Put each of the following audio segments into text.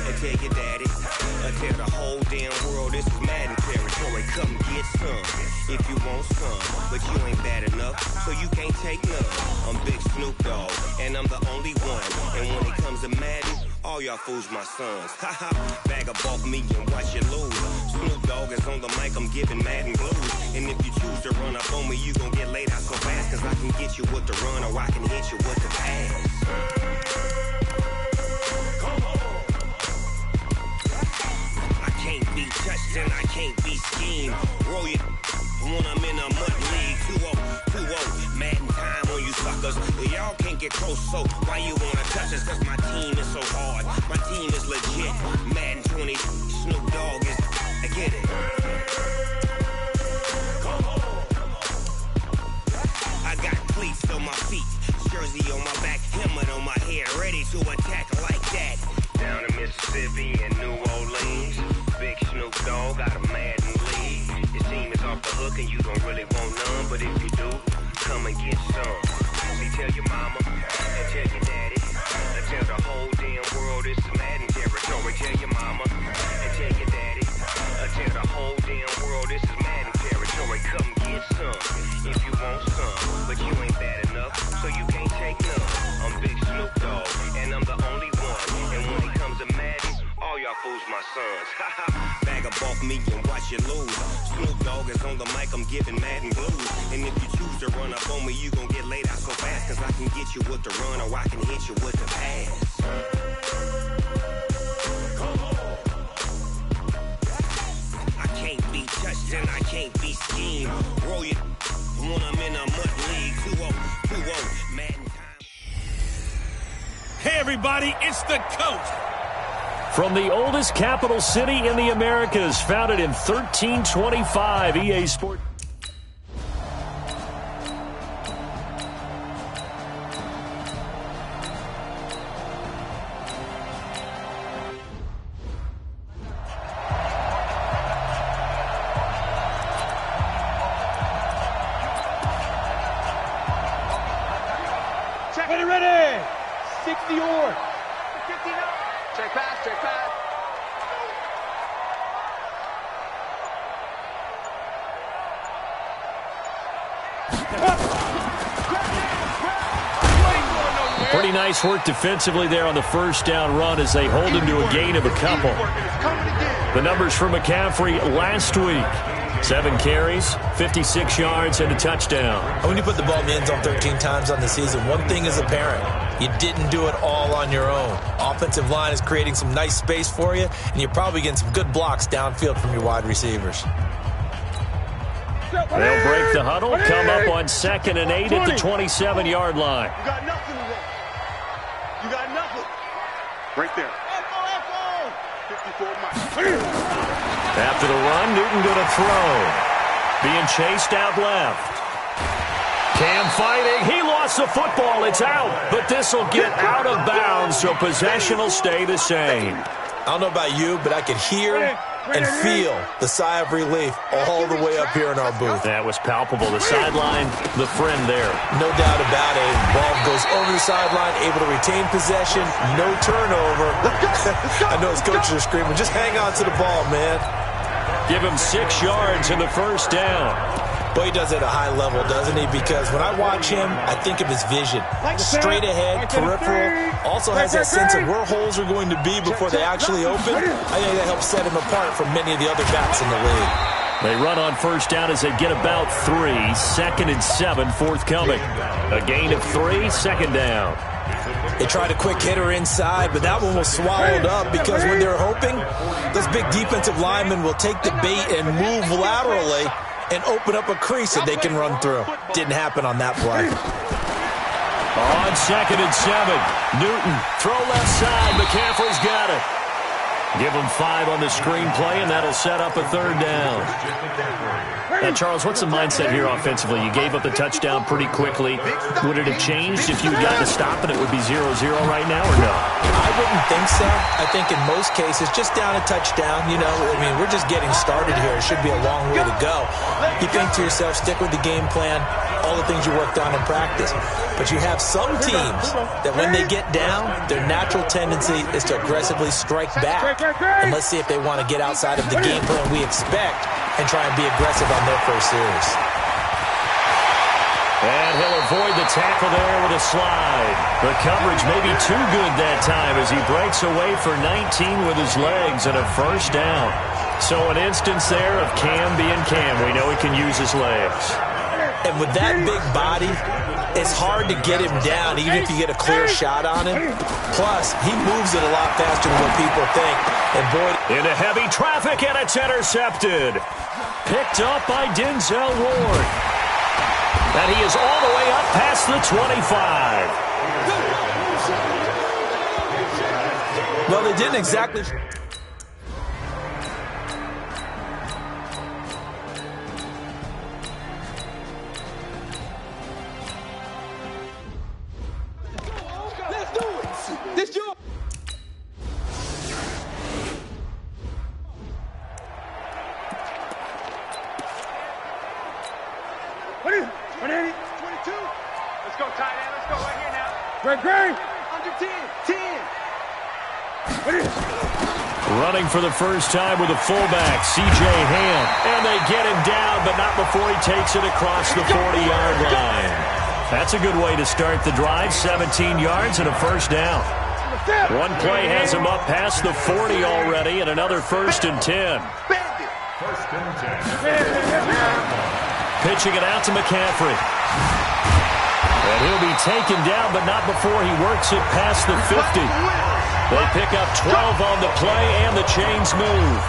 and tell your daddy. Tell the whole damn world this is Madden territory. Come get some if you want some, but you ain't bad enough, so you can't take none. I'm Big Snoop Dogg, and I'm the only one. And when it comes to Madden, all y'all fools my sons. Haha, bag up off me and watch you lose. Snoop Dogg is on the mic, I'm giving Madden blues. And if you choose to run up on me, you gon' get laid out so fast, cause I can get you with the run or I can hit you with the pass. Can't be touched and I can't be schemed. Roll you when I'm in a mud league. 2-0, Madden time on you suckers. Y'all can't get close, so why you wanna touch us? Cause my team is so hard. My team is legit. Madden 20, Snoop Dogg is. I get it. I got cleats on my feet, jersey on my back, helmet on my head, ready to attack like that. Down in Mississippi and New Orleans, Big Snoop Dogg got a Madden league. Your team is off the hook and you don't really want none, but if you do, come and get some. See, tell your mama and tell your daddy, and tell the whole damn world this is Madden territory. Tell your mama and tell your daddy, and tell the whole damn world this is Madden territory. Come get some if you want some, but you ain't bad enough, so you can't take none. I'm Big Snoop Dogg, and I'm the only one. And when it comes to Madden, all y'all fools my sons. Bag up off me and watch you lose. Snoop Dogg is on the mic, I'm giving Madden blues. And if you choose to run up on me, you gon' get laid out so fast, cause I can get you with the run or I can hit you with the pass. I can't be touched and I can't be schemed. Roll you when I'm in a mud league. 2-0, Madden time. Hey everybody, it's the coach. From the oldest capital city in the Americas, founded in 1325, EA Sports. Ready, 60 or 59. Check pass, check pass. Pretty nice work defensively there on the first down run as they hold him to a gain of a couple. The numbers for McCaffrey last week. 7 carries, 56 yards, and a touchdown. When you put the ball in the end zone 13 times on the season, one thing is apparent. You didn't do it all on your own. Offensive line is creating some nice space for you, and you're probably getting some good blocks downfield from your wide receivers. They'll break the huddle, come up on 2nd and 8 at the 27-yard line. You got nothing today. You got nothing. Right there. Echo. 54 miles. After the run, Newton going to throw. Being chased out left. Cam fighting. He lost the football. It's out. But this will get out of bounds, so possession will stay the same. I don't know about you, but I could hear and feel the sigh of relief all the way up here in our booth. That was palpable. The sideline, the friend there. No doubt about it. Ball goes over the sideline, able to retain possession, no turnover. I know his coaches are screaming, just hang on to the ball, man. Give him 6 yards in the first down. Boy, he does it at a high level, doesn't he? Because when I watch him, I think of his vision. Straight ahead, peripheral. Also has that sense of where holes are going to be before they actually open. I think that helps set him apart from many of the other backs in the league. They run on first down as they get about 3. 2nd and 7 forthcoming. A gain of 3, 2nd down. They tried a quick hitter inside, but that one was swallowed up because when they're hoping, those big defensive linemen will take the bait and move laterally and open up a crease that they can run through. Didn't happen on that play. On 2nd and 7, Newton, throw left side, McCaffrey's got it. Give them 5 on the screenplay, and that'll set up a 3rd down. Now, Charles, what's the mindset here offensively? You gave up the touchdown pretty quickly. Would it have changed if you had gotten to stop and it would be 0-0 right now, or no? I wouldn't think so. I think in most cases, just down a touchdown, you know, I mean, we're just getting started here. It should be a long way to go. You think to yourself, stick with the game plan, all the things you worked on in practice. But you have some teams that when they get down, their natural tendency is to aggressively strike back. And let's see if they want to get outside of the game plan we expect and try and be aggressive on their first series. And he'll avoid the tackle there with a slide. The coverage may be too good that time as he breaks away for 19 with his legs and a 1st down. So an instance there of Cam being Cam. We know he can use his legs. And with that big body, it's hard to get him down even if you get a clear shot on him. Plus, he moves it a lot faster than what people think. And boy, into heavy traffic, and it's intercepted. Picked up by Denzel Ward. And he is all the way up past the 25. Well, they didn't exactly... Running for the first time with a fullback, C.J. Ham. And they get him down, but not before he takes it across the 40-yard line. That's a good way to start the drive. 17 yards and a 1st down. One play has him up past the 40 already, and another 1st and 10. Pitching it out to McCaffrey. And he'll be taken down, but not before he works it past the 50. They pick up 12 on the play, and the chains move.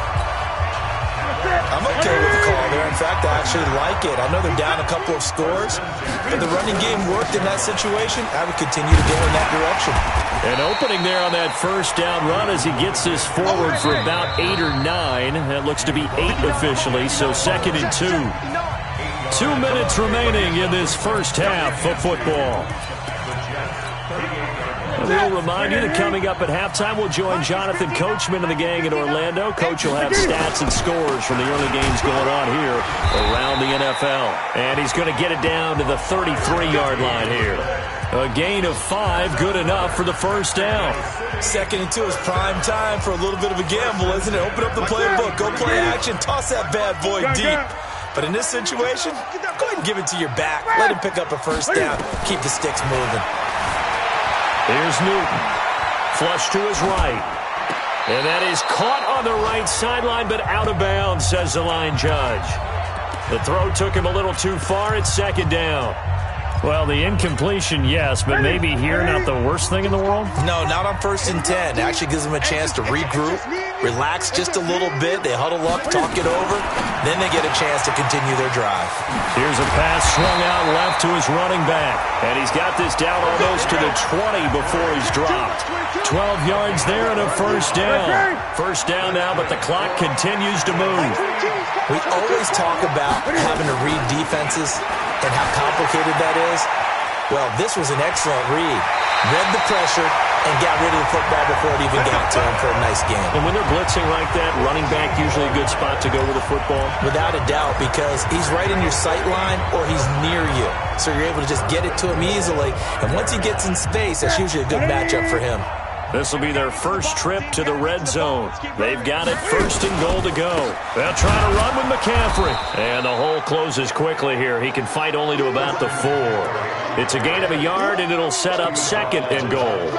I'm okay with the call there. In fact, I actually like it. I know they're down a couple of scores, but the running game worked in that situation. I would continue to go in that direction. An opening there on that 1st down run as he gets this forward for about 8 or 9. That looks to be 8 officially, so 2nd and 2. 2 minutes remaining in this first half of football. We'll remind you that coming up at halftime, we'll join Jonathan Coachman and the gang in Orlando. Coach will have stats and scores from the early games going on here around the NFL. And he's going to get it down to the 33-yard line here. A gain of 5, good enough for the 1st down. 2nd and 2 is prime time for a little bit of a gamble, isn't it? Open up the playbook, go play action, toss that bad boy deep. But in this situation, go ahead and give it to your back. Let him pick up a 1st down. Keep the sticks moving. Here's Newton. Flush to his right. And that is caught on the right sideline, but out of bounds, says the line judge. The throw took him a little too far. It's 2nd down. Well, the incompletion, yes, but maybe here not the worst thing in the world? No, not on 1st and 10. It actually gives them a chance to regroup, relax just a little bit. They huddle up, talk it over. Then they get a chance to continue their drive. Here's a pass swung out left to his running back. And he's got this down almost to the 20 before he's dropped. 12 yards there and a 1st down. 1st down now, but the clock continues to move. We always talk about having to read defenses and how complicated that is. Well, this was an excellent read. Read the pressure and got rid of the football before it even got to him for a nice game. And when they're blitzing like that, running back usually a good spot to go with the football? Without a doubt, because he's right in your sight line or he's near you. So you're able to just get it to him easily. And once he gets in space, that's usually a good matchup for him. This will be their first trip to the red zone. They've got it 1st and goal to go. They'll try to run with McCaffrey. And the hole closes quickly here. He can fight only to about the 4. It's a gain of a yard, and it'll set up 2nd and goal.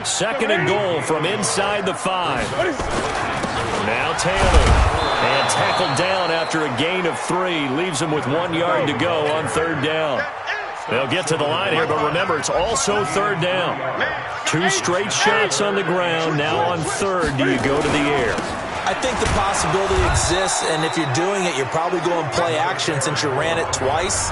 2nd and goal from inside the 5. Now Taylor. And tackled down after a gain of 3. Leaves him with 1 yard to go on 3rd down. They'll get to the line here, but remember, it's also 3rd down. 2 straight shots on the ground. Now on 3rd, do you go to the air? I think the possibility exists, and if you're doing it, you're probably going play action since you ran it twice.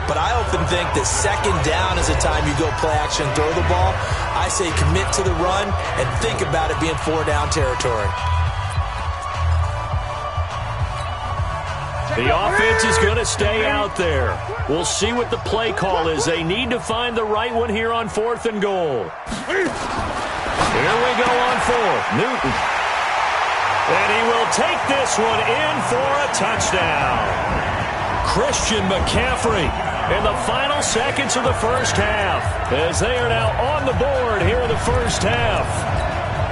but I often think that second down is a time you go play action, throw the ball. I say commit to the run and think about it being 4-down territory. The offense is going to stay out there. We'll see what the play call is. They need to find the right one here on 4th and goal. Here we go on 4th. Newton. And he will take this one in for a touchdown. Christian McCaffrey in the final seconds of the first half, as they are now on the board here in the first half.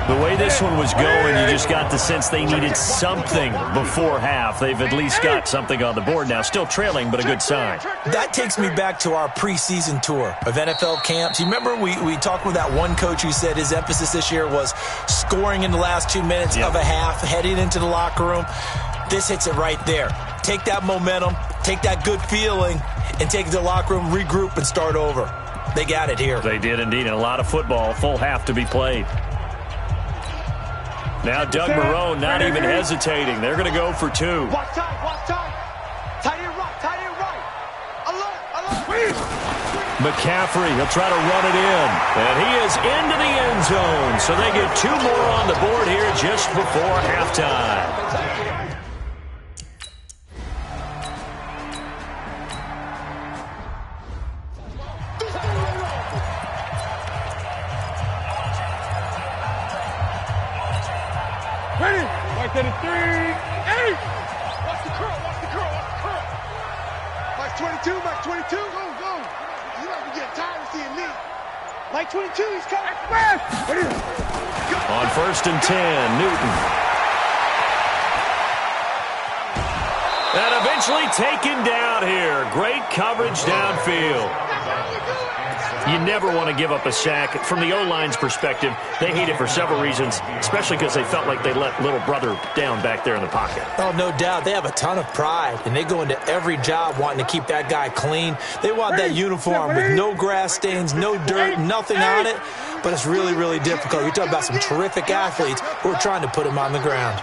The way this one was going, you just got the sense they needed something before half. They've at least got something on the board now. Still trailing, but a good sign. That takes me back to our preseason tour of NFL camps. You remember we talked with that one coach who said his emphasis this year was scoring in the last 2 minutes of a half, heading into the locker room. This hits it right there. Take that momentum, take that good feeling, and take it to the locker room, regroup, and start over. They got it here. They did indeed, and a lot of football, full half to be played. Now Doug Marrone not even hesitating. They're going to go for 2. Watch time. Tight end right. Alert. McCaffrey, he'll try to run it in. And he is into the end zone. So they get 2 more on the board here just before halftime. Ready? Right there to 3. 8. Watch the curl. Mike 22. Go. You might be getting tired of seeing me. Mike 22, he's coming. Ready? On 1st and 10, Newton. And eventually taken down here. Great coverage downfield. You never want to give up a sack. From the O-line's perspective, they hate it for several reasons, especially because they felt like they let little brother down back there in the pocket. Oh, no doubt. They have a ton of pride, and they go into every job wanting to keep that guy clean. They want that uniform with no grass stains, no dirt, nothing on it, but it's really, really difficult. You're talking about some terrific athletes who are trying to put him on the ground.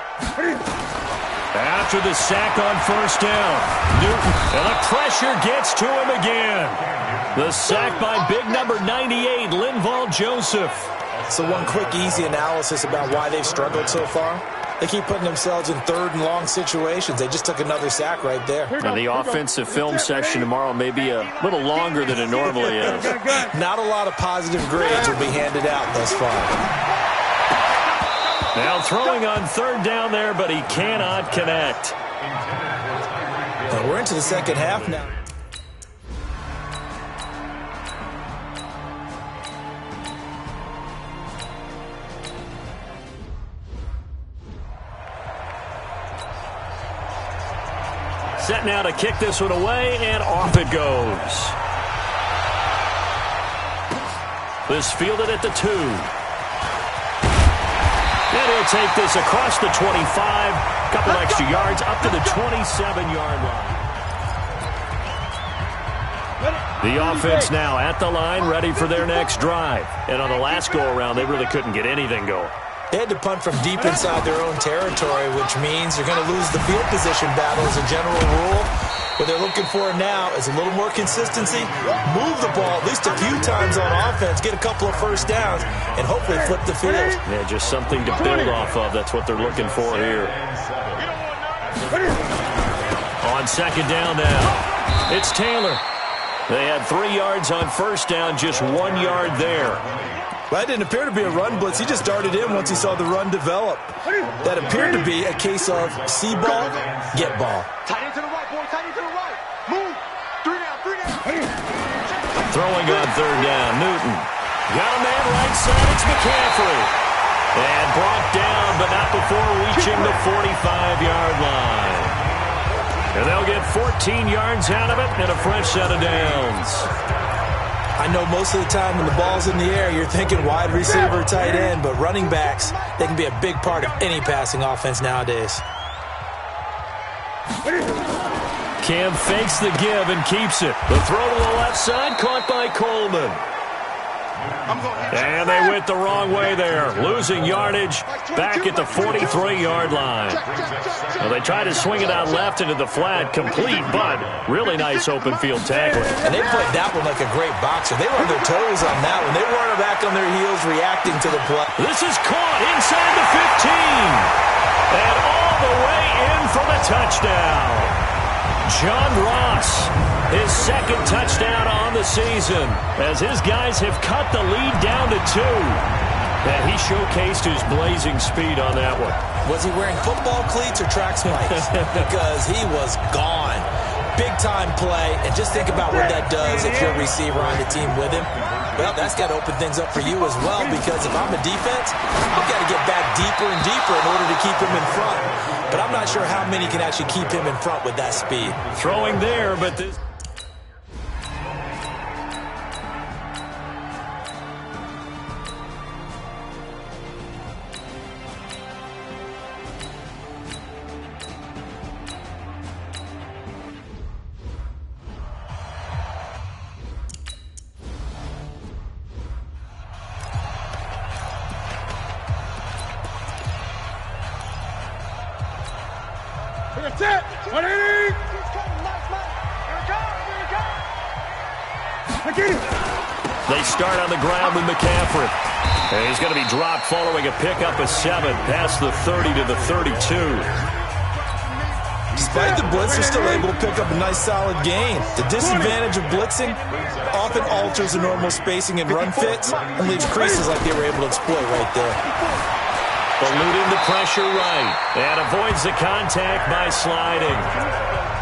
After the sack on 1st down, Newton, and the pressure gets to him again. The sack by big number 98, Linval Joseph. So one quick, easy analysis about why they've struggled so far. They keep putting themselves in 3rd and long situations. They just took another sack right there. And the offensive film session tomorrow may be a little longer than it normally is. Not a lot of positive grades will be handed out thus far. Now throwing on 3rd down there, but he cannot connect. Now we're into the second half now. Set now to kick this one away, and off it goes. This fielded at the 2. And he'll take this across the 25, couple extra yards up to the 27-yard line. The offense now at the line, ready for their next drive. And on the last go-around, they really couldn't get anything going. They had to punt from deep inside their own territory, which means they're going to lose the field position battle as a general rule. What they're looking for now is a little more consistency, move the ball at least a few times on offense, get a couple of first downs, and hopefully flip the field. Yeah, just something to build off of. That's what they're looking for here. On 2nd down now, it's Taylor. They had 3 yards on 1st down, just 1 yard there. Well, that didn't appear to be a run blitz. He just darted in once he saw the run develop. That appeared to be a case of see ball, get ball. Tight end to the right, boy. Tight end to the right. Move. 3 down. Throwing on 3rd down, Newton. Got a man right side, it's McCaffrey. And brought down, but not before reaching the 45-yard line. And they'll get 14 yards out of it and a fresh set of downs. I know most of the time when the ball's in the air, you're thinking wide receiver, tight end, but running backs, they can be a big part of any passing offense nowadays. Cam fakes the give and keeps it. The throw to the left side, caught by Coleman. And they went the wrong way there, losing yardage back at the 43-yard line. Well, they tried to swing it out left into the flat, complete, but really nice open field tackling. And they played that one like a great boxer. They were on their toes on that one. They weren't back on their heels reacting to the play. This is caught inside the 15. And all the way in for the touchdown. John Ross, his second touchdown on the season, as his guys have cut the lead down to 2. And he showcased his blazing speed on that one. Was he wearing football cleats or track spikes? Because he was gone. Big-time play, and just think about what that does if you're a receiver on the team with him. Well, that's got to open things up for you as well, because if I'm a defense, I've got to get back deeper and deeper in order to keep him in front. But I'm not sure how many can actually keep him in front with that speed. Throwing there, but this... That's it. 180. They start on the ground with McCaffrey. And he's going to be dropped following a pickup of 7 past the 30 to the 32. Despite the blitz, they're still able to pick up a nice solid gain. The disadvantage of blitzing often alters the normal spacing and run fits and leaves creases like they were able to exploit right there. Eluding the pressure right, and avoids the contact by sliding.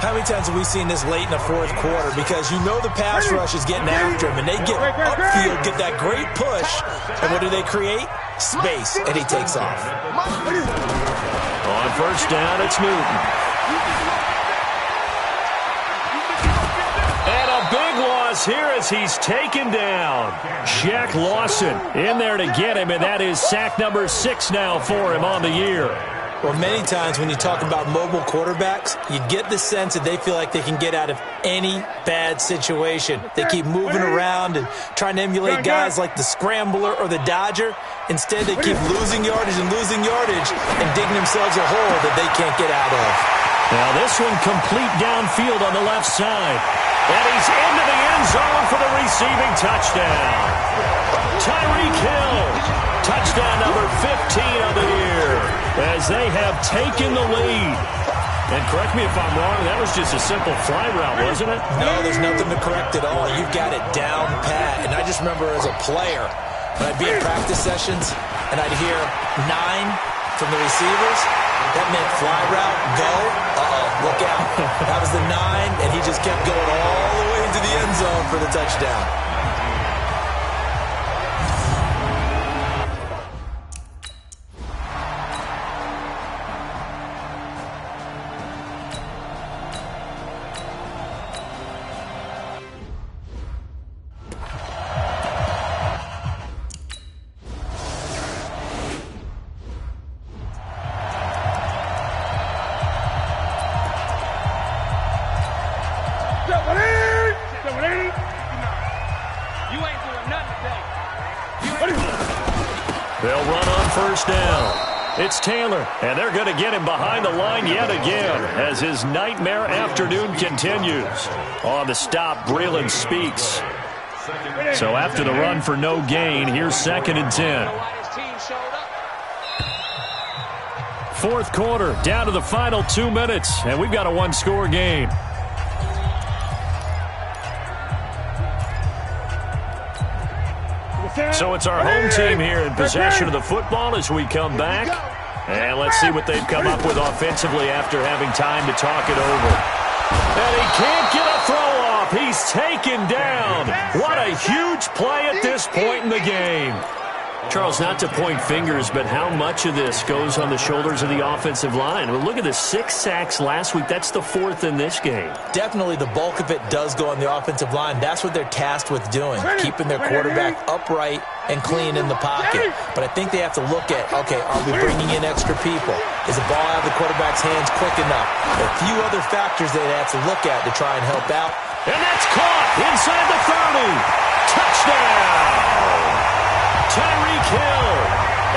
How many times have we seen this late in the fourth quarter? Because you know the pass rush is getting after him, and they get upfield, get that great push, and what do they create? Space, and he takes off. On first down, it's Newton. And a big loss here as he's taken down. Shaq Lawson in there to get him, and that is sack number 6 now for him on the year. Well, many times when you talk about mobile quarterbacks, you get the sense that they feel like they can get out of any bad situation. They keep moving around and trying to emulate guys like the scrambler or the dodger. Instead, they keep losing yardage and digging themselves a hole that they can't get out of. Now this one complete downfield on the left side. And he's into the end zone for the receiving touchdown. Tyreek Hill, touchdown number 15 of the year, as they have taken the lead. And correct me if I'm wrong, that was just a simple fly route, wasn't it? No, there's nothing to correct at all. You've got it down pat. And I just remember as a player, when I'd be in practice sessions and I'd hear 9 from the receivers, that meant fly route, go, look out. That was the 9, and he just kept going all the way into the end zone for the touchdown. They'll run on first down. It's Taylor, and they're going to get him behind the line yet again as his nightmare afternoon continues. On the stop, Breeland speaks. So after the run for no gain, here's 2nd and 10. Fourth quarter, down to the final 2 minutes, and we've got a one-score game. So it's our home team here in possession of the football as we come back. And let's see what they've come up with offensively after having time to talk it over. And he can't get a throw off. He's taken down. What a huge play at this point in the game. Charles, not to point fingers, but how much of this goes on the shoulders of the offensive line? I mean, look at the 6 sacks last week. That's the 4th in this game. Definitely the bulk of it does go on the offensive line. That's what they're tasked with doing, keeping their quarterback upright and clean in the pocket. But I think they have to look at, okay, are we bringing in extra people? Is the ball out of the quarterback's hands quick enough? There are a few other factors they'd have to look at to try and help out. 30. And that's caught inside the 30. Touchdown! Tyreek Hill,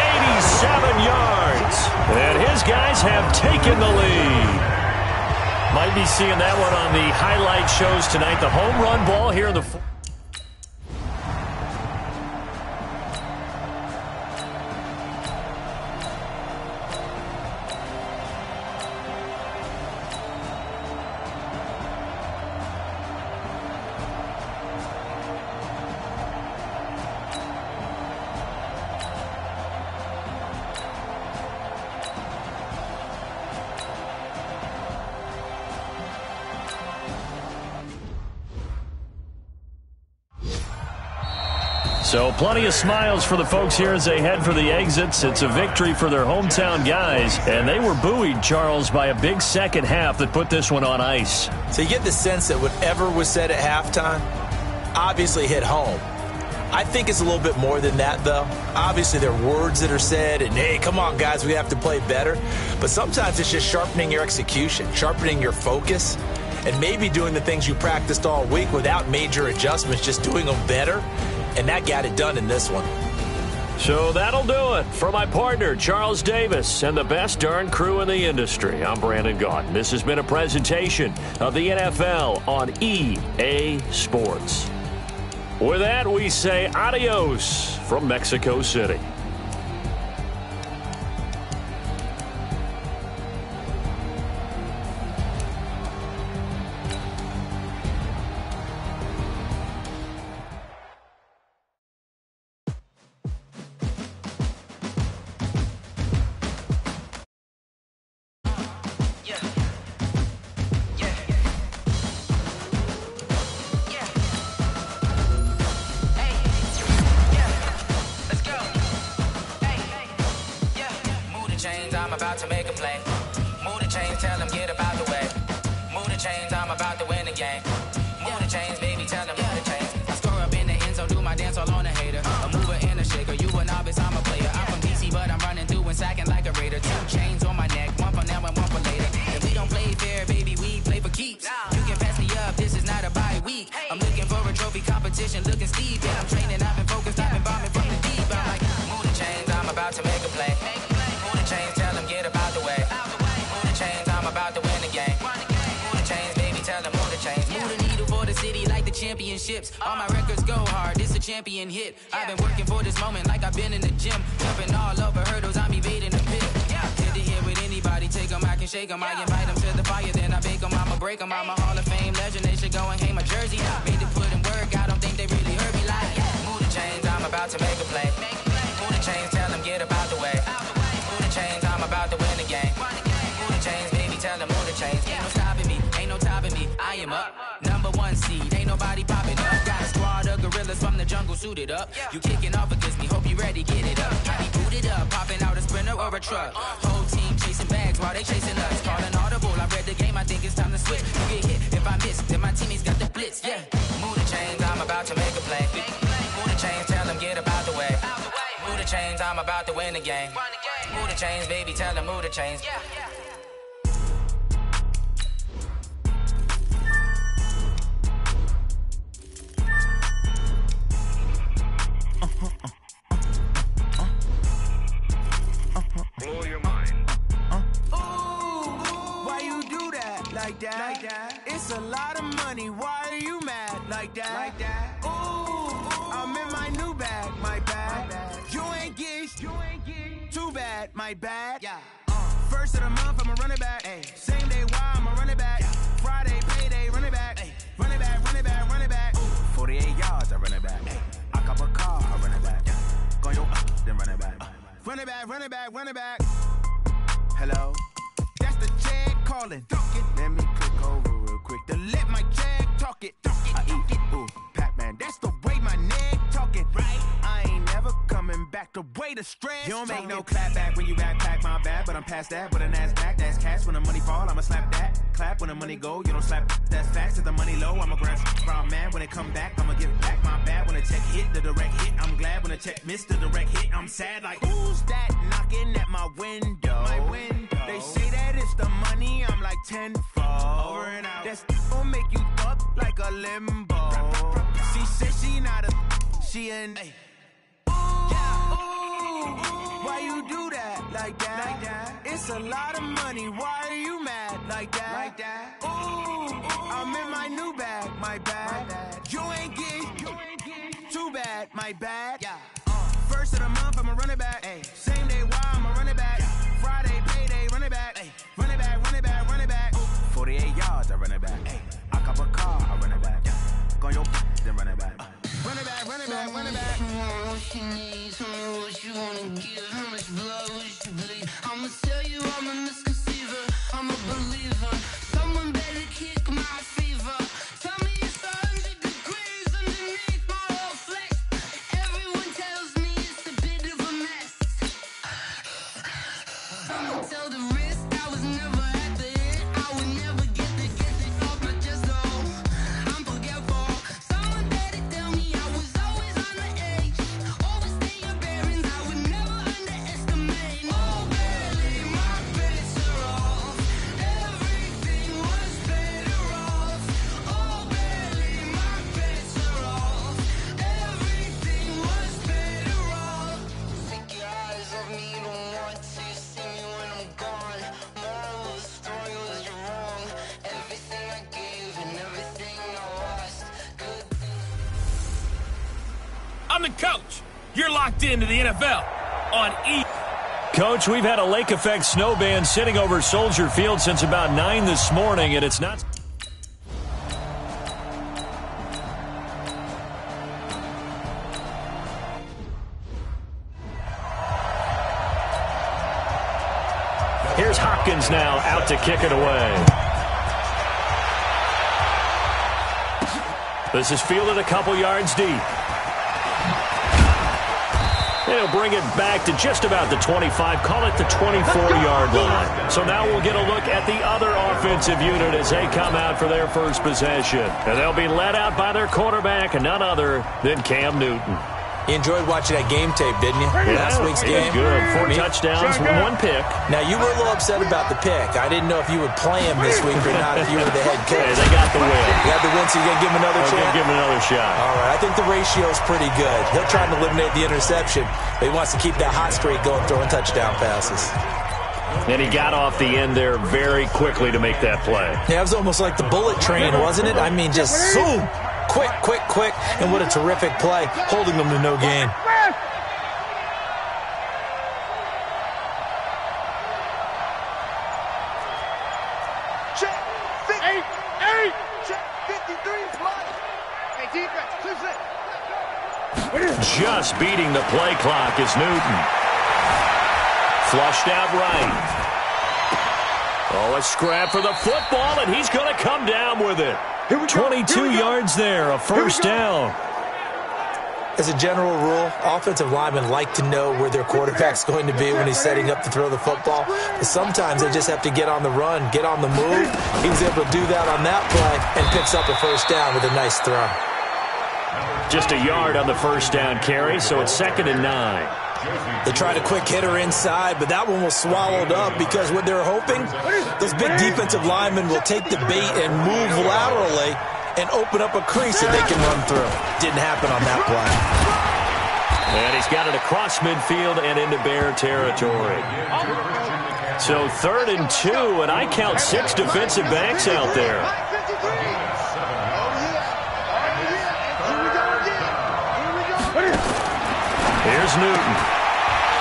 87 yards. And his guys have taken the lead. Might be seeing that one on the highlight shows tonight. The home run ball here in the So plenty of smiles for the folks here as they head for the exits. It's a victory for their hometown guys, and they were buoyed, Charles, by a big second half that put this one on ice. So you get the sense that whatever was said at halftime obviously hit home. I think it's a little bit more than that, though. Obviously, there are words that are said, and, hey, come on, guys, we have to play better. But sometimes it's just sharpening your execution, sharpening your focus, and maybe doing the things you practiced all week without major adjustments, just doing them better. And that got it done in this one. So that'll do it. For my partner, Charles Davis, and the best darn crew in the industry, I'm Brandon Gaudin. This has been a presentation of the NFL on EA Sports. With that, we say adios from Mexico City. All my records go hard, this a champion hit. I've been working for this moment like I've been in the gym. Jumping all over hurdles, I'm evading the pit. Hit to hit with anybody, take them, I can shake them. I invite them to the fire, then I bake them, I'ma break them. I'm a Hall of Fame legend, they should go and hang my jersey. Made to put in work, I don't think they really heard me like, move the chains, I'm about to make a play. Move the chains, tell them get about the way. Move the chains, I'm about to win the game. Move the chains, baby, tell them move the chains. Ain't no stopping me, ain't no topping me, I am up. #1 seed, ain't nobody popping up. Got a squad of gorillas from the jungle suited up. You kicking off against me, hope you ready, get it up. Got me booted up, popping out a Sprinter or a truck. Whole team chasing bags while they chasing us. Calling audible, I read the game, I think it's time to switch. You get hit, if I miss, then my teammates got the blitz, yeah. Move the chains, I'm about to make a play. Move the chains, tell them get about the way. Move the chains, I'm about to win the game. Move the chains, baby, tell them move the chains. Blow your mind. Why you do that? Like that? It's a lot of money. Why are you mad? Like that? Ooh, I'm in my new bag. My bad. You ain't get too bad. My bad. Yeah. First of the month, I'ma run it back. Ay. Same day, why I'ma run it back. Yeah. Friday, payday, run it back. Ay. Run it back, run it back, run it back. Ooh. 48 yards, I run it back. Ay. I cop a car, I run it back. Yeah. Go yo, then run it back. Run it back, run it back, run it back. Hello? That's the jag calling. Let me click over real quick to let my jag talk it. I eat it, ooh, Pac-Man. That's the way my neck talking. Right? I ain't never coming back the way the stress. You don't make no clap back when you backpack, my bad, but I'm past that. With a NASDAQ, that's cash. When the money fall, I'ma slap that. Clap when the money go, you don't slap. That's facts. If the money low, I'ma grab from man. When it come back, I'ma give it back. My bad when the check hit, the direct hit. I'm glad when the check missed the direct hit. I'm sad like, who's that knocking at my window? My window. They say that it's the money, I'm like tenfold. Over and out. That's gon' make you up like a limbo. She said she not a, she an. Ooh, yeah. you do that? Like that? It's a lot of money. Why are you mad? Like that? Ooh, I'm in my new bag. My bad. You ain't getting too bad. My bad. Yeah. First of the month, I'ma run it back. Ay. Same day, why I'ma run it back. Friday, payday, run it back. Ay. Run it back, run it back, run it back. 48 yards, I run it back. Ay. I cop a car, I run it back. Go on your then run it back. Run it back, run it back, run it back. What you need, tell me what you wanna give. How much blood would you bleed? I'ma tell you I'm a misconceiver. I'm a believer. Someone better kick my fever. Tell me it's 100 degrees underneath my whole flesh. Everyone tells me it's a bit of a mess. I'ma tell the risk I was never at the end. I would never get it off my chest though. I'm forgetful. Someone better tell me I was always on the edge. Overstay your bearings, I would never underestimate. Oh baby, my bets are off. Everything was better off. Oh baby, my bets are off. Everything was better off. Take your eyes off me, you don't want to see me when I'm gone. Moral of the story was you're wrong. Everything I gave and everything I lost. Good I'm the coach. You're locked into the NFL on E. Coach, we've had a lake effect snow band sitting over Soldier Field since about 9 this morning, and it's not... Here's Hopkins now out to kick it away. This is fielded a couple yards deep. They'll bring it back to just about the 25, call it the 24-yard line. So now we'll get a look at the other offensive unit as they come out for their first possession. And they'll be led out by their quarterback, and none other than Cam Newton. You enjoyed watching that game tape, didn't you? Yeah, Last week's game. Good. 4 touchdowns, 1 pick. Now, you were a little upset about the pick. I didn't know if you would play him this week or not if you were the head coach. Hey, they got the win. You got the win, so you're going to give him another I'm shot? going to give him another shot. All right, I think the ratio's pretty good. He'll try to eliminate the interception, but he wants to keep that hot streak going, throwing touchdown passes. And he got off the end there very quickly to make that play. Yeah, it was almost like the bullet train, wasn't it? I mean, just zoom. Quick, quick, quick. And what a terrific play, holding them to no gain. Check 58. Check 53. Hey, defense, Just beating the play clock is Newton. Flushed out right. Oh, a scrap for the football, and he's going to come down with it. 22 yards there, a first down. As a general rule, offensive linemen like to know where their quarterback's going to be when he's setting up to throw the football. But sometimes they just have to get on the run, get on the move. He was able to do that on that play and picks up a first down with a nice throw. Just a yard on the first down carry, so it's 2nd and 9. They tried a quick hitter inside, but that one was swallowed up because what they're hoping, those big defensive linemen will take the bait and move laterally and open up a crease that they can run through. Didn't happen on that play. And he's got it across midfield and into Bear territory. So 3rd and 2, and I count 6 defensive backs out there. Here's Newton.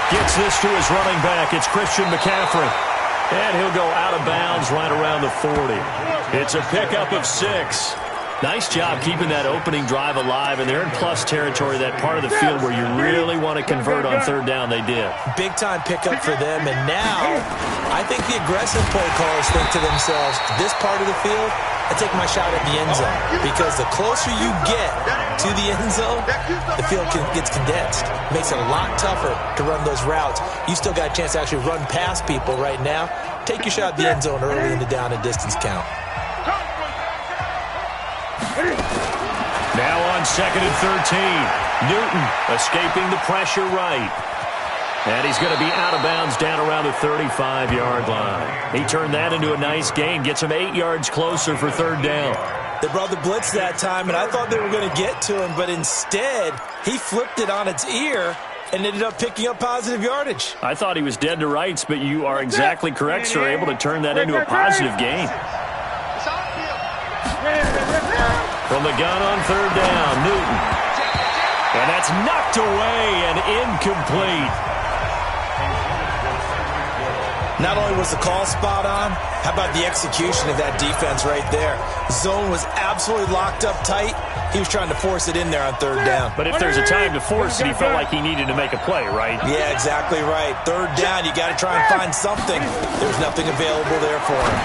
Gets this to his running back. It's Christian McCaffrey. And he'll go out of bounds right around the 40. It's a pickup of 6. Nice job keeping that opening drive alive, and they're in plus territory, that part of the field where you really want to convert on 3rd down. They did. Big-time pickup for them, and now I think the aggressive play callers think to themselves, this part of the field, I take my shot at the end zone, because the closer you get to the end zone, the field gets condensed. Makes it a lot tougher to run those routes. You still got a chance to actually run past people right now. Take your shot at the end zone early in the down and distance count. Now on 2nd and 13. Newton escaping the pressure right. And he's going to be out of bounds down around the 35-yard line. He turned that into a nice gain. Gets him 8 yards closer for 3rd down. They brought the blitz that time, and I thought they were going to get to him, but instead, he flipped it on its ear and ended up picking up positive yardage. I thought he was dead to rights, but you are exactly correct, sir, able to turn that into a positive gain. From the gun on third down, Newton. And that's knocked away and incomplete. Not only was the call spot on, how about the execution of that defense right there? Zone was absolutely locked up tight. He was trying to force it in there on third down. But if there's a time to force it, he felt like he needed to make a play, right? Yeah, exactly right. Third down, you got to try and find something. There's nothing available there for him.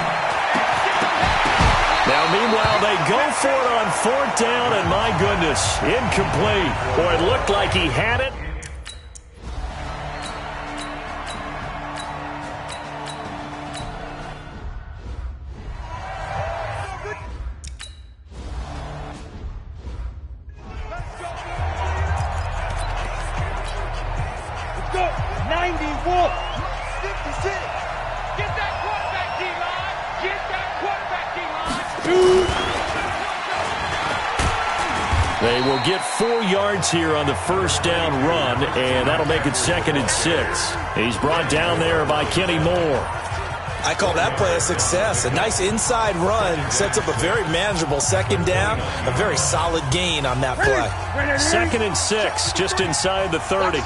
Now, meanwhile, they go for it on fourth down, and my goodness, incomplete. Boy, it looked like he had it. They will get 4 yards here on the first down run, and that'll make it 2nd and 6. He's brought down there by Kenny Moore. I call that play a success. A nice inside run sets up a very manageable 2nd down, a very solid gain on that play. 2nd and 6, just inside the 30.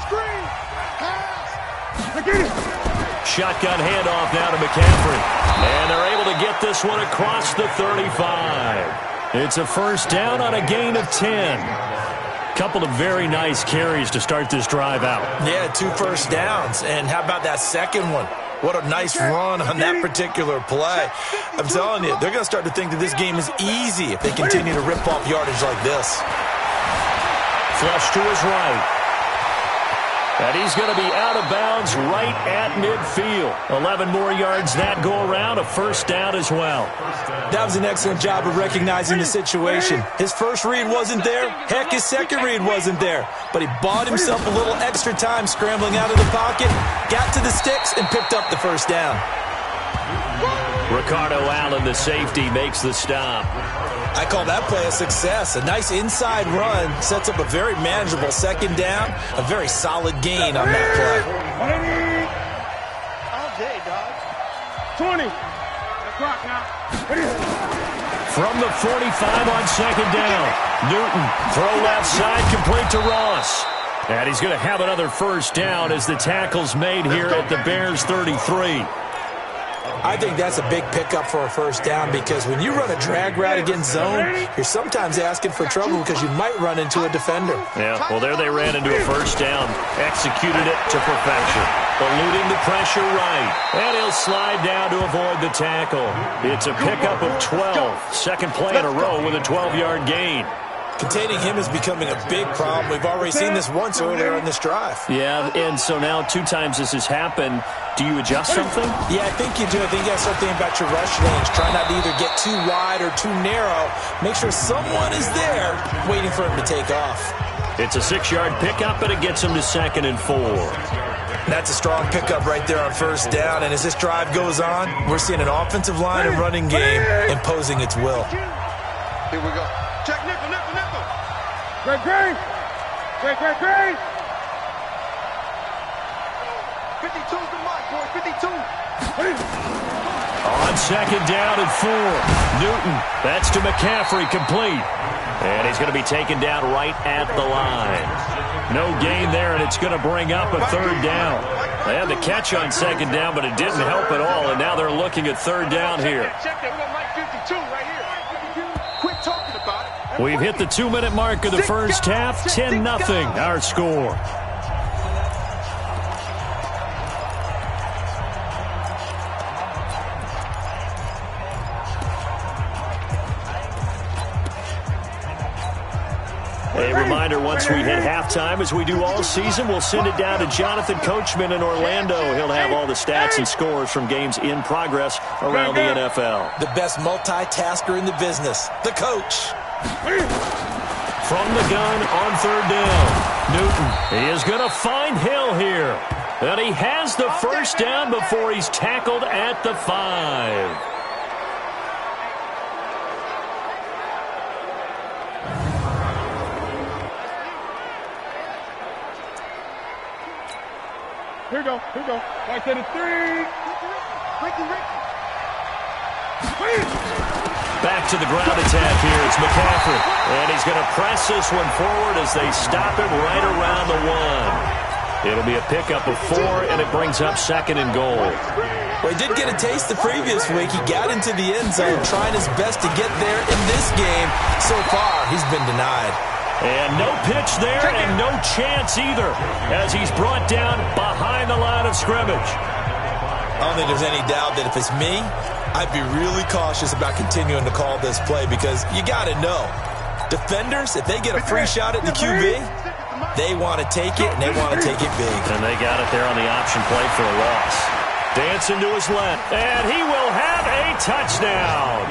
Shotgun handoff now to McCaffrey. And they're able to get this one across the 35. It's a first down on a gain of 10. Couple of very nice carries to start this drive out. Yeah, 2 first downs. And how about that second one? What a nice run on that particular play. I'm telling you, they're going to start to think that this game is easy if they continue to rip off yardage like this. Flush to his right. And he's going to be out of bounds right at midfield. 11 more yards that go around, a first down as well. That was an excellent job of recognizing the situation. His first read wasn't there. Heck, his second read wasn't there. But he bought himself a little extra time scrambling out of the pocket, got to the sticks, and picked up the first down. Ricardo Allen, the safety, makes the stop. I call that play a success. A nice inside run sets up a very manageable 2nd down, a very solid gain on that play. All day, dog. 20. The clock now. From the 45 on 2nd down, Newton, throw left side, complete to Ross. And he's going to have another first down as the tackle's made here at the Bears' 33. I think that's a big pickup for a first down because when you run a drag route against zone, you're sometimes asking for trouble because you might run into a defender. Yeah, well, there they ran into a first down, executed it to perfection, eluding the pressure right, and he'll slide down to avoid the tackle. It's a pickup of 12, second play in a row with a 12-yard gain. Containing him is becoming a big problem. We've already seen this once earlier in this drive. Yeah, and so now 2 times this has happened. Do you adjust something? Yeah, I think you do. I think you got to start thinking about your rush lanes. Try not to either get too wide or too narrow. Make sure someone is there waiting for him to take off. It's a 6-yard pickup, and it gets him to 2nd and 4. That's a strong pickup right there on first down. And as this drive goes on, we're seeing an offensive line and running game imposing its will. Here we go. Check nickel. Great. 52's the mark, boy. 52. On 2nd down and 4. Newton, that's to McCaffrey, complete. And he's going to be taken down right at the line. No gain there, and it's going to bring up a 3rd down. They had the catch on 2nd down, but it didn't help at all, and now they're looking at 3rd down here. Check that. We got Mike 52 right here. Quit talking about it. We've hit the 2-minute mark of the first half. 10-0, our score. A reminder, once we hit halftime, as we do all season, we'll send it down to Jonathan Coachman in Orlando. He'll have all the stats and scores from games in progress around the NFL. The best multitasker in the business, the coach. From the gun on 3rd down, Newton, he is going to find Hill here. And he has the first down before he's tackled at the 5. Here we go. Right to the 3. Ricky. Back to the ground attack here. It's McCaffrey. And he's going to press this one forward as they stop him right around the 1. It'll be a pickup of 4, and it brings up 2nd and goal. Well, he did get a taste the previous week. He got into the end zone, trying his best to get there in this game. So far, he's been denied. And no pitch there, and no chance either, as he's brought down behind the line of scrimmage. I don't think there's any doubt that if it's me, I'd be really cautious about continuing to call this play, because you got to know, defenders, if they get a free shot at the QB, they want to take it, and they want to take it big. And they got it there on the option play for a loss. Dancing to his left, and he will have a touchdown.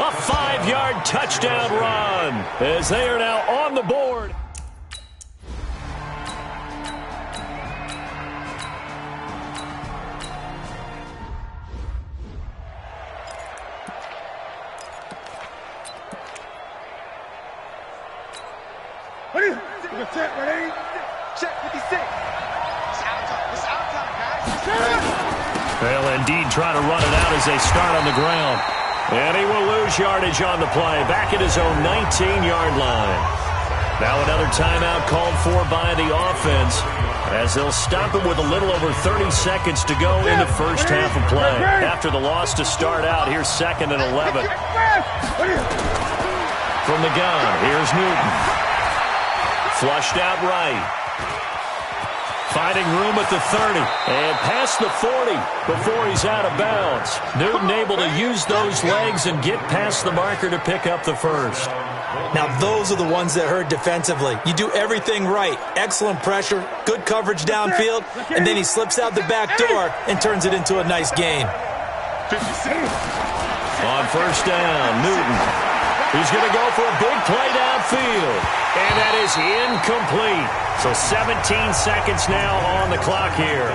A 5-yard touchdown run as they are now on the board. Check 56. It's out time, guys. They'll indeed try to run it out as they start on the ground. And he will lose yardage on the play, back at his own 19-yard line. Now another timeout called for by the offense, as they'll stop it with a little over 30 seconds to go in the first half of play. After the loss to start out, here's 2nd and 11. From the gun, here's Newton. Flushed out right. Finding room at the 30 and past the 40 before he's out of bounds. Newton able to use those legs and get past the marker to pick up the first. Now those are the ones that hurt defensively. You do everything right. Excellent pressure, good coverage downfield, and then he slips out the back door and turns it into a nice gain. On first down, Newton. He's going to go for a big play downfield. And that is incomplete. So 17 seconds now on the clock here.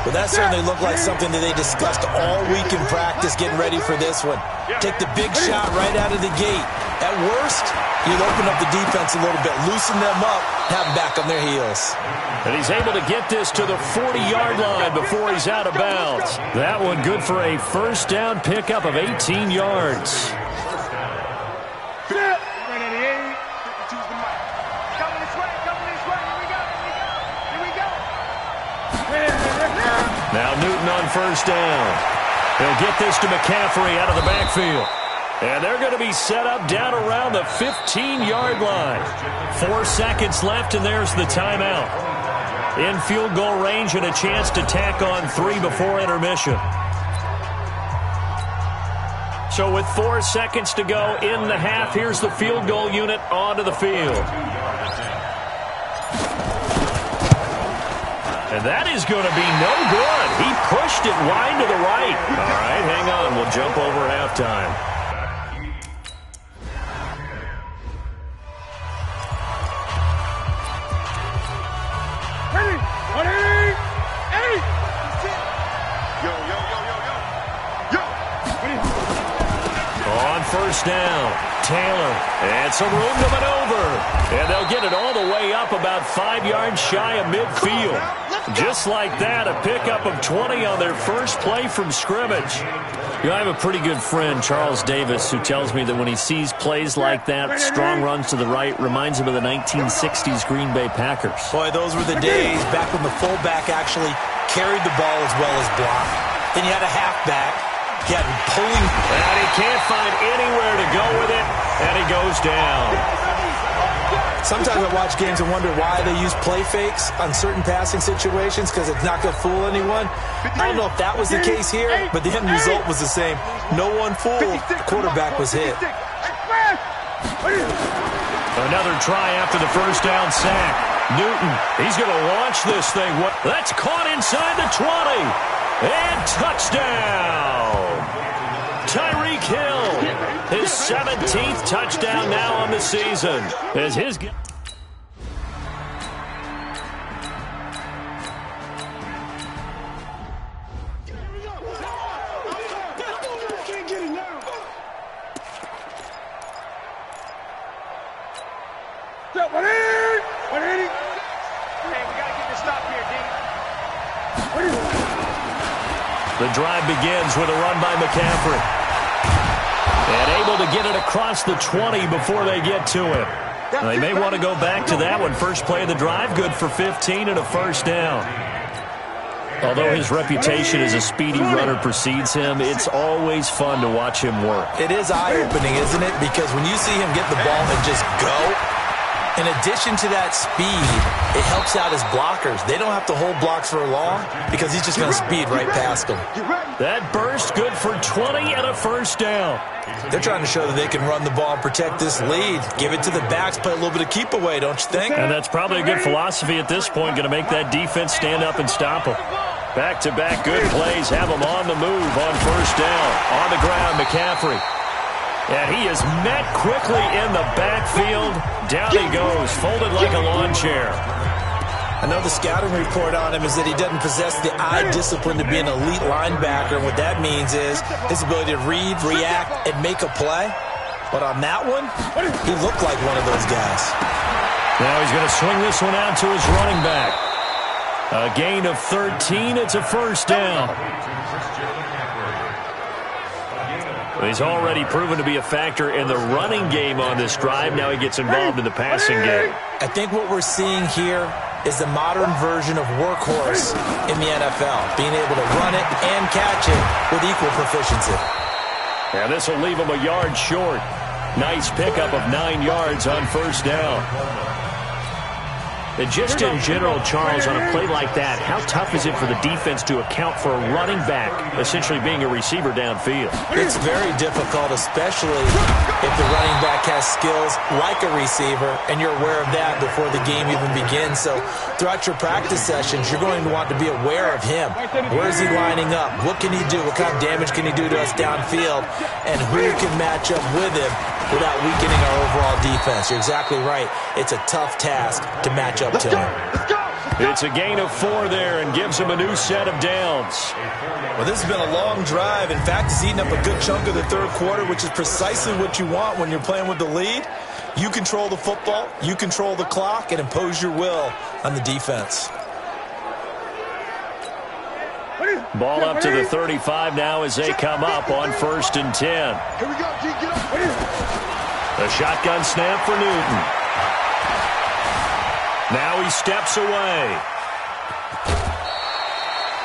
Well, that certainly looked like something that they discussed all week in practice getting ready for this one. Take the big shot right out of the gate. At worst, you'll open up the defense a little bit, loosen them up, have them back on their heels. And he's able to get this to the 40-yard line before he's out of bounds. That one good for a first down pickup of 18 yards. Now Newton on first down. He'll get this to McCaffrey out of the backfield. And they're going to be set up down around the 15-yard line. 4 seconds left, and there's the timeout. In field goal range and a chance to tack on 3 before intermission. So with 4 seconds to go in the half, here's the field goal unit onto the field. And that is going to be no good. He pushed it wide to the right. All right, hang on. We'll jump over halftime. On first down, Taylor, and some room to maneuver. And they'll get it all the way up about 5 yards shy of midfield. Just like that, a pickup of 20 on their first play from scrimmage. You know, I have a pretty good friend, Charles Davis, who tells me that when he sees plays like that, strong runs to the right, reminds him of the 1960s Green Bay Packers. Boy, those were the days back when the fullback actually carried the ball as well as blocked. Then you had a halfback. He had him pulling. And he can't find anywhere to go with it, and he goes down. Sometimes I watch games and wonder why they use play fakes on certain passing situations, because it's not going to fool anyone. I don't know if that was the case here, but the end result was the same. No one fooled. The quarterback was hit. Another try after the first down sack. Newton, he's going to launch this thing. That's caught inside the 20. And touchdown. Tyreek Hill, his 17th touchdown now on the season. As his... Hey, we got to get this stop here, D. The drive begins with a run by McCaffrey. And able to get it across the 20 before they get to him. They may want to go back to that one. First play of the drive, good for 15 and a first down. Although his reputation as a speedy runner precedes him, it's always fun to watch him work. It is eye-opening, isn't it? Because when you see him get the ball and just go, in addition to that speed, it helps out his blockers. They don't have to hold blocks for long because he's just going to speed right past them. That burst good for 20 and a first down. They're trying to show that they can run the ball and protect this lead. Give it to the backs, play a little bit of keep away, don't you think? And that's probably a good philosophy at this point, going to make that defense stand up and stop them. Back-to-back good plays have them on the move on first down. On the ground, McCaffrey. And he is met quickly in the backfield. Down he goes, folded like a lawn chair. I know the scouting report on him is that he doesn't possess the eye discipline to be an elite linebacker. And what that means is his ability to read, react, and make a play. But on that one, he looked like one of those guys. Now he's going to swing this one out to his running back. A gain of 13. It's a first down. He's already proven to be a factor in the running game on this drive. Now he gets involved in the passing game. I think what we're seeing here is the modern version of workhorse in the NFL, being able to run it and catch it with equal proficiency. And this will leave him a yard short. Nice pickup of 9 yards on first down. And just in general, Charles, on a play like that, how tough is it for the defense to account for a running back essentially being a receiver downfield? It's very difficult, especially if the running back has skills like a receiver, and you're aware of that before the game even begins. So throughout your practice sessions, you're going to want to be aware of him. Where is he lining up? What can he do? What kind of damage can he do to us downfield? And who can match up with him without weakening our overall defense? You're exactly right. It's a tough task to match up to him. It's a gain of 4 there and gives him a new set of downs. Well, this has been a long drive. In fact, he's eaten up a good chunk of the third quarter, which is precisely what you want when you're playing with the lead. You control the football, you control the clock, and impose your will on the defense. Ball up to the 35 now as they come up on 1st and 10. Here we go, G, get up. A shotgun snap for Newton. Now he steps away.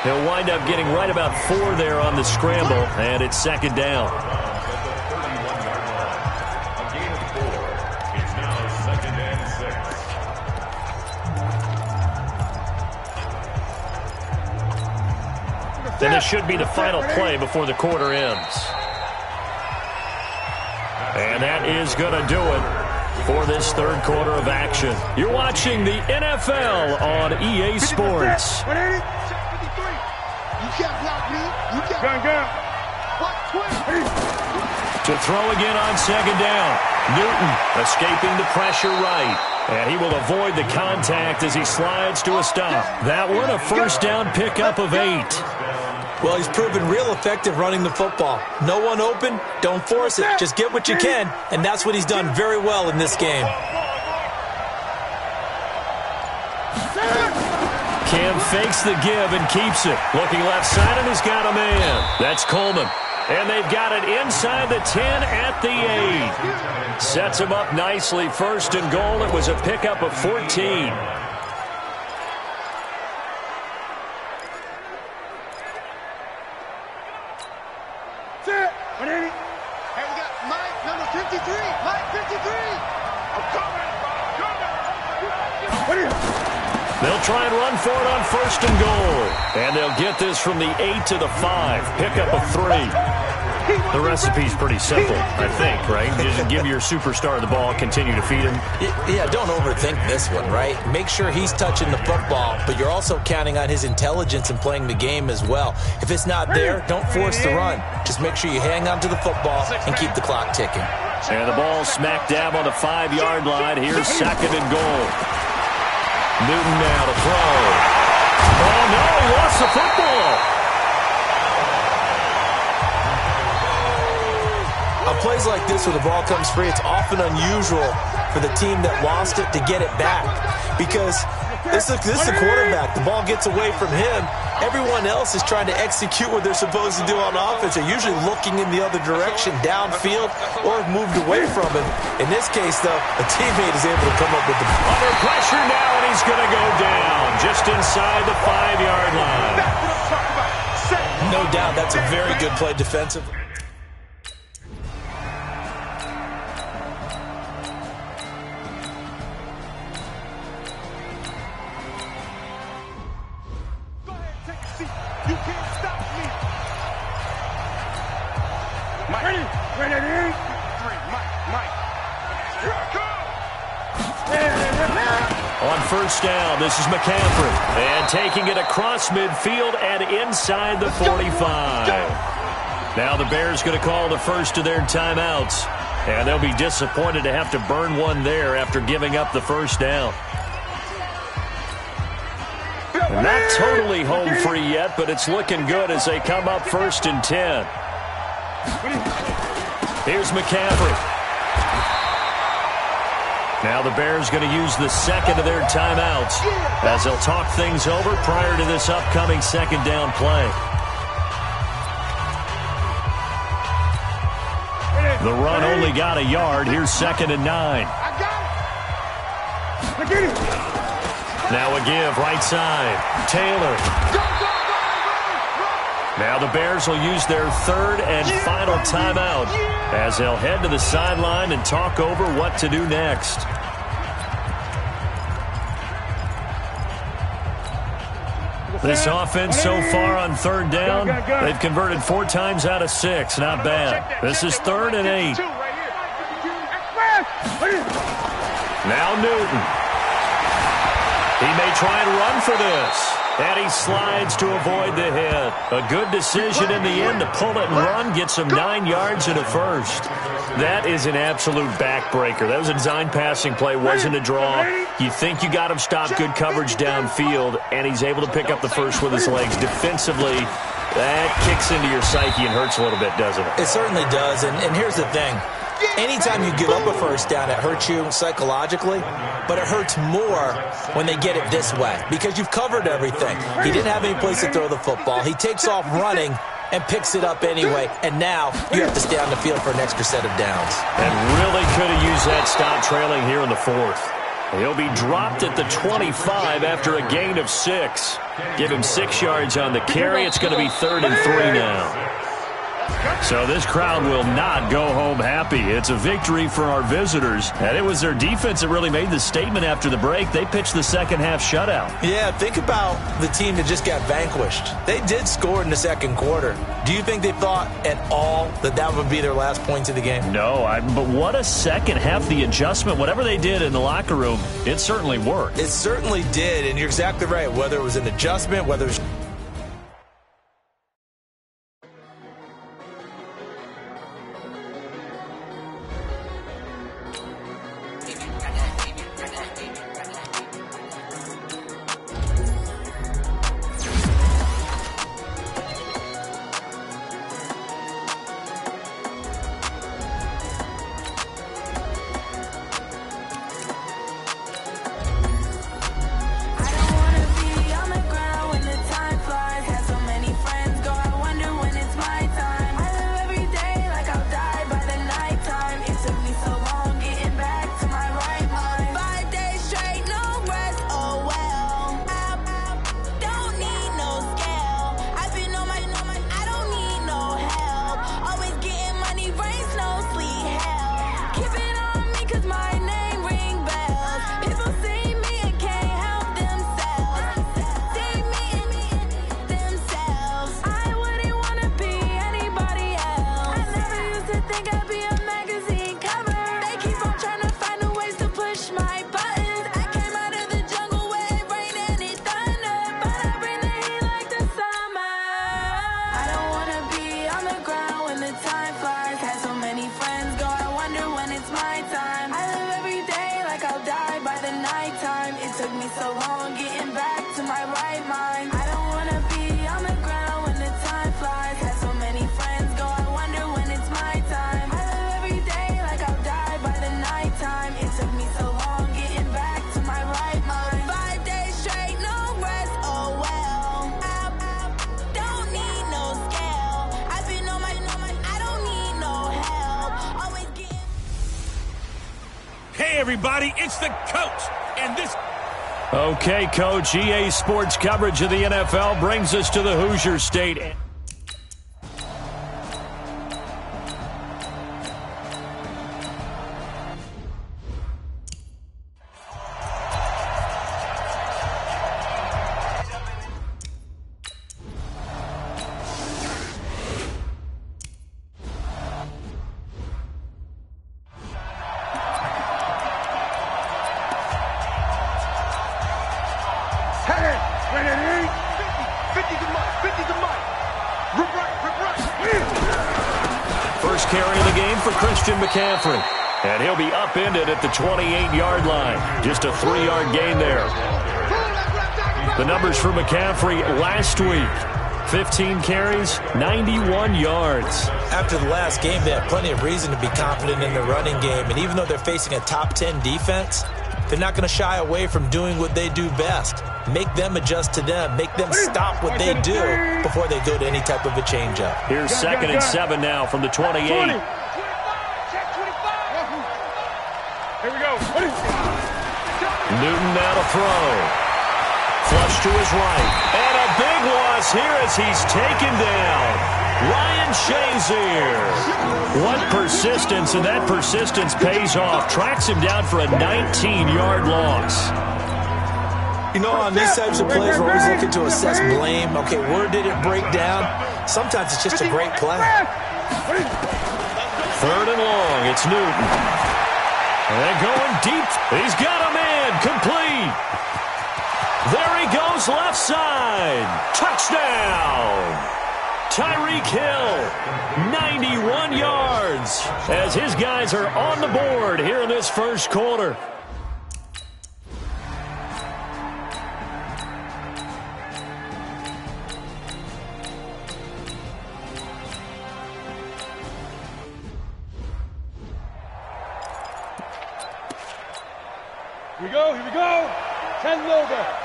He'll wind up getting right about 4 there on the scramble, and it's 2nd down. Then this should be the final play before the quarter ends. And that is going to do it for this third quarter of action. You're watching the NFL on EA Sports. 180. You can't block me. You can't. Gun. To throw again on 2nd down. Newton escaping the pressure right. And he will avoid the contact as he slides to a stop. That one, a first down pickup of 8. Well, he's proven real effective running the football. No one open, don't force it. Just get what you can, and that's what he's done very well in this game. Cam fakes the give and keeps it. Looking left side, and he's got a man. That's Coleman. And they've got it inside the 10 at the 8. Sets him up nicely. 1st and goal. It was a pickup of 14. They'll try and run for it on 1st and goal. And they'll get this from the 8 to the 5. Pickup of 3. The recipe's pretty simple, I think, right? Just give your superstar the ball, continue to feed him. Yeah, don't overthink this one, right? Make sure he's touching the football, but you're also counting on his intelligence in playing the game as well. If it's not there, don't force the run. Just make sure you hang on to the football and keep the clock ticking. And the ball smack dab on the 5-yard line. Here's 2nd and goal. Newton now to throw. Oh, no, he lost the football. On plays like this where the ball comes free, it's often unusual for the team that lost it to get it back. Because This is the quarterback. The ball gets away from him. Everyone else is trying to execute what they're supposed to do on offense. They're usually looking in the other direction, downfield, or moved away from him. In this case, though, a teammate is able to come up with the ball. Under pressure now, and he's going to go down just inside the 5-yard line. No doubt that's a very good play defensively. You can't stop me. Mike. Ready? Mike. Here I come. On first down, this is McCaffrey. And taking it across midfield and inside the 45. Now the Bears going to call the first of their timeouts. And they'll be disappointed to have to burn one there after giving up the first down. Not totally home free yet, but it's looking good as they come up 1st and 10. Here's McCaffrey. Now the Bears going to use the second of their timeouts as they'll talk things over prior to this upcoming second down play. The run only got a yard. Here's 2nd and 9. I get it. Now a give, right side. Taylor. Now the Bears will use their 3rd and final timeout as they'll head to the sideline and talk over what to do next. This offense so far on 3rd down, they've converted 4 times out of 6. Not bad. This is 3rd and 8. Now Newton. He may try and run for this. And he slides to avoid the hit. A good decision in the end to pull it and run, get some 9 yards and a first. That is an absolute backbreaker. That was a design passing play, wasn't a draw. You think you got him stopped, good coverage downfield, and he's able to pick up the first with his legs. Defensively, that kicks into your psyche and hurts a little bit, doesn't it? It certainly does, and here's the thing. Anytime you give up a first down, it hurts you psychologically, but it hurts more when they get it this way because you've covered everything. He didn't have any place to throw the football. He takes off running and picks it up anyway, and now you have to stay on the field for an extra set of downs. And really could have used that stop trailing here in the 4th. He'll be dropped at the 25 after a gain of 6. Give him 6 yards on the carry. It's going to be 3rd and 3 now. So this crowd will not go home happy. It's a victory for our visitors. And it was their defense that really made the statement after the break. They pitched the second-half shutout. Yeah, think about the team that just got vanquished. They did score in the second quarter. Do you think they thought at all that that would be their last points of the game? No, but what a second half. The adjustment, whatever they did in the locker room, it certainly worked. It certainly did, and you're exactly right. Whether it was an adjustment, whether it was... I don't wanna be on the ground when the time everybody, it's the coach. And this... Okay, Coach, EA Sports coverage of the NFL brings us to the Hoosier State. First carry of the game for Christian McCaffrey. And he'll be upended at the 28-yard line. Just a 3-yard gain there. The numbers for McCaffrey last week. 15 carries, 91 yards. After the last game, they have plenty of reason to be confident in their running game. And even though they're facing a top 10 defense, they're not going to shy away from doing what they do best. Make them adjust to them. Make them stop what they do before they go to any type of a change-up. Here's 2nd and 7 now from the 28. Here we go. Newton now to throw. Flush to his right. And a big loss here as he's taken down. Ryan Shazier. What persistence, and that persistence pays off. Tracks him down for a 19-yard loss. You know, on these types of plays, we're always looking to assess blame. Okay, where did it break down? Sometimes it's just a great play. 3rd and long, it's Newton. And going deep. He's got a man, complete. There he goes, left side. Touchdown. Tyreek Hill, 91 yards, as his guys are on the board here in this first quarter. Here we go, here we go. 10 over.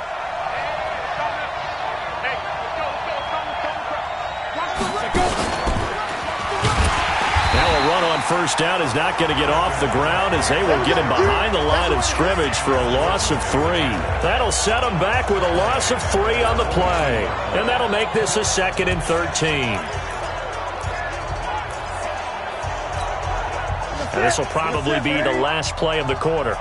Now a run on first down is not going to get off the ground as they will get him behind the line of scrimmage for a loss of 3. That'll set him back with a loss of 3 on the play. And that'll make this a 2nd and 13. And this will probably be the last play of the quarter.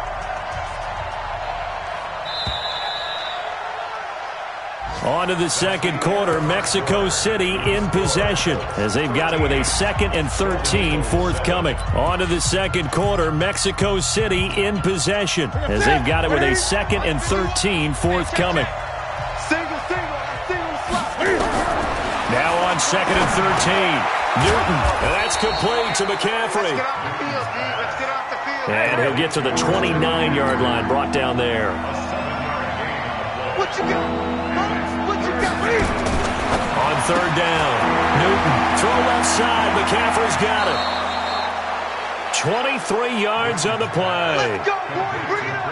On to the second quarter, Mexico City in possession as they've got it with a 2nd and 13 forthcoming. On to the second quarter, Mexico City in possession as they've got it with a 2nd and 13 forthcoming. Now on 2nd and 13, Newton, and that's complete to McCaffrey. And he'll get to the 29-yard line, brought down there. What you got? On 3rd down, Newton, throw left side, McCaffrey's got it. 23 yards on the play. Let's go, boy, bring it up.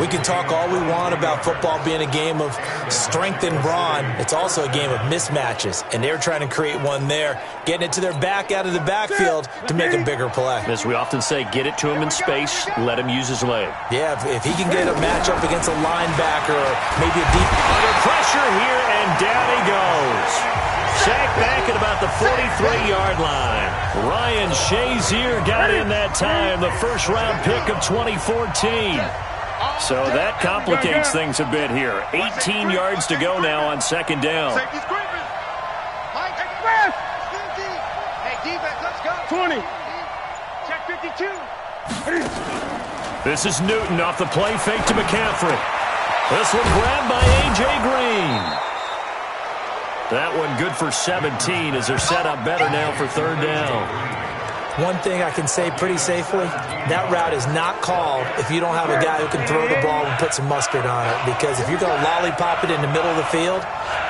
We can talk all we want about football being a game of strength and brawn. It's also a game of mismatches, and they're trying to create one there, getting it to their back out of the backfield to make a bigger play. As we often say, get it to him in space, let him use his leg. Yeah, if he can get a matchup against a linebacker or maybe a deep... Under pressure here, and down he goes. Sacked back at about the 43-yard line. Ryan Shazier got in that time, the first-round pick of 2014. So that complicates things a bit here. 18 yards to go now on 2nd down. Hey, defense, let's go. 20. Check 52. This is Newton off the play fake to McCaffrey. This one grabbed by A.J. Green. That one good for 17 as they're set up better now for 3rd down. One thing I can say pretty safely, that route is not called if you don't have a guy who can throw the ball and put some mustard on it. Because if you're going to lollipop it in the middle of the field,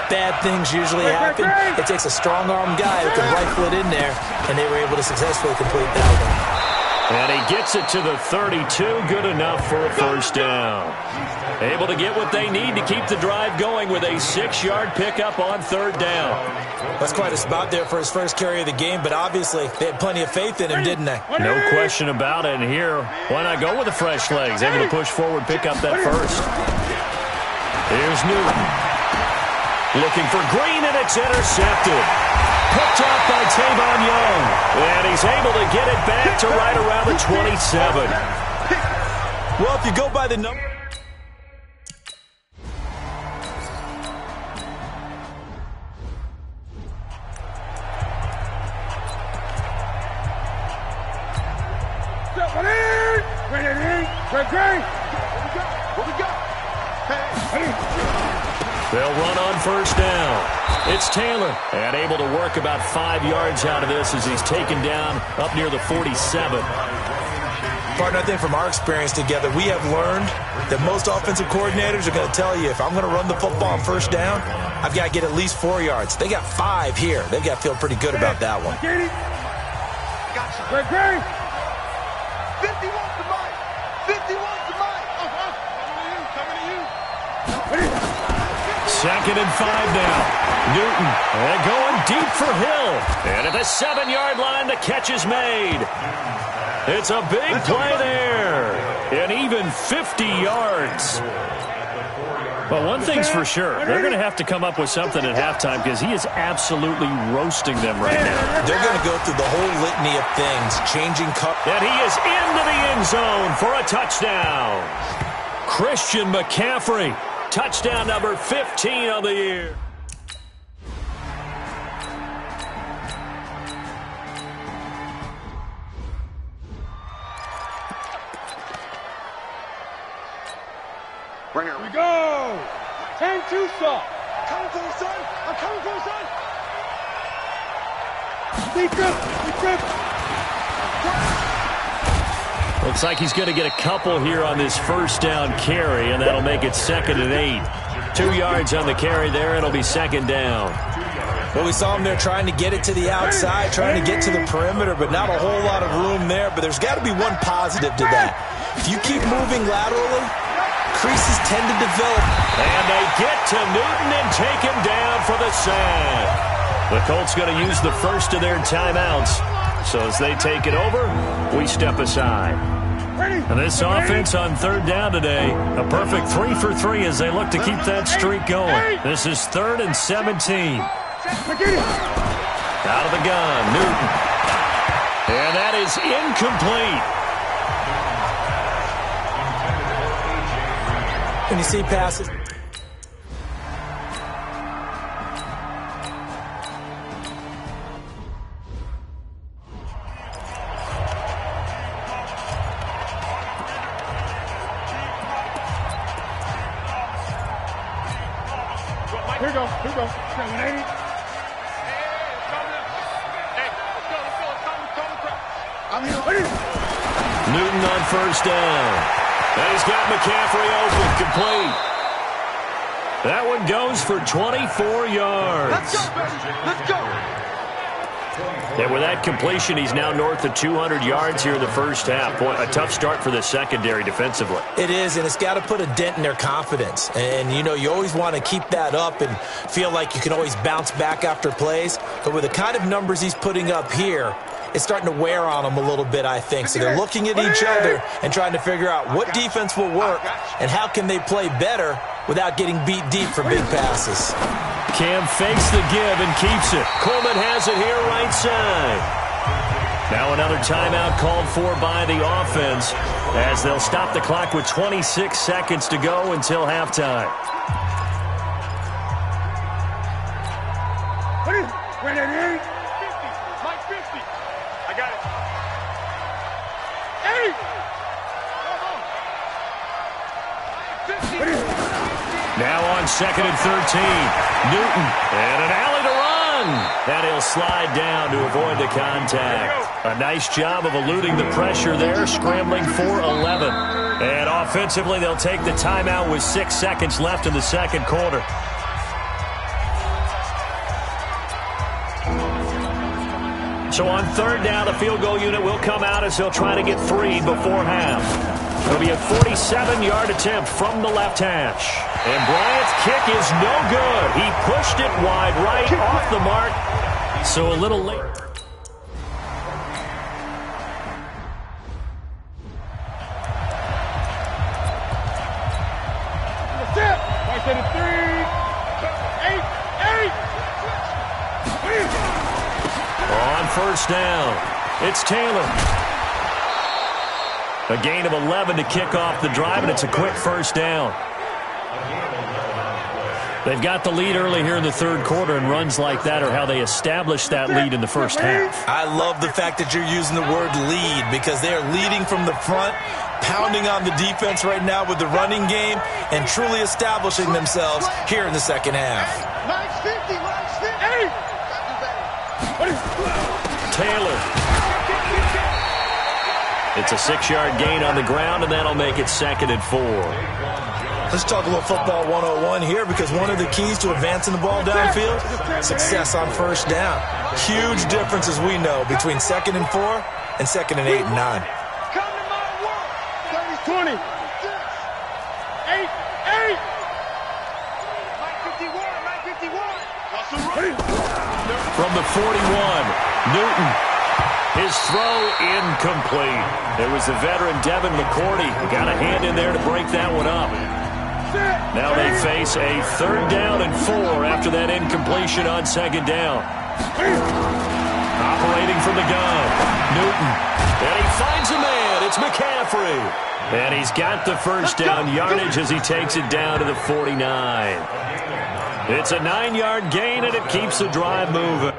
bad things usually happen. It takes a strong-arm guy who can rifle it in there, and they were able to successfully complete that one. And he gets it to the 32, good enough for a first down. Able to get what they need to keep the drive going with a 6-yard pickup on third down. That's quite a spot there for his first carry of the game, but obviously they had plenty of faith in him, didn't they? No question about it. And here, why not go with the fresh legs? Able to push forward, pick up that first. Here's Newton. Looking for Green, and it's intercepted. Picked off by Tavon Young. And he's able to get it back to right around the 27. Well, if you go by the number... They'll run on first down. It's Taylor, and able to work about 5 yards out of this as he's taken down up near the 47. Partner, I think from our experience together, we have learned that most offensive coordinators are going to tell you, if I'm going to run the football on first down, I've got to get at least 4 yards. They got 5 here. They've got to feel pretty good about that one. Gotcha. Great. 50 wants the mic. 50 wants the mic. Coming to you. Second and 5 now. Newton, and going deep for Hill. And at the 7-yard line, the catch is made. It's a big play there. And even 50 yards. But one thing's for sure. They're going to have to come up with something at halftime because he is absolutely roasting them right now. They're going to go through the whole litany of things, changing cover. And he is into the end zone for a touchdown. Christian McCaffrey. Touchdown number 15 of the year. Right here we go. 10-2 stop. Coming for you, son. I'm coming for you, son. Be good. Looks like he's going to get a couple here on this first down carry, and that'll make it 2nd and 8. 2 yards on the carry there. It'll be 2nd down. Well, we saw him there trying to get it to the outside, trying to get to the perimeter, but not a whole lot of room there. But there's got to be one positive to that. If you keep moving laterally, creases tend to develop. And they get to Newton and take him down for the sack. The Colts going to use the first of their timeouts. So as they take it over, we step aside. And this offense on third down today, a perfect 3 for 3 as they look to keep that streak going. This is 3rd and 17. Out of the gun, Newton. And that is incomplete. When you see passes. Here we go. 780. I'm here. Newton on first down. And he's got McCaffrey open, complete. That one goes for 24 yards. Let's go, baby. Let's go. And with that completion, he's now north of 200 yards here in the first half. Boy, a tough start for the secondary defensively. It is, and it's got to put a dent in their confidence. And, you know, you always want to keep that up and feel like you can always bounce back after plays. But with the kind of numbers he's putting up here, it's starting to wear on them a little bit, I think. So they're looking at each other and trying to figure out what defense will work and how can they play better without getting beat deep for big passes. Cam fakes the give and keeps it. Coleman has it here right side. Now another timeout called for by the offense as they'll stop the clock with 26 seconds to go until halftime. Ready, 50. Mike 50. I got it. 50. Now on 2nd and 13. Newton and an alley to run. And he'll slide down to avoid the contact. A nice job of eluding the pressure there, scrambling for 11. And offensively, they'll take the timeout with 6 seconds left in the second quarter. So on third down, the field goal unit will come out as they'll try to get 3 before half. It'll be a 47-yard attempt from the left hash. And Bryant's kick is no good. He pushed it wide right off the mark. So a little late. On first down, it's Taylor. A gain of 11 to kick off the drive, and it's a quick first down. They've got the lead early here in the third quarter, and runs like that are how they establish that lead in the first half. I love the fact that you're using the word lead because they are leading from the front, pounding on the defense right now with the running game, and truly establishing themselves here in the second half. Taylor. It's a 6-yard gain on the ground, and that'll make it 2nd and 4. Let's talk a little football 101 here because one of the keys to advancing the ball downfield, success on first down. Huge difference, as we know, between 2nd and 4 and 2nd and 8 and 9. Come to my work. 20. 8. From the 41, Newton. His throw incomplete. It was the veteran Devin McCourty who got a hand in there to break that one up. Now they face a 3rd down and 4 after that incompletion on 2nd down. Operating from the gun, Newton. And he finds a man. It's McCaffrey. And he's got the first down yardage as he takes it down to the 49. It's a 9-yard gain, and it keeps the drive moving.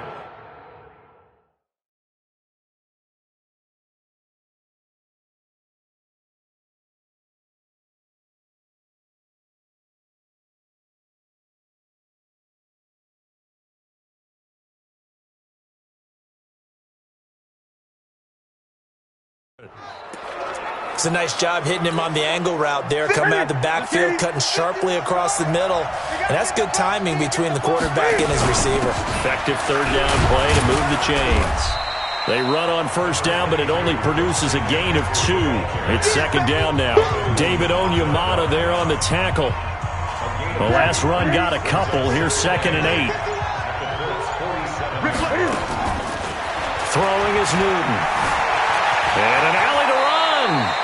It's a nice job hitting him on the angle route there, coming out of the backfield, cutting sharply across the middle. And that's good timing between the quarterback and his receiver. Effective 3rd down play to move the chains. They run on first down, but it only produces a gain of 2. It's 2nd down now. David Onyemata there on the tackle. The last run got a couple. Here's 2nd and 8. Throwing is Newton. And an alley to run.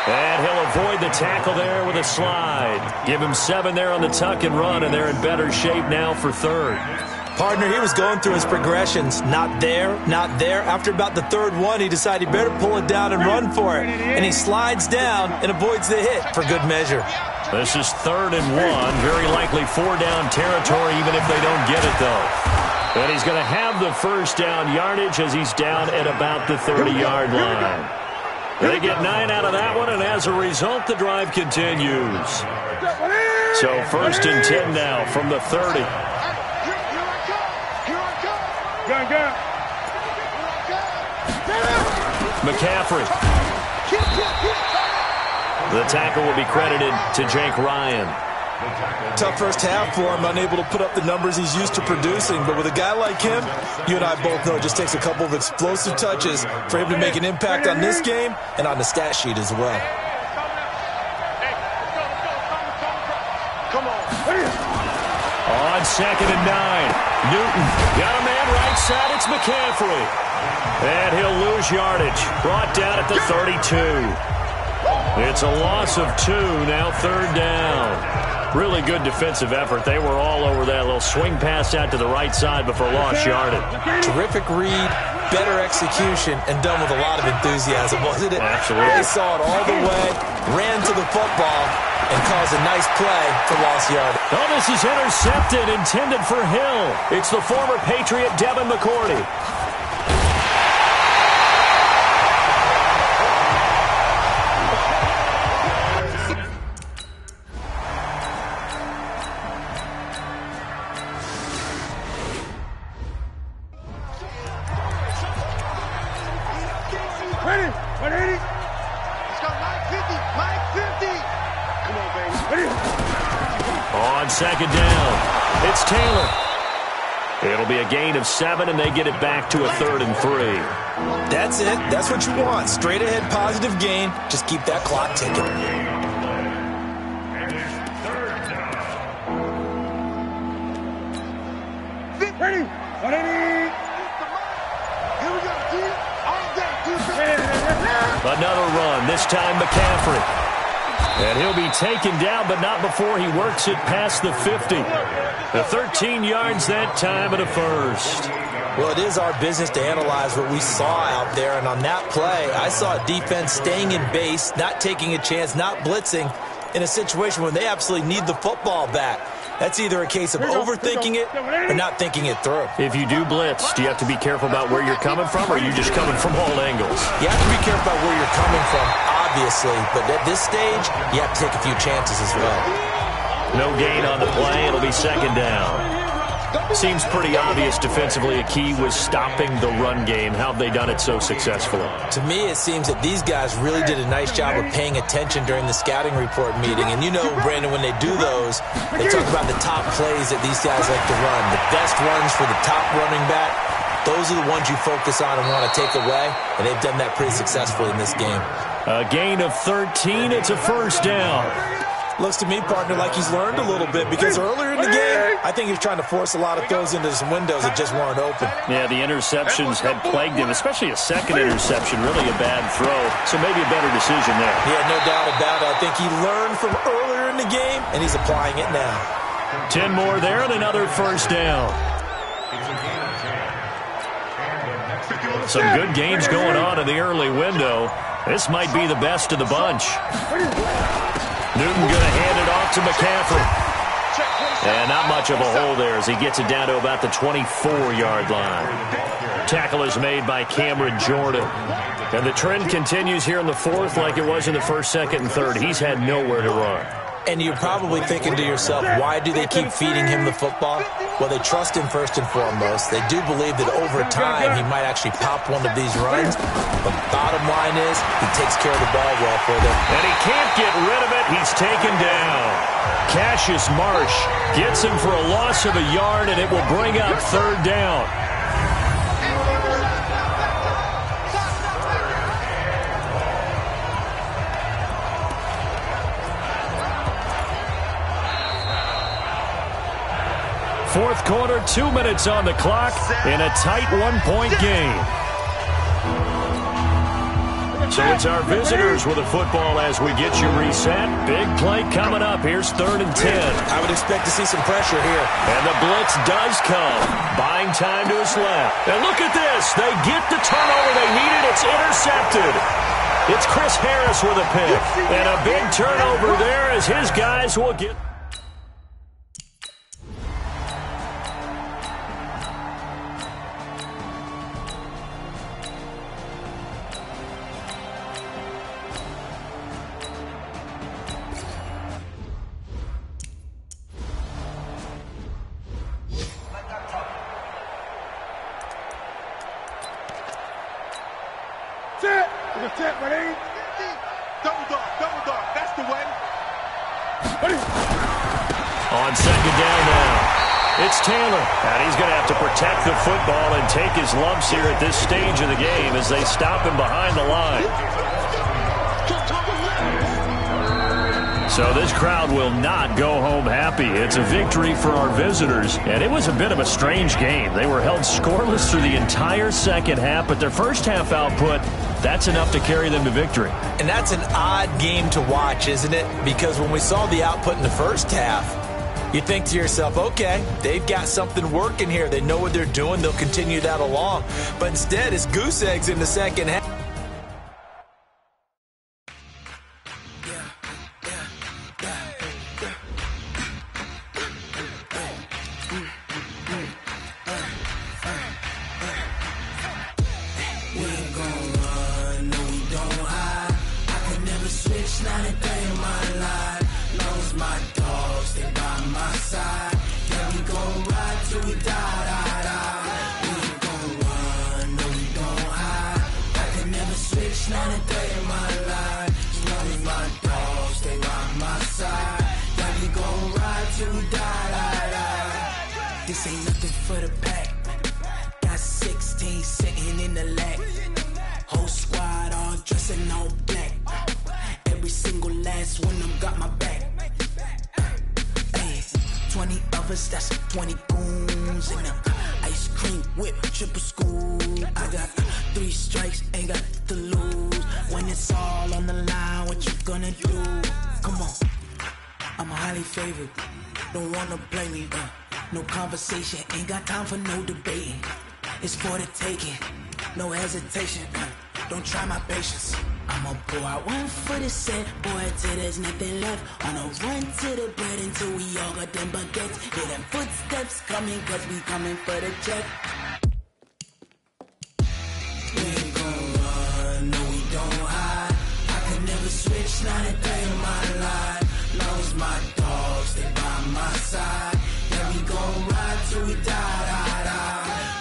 And he'll avoid the tackle there with a slide. Give him 7 there on the tuck and run, and they're in better shape now for 3rd. Partner, he was going through his progressions. Not there, not there. After about the 3rd one, he decided he better pull it down and run for it. And he slides down and avoids the hit for good measure. This is 3rd and 1. Very likely 4-down territory, even if they don't get it, though. And he's going to have the first down yardage as he's down at about the 30-yard line. They get 9 out of that one, and as a result, the drive continues. So 1st and 10 now from the 30. McCaffrey. The tackle will be credited to Jake Ryan. Tough first half for him, unable to put up the numbers he's used to producing. But with a guy like him, you and I both know it just takes a couple of explosive touches for him to make an impact on this game and on the stat sheet as well. Come on. On 2nd and 9, Newton got a man right side. It's McCaffrey. And he'll lose yardage. Brought down at the 32. It's a loss of 2, now 3rd down. Really good defensive effort. They were all over that little swing pass out to the right side before lost yardage. Terrific read, better execution, and done with a lot of enthusiasm, wasn't it? Absolutely. They saw it all the way, ran to the football, and caused a nice play for lost yardage. Oh, this is intercepted, intended for Hill. It's the former Patriot Devin McCourty. On 2nd down, it's Taylor. It'll be a gain of 7, and they get it back to a 3rd and 3. That's it. That's what you want. Straight ahead positive gain. Just keep that clock ticking. Ready? Here we go. Another run, this time McCaffrey. And he'll be taken down, but not before he works it past the 50. The 13 yards that time and a first. Well, it is our business to analyze what we saw out there, and on that play, I saw a defense staying in base, not taking a chance, not blitzing, in a situation where they absolutely need the football back. That's either a case of overthinking it or not thinking it through. If you do blitz, do you have to be careful about where you're coming from, or are you just coming from all angles? You have to be careful about where you're coming from, obviously, but at this stage, you have to take a few chances as well. No gain on the play. It'll be 2nd down. Seems pretty obvious defensively a key was stopping the run game. How have they done it so successfully? To me, it seems that these guys really did a nice job of paying attention during the scouting report meeting. And you know, Brandon, when they do those, they talk about the top plays that these guys like to run. The best runs for the top running back, those are the ones you focus on and want to take away. And they've done that pretty successfully in this game. A gain of 13. It's a 1st down. Looks to me, partner, like he's learned a little bit, because earlier in the game, I think he was trying to force a lot of throws into some windows that just weren't open. Yeah, the interceptions had plagued him, especially a second interception, really a bad throw, so maybe a better decision there. Yeah, no doubt about it. I think he learned from earlier in the game, and he's applying it now. 10 more there and another 1st down. Some good games going on in the early window. This might be the best of the bunch. Newton going to hand it off to McCaffrey. And not much of a hole there as he gets it down to about the 24-yard line. Tackle is made by Cameron Jordan. And the trend continues here in the 4th like it was in the 1st, 2nd, and 3rd. He's had nowhere to run. And you're probably thinking to yourself, why do they keep feeding him the football? Well, they trust him first and foremost. They do believe that over time he might actually pop one of these runs. But bottom line is, he takes care of the ball well for them. And he can't get rid of it. He's taken down. Cassius Marsh gets him for a loss of a yard, and it will bring up 3rd down. Fourth quarter, 2 minutes on the clock in a tight 1-point game. So it's our visitors with the football as we get you reset. Big play coming up. Here's 3rd and 10. I would expect to see some pressure here. And the blitz does come. Buying time to his left. And look at this. They get the turnover they needed. It's intercepted. It's Chris Harris with a pick. And a big turnover there as his guys will get... On 2nd down now, it's Taylor. And he's going to have to protect the football and take his lumps here at this stage of the game as they stop him behind the line. So this crowd will not go home happy. It's a victory for our visitors, and it was a bit of a strange game. They were held scoreless through the entire second half, but their first half output, that's enough to carry them to victory. And that's an odd game to watch, isn't it? Because when we saw the output in the first half, you think to yourself, okay, they've got something working here. They know what they're doing. They'll continue that along. But instead, it's goose eggs in the second half. This ain't nothing for the pack. Got 16 sitting in the lap. Whole squad all dressed in all black. Every single last one of them got my back. 20 of us, that's 20 goons in the ice cream whip, triple scoop. I got 3 strikes, ain't got to lose. When it's all on the line, what you gonna do? Come on, I'm highly favored. Don't wanna play me, no conversation, ain't got time for no debating. It's for the taking, no hesitation. Don't try my patience. I'ma pour out one for the set, boy, till there's nothing left. On a run to the bread until we all got them baguettes. Hear them footsteps coming, cause we coming for the check. We ain't gon' run, no we don't hide. I can never switch, not a day in my life. Long as my dogs stay by my side. Yeah, we gon' ride till we die, die, die.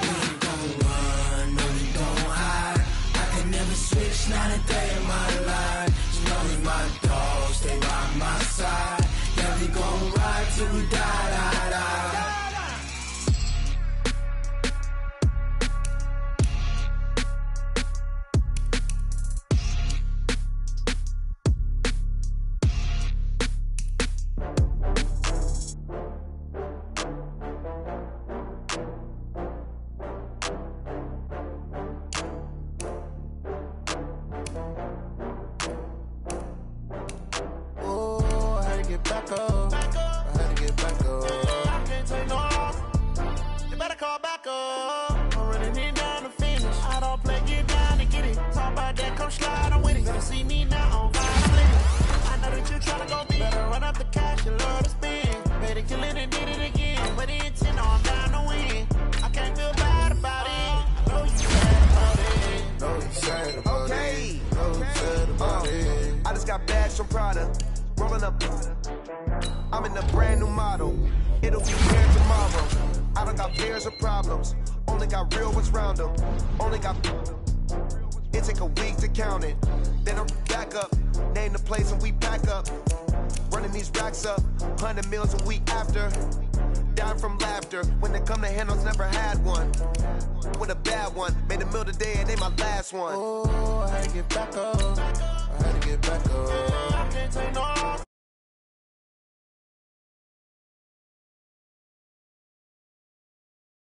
We ain't gon' run, no we don't hide. I can never switch, not a day in my life. As long as my dogs stay by my side. Yeah, we gon' ride till we die, die, die. I'm in a brand new model. It'll be here tomorrow. I don't got fears or problems. Only got real ones round them. Only got... It take a week to count it. Then I'm back up. Name the place and we pack up. Running these racks up. 100 meals a week after. Down from laughter. When they come to handles, never had one. With a bad one. Made a meal today and they my last one. Oh, I had to get back up. I had to get back up. I can't take no...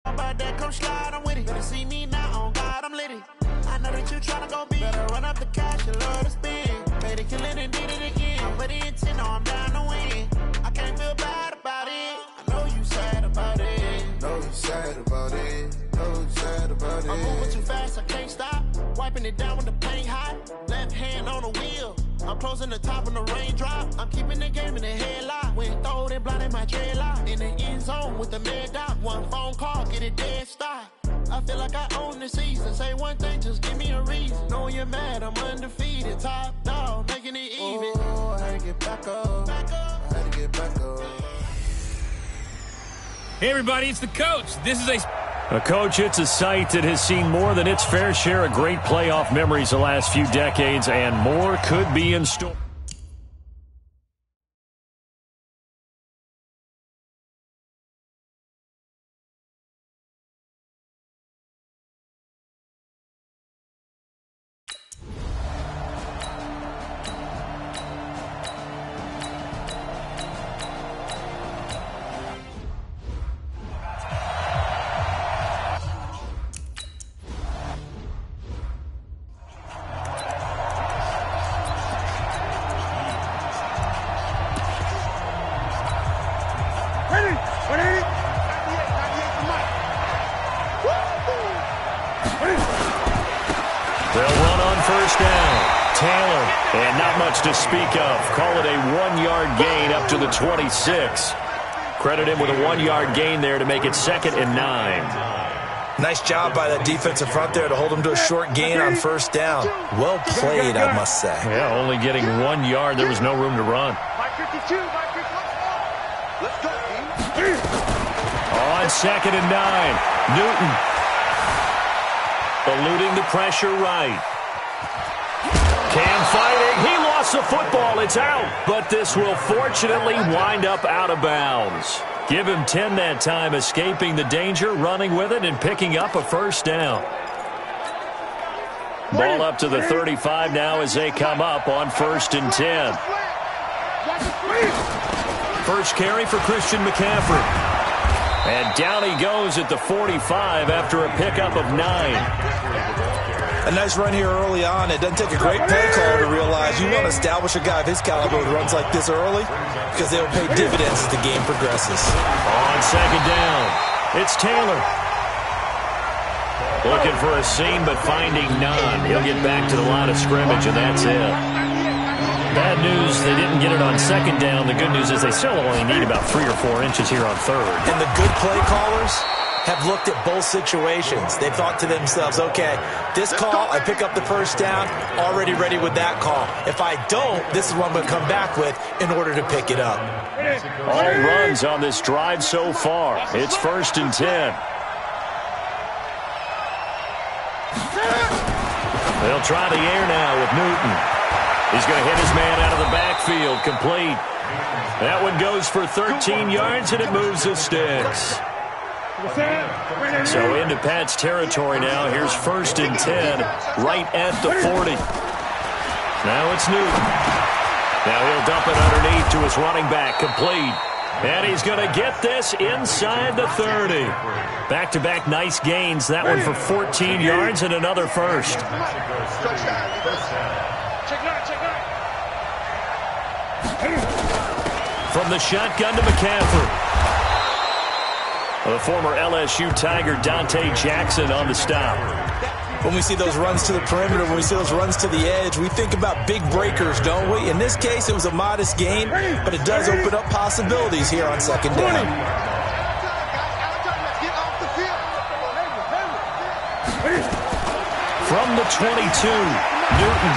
About that, come slide, I'm with it. Better see me now, on God, I'm litty. I know that you tryna go big. Better run up the cash, you love to spend. Made it, kill it, and did it again. But the intent, no, I'm down to win. I can't feel bad about it. I know you sad about it. Know you sad about it. Know you sad about it. I'm moving too fast, I can't stop. Wiping it down with the paint hot. Left hand on the wheel. I'm closing the top when the raindrop. I'm keeping the game in the headlock. When throwed and blinded my dreadlock. In the end zone with the mad dot. One phone call, get it dead stop. I feel like I own the season. Say one thing, just give me a reason. Knowing you're mad, I'm undefeated. Top dog, making it even. Oh, I had to get back up. I had to get back up. Hey, everybody, it's the coach. This is a coach. It's a site that has seen more than its fair share of great playoff memories the last few decades, and more could be in store. To speak of. Call it a 1-yard gain up to the 26. Credit him with a 1-yard gain there to make it 2nd and 9. Nice job by that defensive front there to hold him to a short gain on first down. Well played, I must say. Yeah, only getting 1 yard. There was no room to run. On 2nd and 9. Newton eluding the pressure right. Cam fighting. He lost the football. It's out. But this will fortunately wind up out of bounds. Give him 10 that time, escaping the danger, running with it, and picking up a first down. Ball up to the 35 now as they come up on 1st and 10. First carry for Christian McCaffrey. And down he goes at the 45 after a pickup of 9. A nice run here early on. It doesn't take a great play call to realize you want to establish a guy of his caliber with runs like this early because they will pay dividends as the game progresses. On 2nd down, it's Taylor. Looking for a seam, but finding none. He'll get back to the line of scrimmage, and that's it. Bad news, they didn't get it on 2nd down. The good news is they still only need about 3 or 4 inches here on 3rd. And the good play callers have looked at both situations. They've thought to themselves, okay, this call, I pick up the first down, already ready with that call. If I don't, this is what I'm going to come back with in order to pick it up. All runs on this drive so far. It's 1st and 10. They'll try the air now with Newton. He's going to hit his man out of the backfield, complete. That one goes for 13 yards, and it moves the sticks. So into Pat's territory now. Here's 1st and 10, right at the 40. Now it's Newton. Now he'll dump it underneath to his running back, complete. And he's going to get this inside the 30. Back-to-back nice gains. That one for 14 yards and another first. From the shotgun to McCaffrey. The former LSU Tiger Dante Jackson on the stop. When we see those runs to the perimeter, when we see those runs to the edge, we think about big breakers, don't we? In this case, it was a modest gain, but it does open up possibilities here on 2nd down. From the 22, Newton.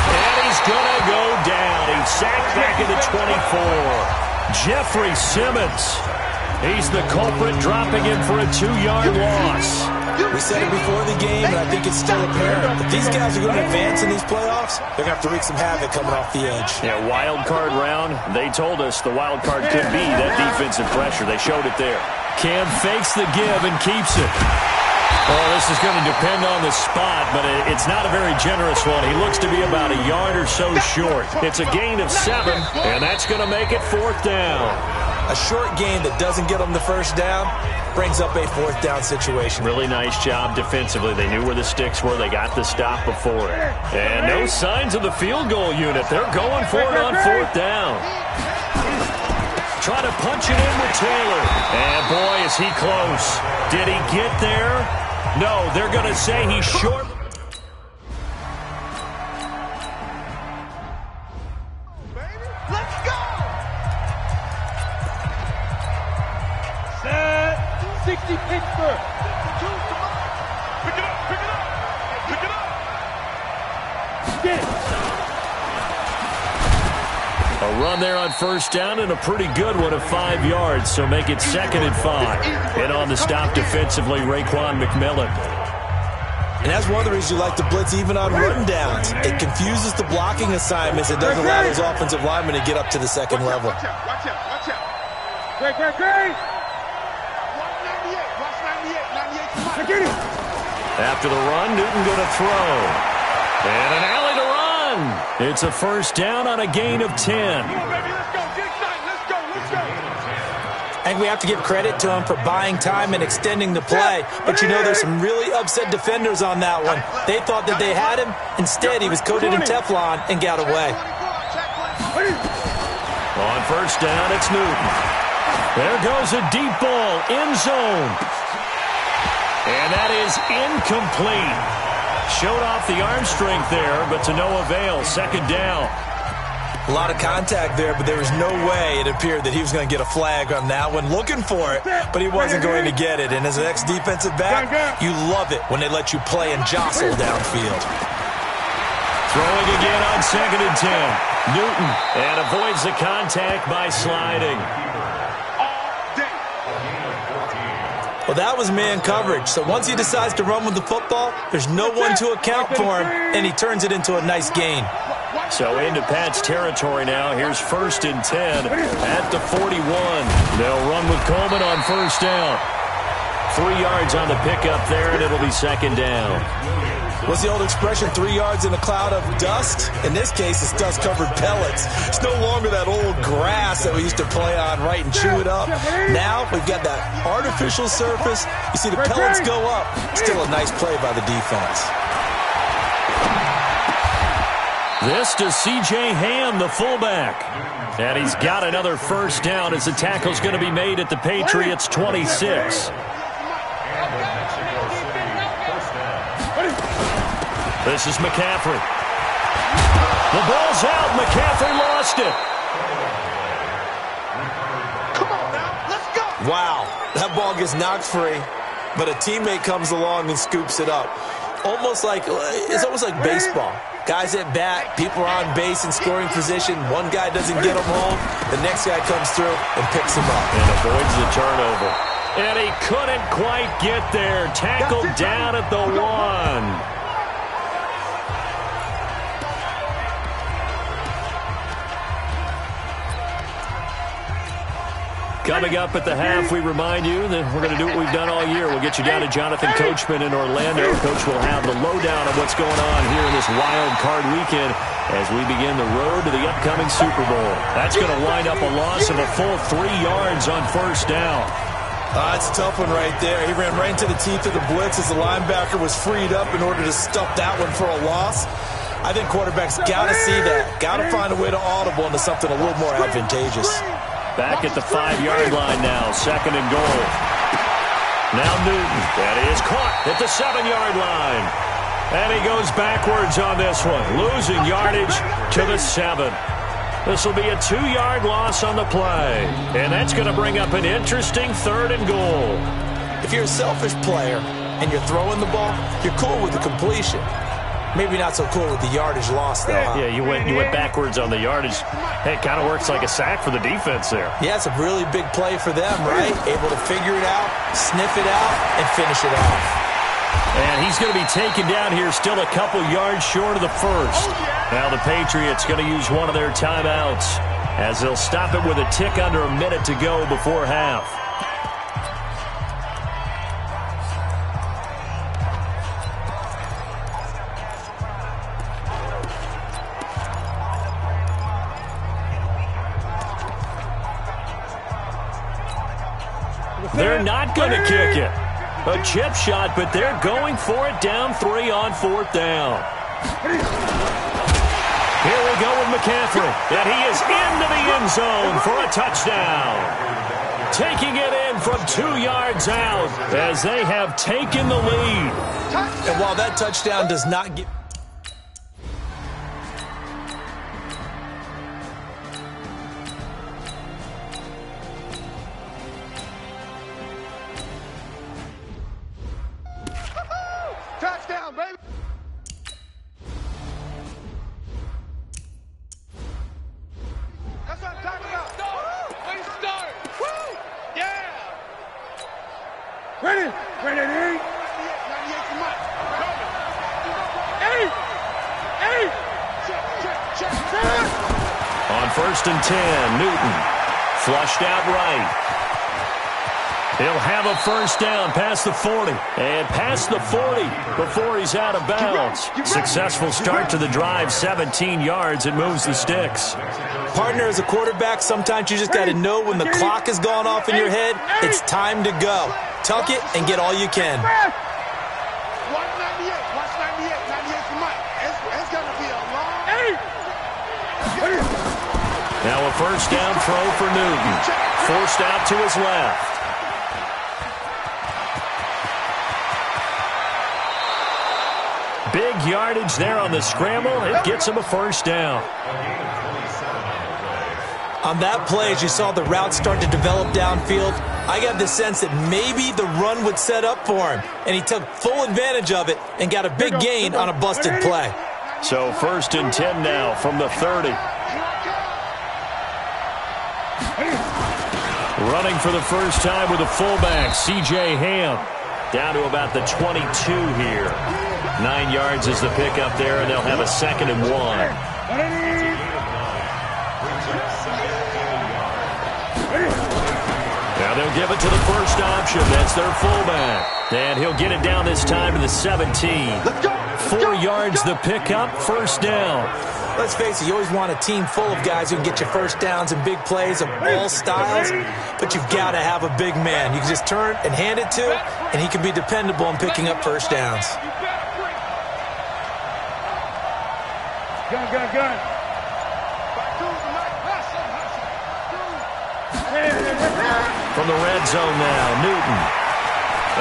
And he's going to go down. He's sacked back at the 24. Jeffrey Simmons. He's the culprit, dropping in for a 2-yard loss. We said it before the game, and I think it's still apparent. If these guys are going to advance in these playoffs, they're going to have to wreak some havoc coming off the edge. Yeah, wild card round. They told us the wild card could be that defensive pressure. They showed it there. Cam fakes the give and keeps it. Oh, this is going to depend on the spot, but it's not a very generous one. He looks to be about a yard or so short. It's a gain of 7, and that's going to make it 4th down. A short gain that doesn't get them the first down brings up a 4th down situation. Really nice job defensively. They knew where the sticks were. They got the stop before it. And no signs of the field goal unit. They're going for it on 4th down. Trying to punch it in with Taylor. And boy, is he close. Did he get there? No, they're going to say he's short. A run there on 1st down and a pretty good one of 5 yards, so make it 2nd and 5. And on the stop defensively, Raekwon McMillan. And that's one of the reasons you like to blitz even on run downs. It confuses the blocking assignments. It doesn't allow those offensive linemen to get up to the 2nd level. Watch out. Great. After the run, Newton going to throw. And an alley to run. It's a 1st down on a gain of 10. I think we have to give credit to him for buying time and extending the play. But, you know, there's some really upset defenders on that one. They thought that they had him. Instead, he was coated in Teflon and got away. On 1st down, it's Newton. There goes a deep ball, end zone. And that is incomplete. Showed off the arm strength there, but to no avail. 2nd down. A lot of contact there, but there was no way it appeared that he was going to get a flag on that one. Looking for it, but he wasn't going to get it. And as an ex-defensive back, you love it when they let you play and jostle downfield. Throwing again on 2nd and 10. Newton, and avoids the contact by sliding. Well, that was man coverage. So once he decides to run with the football, there's no one to account for him, and he turns it into a nice gain. So into Pat's territory now. Here's 1st and 10 at the 41. They'll run with Coleman on 1st down. 3 yards on the pickup there, and it'll be 2nd down. What's the old expression, 3 yards in a cloud of dust? In this case, it's dust-covered pellets. It's no longer that old grass that we used to play on, right, and chew it up. Now we've got that artificial surface. You see the pellets go up. Still a nice play by the defense. This to C.J. Ham, the fullback. And he's got another 1st down as the tackle's going to be made at the Patriots' 26. This is McCaffrey. The ball's out. McCaffrey lost it. Come on now, let's go. Wow, that ball gets knocked free, but a teammate comes along and scoops it up. It's almost like baseball. Guys at bat, people are on base in scoring position. One guy doesn't get him home. The next guy comes through and picks him up. And avoids the turnover. And he couldn't quite get there. Tackled down at the 1. Coming up at the half, we remind you that we're going to do what we've done all year. We'll get you down to Jonathan Coachman in Orlando. Coach will have the lowdown of what's going on here in this wild card weekend as we begin the road to the upcoming Super Bowl. That's going to wind up a loss of a full 3 yards on 1st down. That's a tough one right there. He ran right into the teeth of the blitz as the linebacker was freed up in order to stuff that one for a loss. I think quarterbacks got to see that. Got to find a way to audible into something a little more advantageous. Back at the 5-yard line now, 2nd and goal. Now Newton, and he is caught at the 7-yard line. And he goes backwards on this one, losing yardage to the 7. This will be a 2-yard loss on the play. And that's going to bring up an interesting 3rd and goal. If you're a selfish player and you're throwing the ball, you're cool with the completion. Maybe not so cool with the yardage loss, though. Huh? Yeah, you went backwards on the yardage. Hey, it kind of works like a sack for the defense there. Yeah, it's a really big play for them, right? Able to figure it out, sniff it out, and finish it off. And he's going to be taken down here still a couple yards short of the 1st. Now the Patriots going to use one of their timeouts as they'll stop it with a tick under a minute to go before half. They're not going to kick it. A chip shot, but they're going for it down 3 on 4th down. Here we go with McCaffrey. And he is into the end zone for a touchdown. Taking it in from 2 yards out as they have taken the lead. And while that touchdown does not get... Touchdown, baby. That's what I'm talking about. Way to start. Woo! Yeah. Ready? Ready, 98 for Mike. Hey! Check. On 1st and 10, Newton flushed out right. He'll have a 1st down past the 40. And past the 40 before he's out of bounds. Successful start to the drive, 17 yards. It moves the sticks. Partner, as a quarterback, sometimes you just got to know when the clock has gone off in your head, it's time to go. Tuck it and get all you can. Watch 98 for Mike. It's going to be a long... Now a 1st down throw for Newton. Forced out to his left. Big yardage there on the scramble. It gets him a 1st down. On that play, as you saw the route start to develop downfield, I got the sense that maybe the run would set up for him, and he took full advantage of it and got a big gain on a busted play. So 1st and 10 now from the 30. Running for the first time with a fullback, C.J. Ham. Down to about the 22 here. 9 yards is the pickup there, and they'll have a 2nd and 1. Now they'll give it to the first option. That's their fullback. And he'll get it down this time to the 17. 4 yards the pickup, first down. Let's face it, you always want a team full of guys who can get you first downs and big plays of all styles, but you've got to have a big man. You can just turn and hand it to, and he can be dependable in picking up first downs. Gun. From the red zone now, Newton.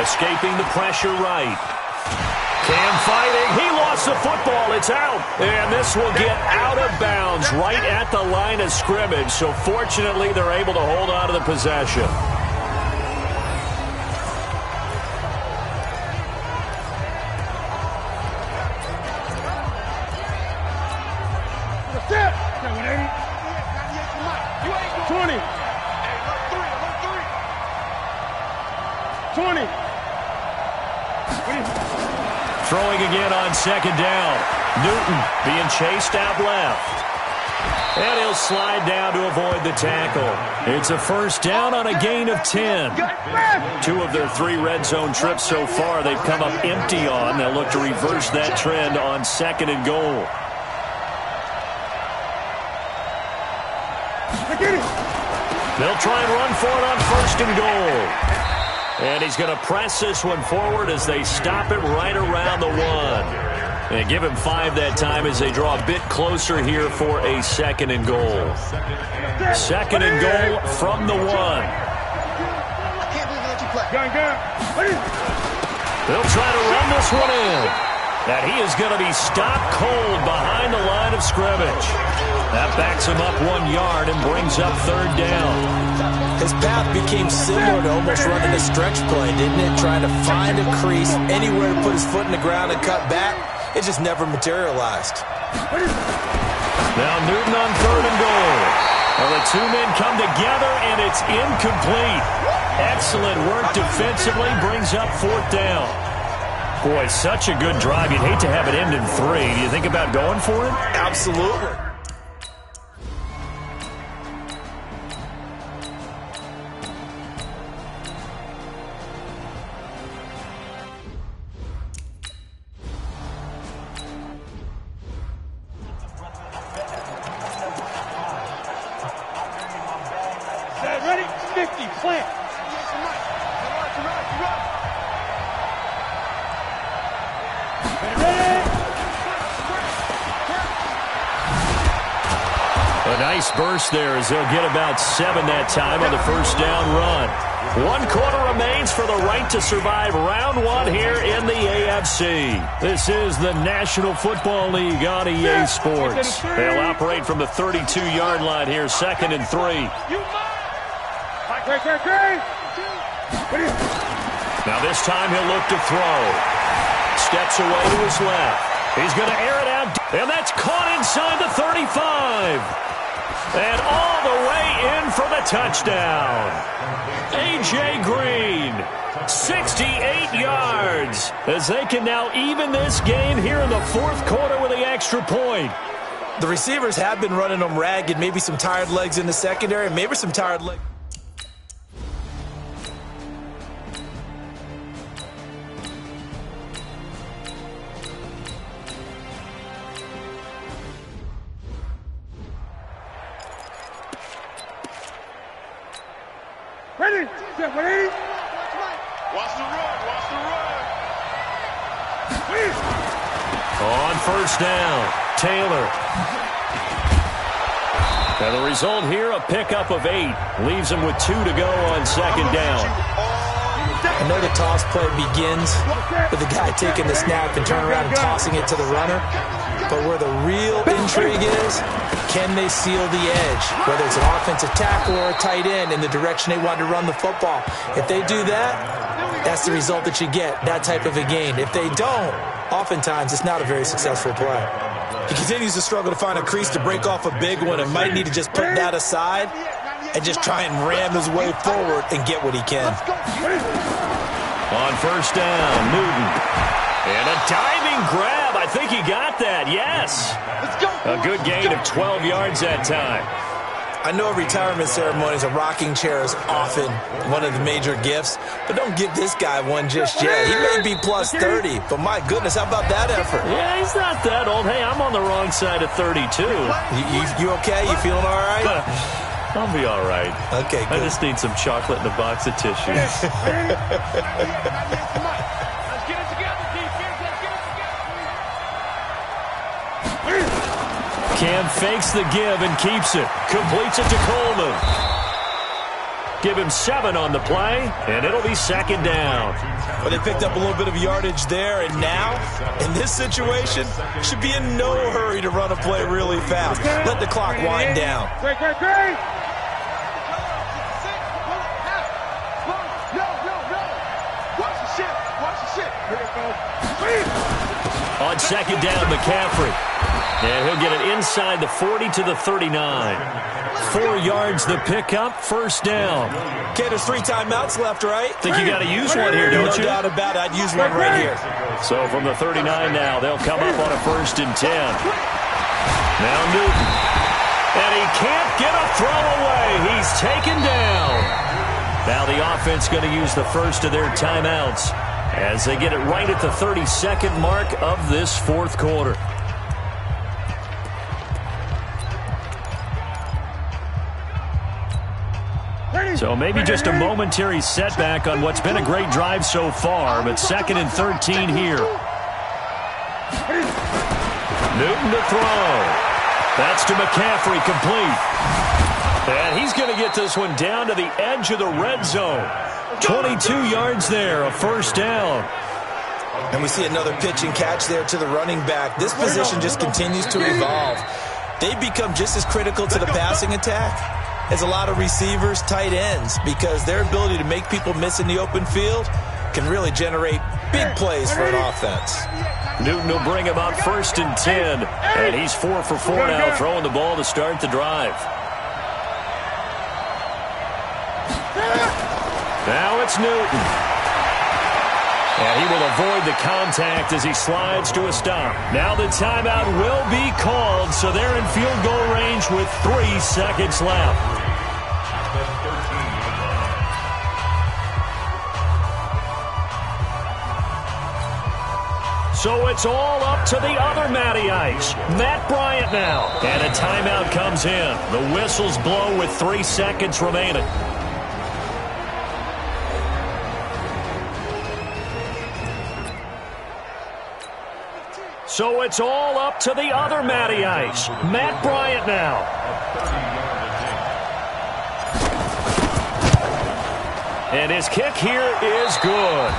Escaping the pressure right. Cam fighting. He lost the football. It's out. And this will get out of bounds right at the line of scrimmage. So fortunately, they're able to hold on to the possession. Throwing again on second down. Newton being chased out left. And he'll slide down to avoid the tackle. It's a first down on a gain of 10. 2 of their 3 red zone trips so far they've come up empty on. They'll look to reverse that trend on second and goal. They'll try and run for it on first and goal. And he's going to press this one forward as they stop it right around the 1. And give him 5 that time as they draw a bit closer here for a second and goal. Second and goal from the 1. They'll try to run this one in. And he is going to be stopped cold behind the line of scrimmage. That backs him up 1 yard and brings up third down. His path became similar to almost running a stretch play, didn't it? Trying to find a crease, anywhere to put his foot in the ground and cut back. It just never materialized. Now Newton on third and goal. Well, the 2 men come together, and it's incomplete. Excellent work defensively, brings up fourth down. Boy, such a good drive. You'd hate to have it end in 3. Do you think about going for it? Absolutely. Burst there as they'll get about 7 that time on the first down run. 1 quarter remains for the right to survive round 1 here in the AFC. This is the National Football League on EA Sports. They'll operate from the 32-yard line here, second and 3. Now this time he'll look to throw. Steps away to his left. He's going to air it out, and that's caught inside the 35. And all the way in for the touchdown. A.J. Green, 68 yards, as they can now even this game here in the 4th quarter with the extra point. The receivers have been running them ragged, maybe some tired legs in the secondary, maybe some tired legs. On first down, Taylor. And the result here, a pickup of 8. Leaves him with 2 to go on second down. I know the toss play begins with the guy taking the snap and turning around and tossing it to the runner. But where the real intrigue is, can they seal the edge? Whether it's an offensive tackle or a tight end in the direction they want to run the football. If they do that, that's the result that you get, that type of a gain. If they don't, oftentimes it's not a very successful play. He continues to struggle to find a crease to break off a big one and might need to just put that aside and just try and ram his way forward and get what he can. On first down, Newton. And a diving grab. I think he got that, yes. A good gain of 12 yards that time. I know retirement ceremonies, a rocking chair is often one of the major gifts, but don't give this guy one just yet. He may be plus 30, but my goodness, how about that effort? Yeah, he's not that old. Hey, I'm on the wrong side of 32. You okay? You feeling all right? I'll be all right. Okay, good. I just need some chocolate and a box of tissues. Cam fakes the give and keeps it. Completes it to Coleman. Give him 7 on the play, and it'll be second down. Well, they picked up a little bit of yardage there, and now, in this situation, should be in no hurry to run a play really fast. Let the clock wind down. On second down, McCaffrey. And he'll get it inside the 40 to the 39. 4 yards the pickup, first down. Okay, there's 3 timeouts left, right? Think you got to use one here, don't you? No doubt about it. I'd use one right here. So from the 39 now, they'll come up on a 1st and 10. Now Newton. And he can't get a throw away. He's taken down. Now the offense going to use the first of their timeouts as they get it right at the 32nd mark of this 4th quarter. So maybe just a momentary setback on what's been a great drive so far, but 2nd and 13 here. Newton to throw. That's to McCaffrey, complete. And he's going to get this one down to the edge of the red zone. 22 yards there, a first down. And we see another pitch and catch there to the running back. This position just continues to evolve. They become just as critical to the passing attack as a lot of receivers, tight ends, because their ability to make people miss in the open field can really generate big plays for an offense. Newton will bring him up 1st and 10, and he's 4 for 4 now, throwing the ball to start the drive. Now it's Newton. And he will avoid the contact as he slides to a stop. Now the timeout will be called, so they're in field goal range with 3 seconds left. So it's all up to the other Matty Ice, Matt Bryant now. And a timeout comes in. The whistles blow with 3 seconds remaining. So it's all up to the other Matty Ice, Matt Bryant now. And his kick here is good.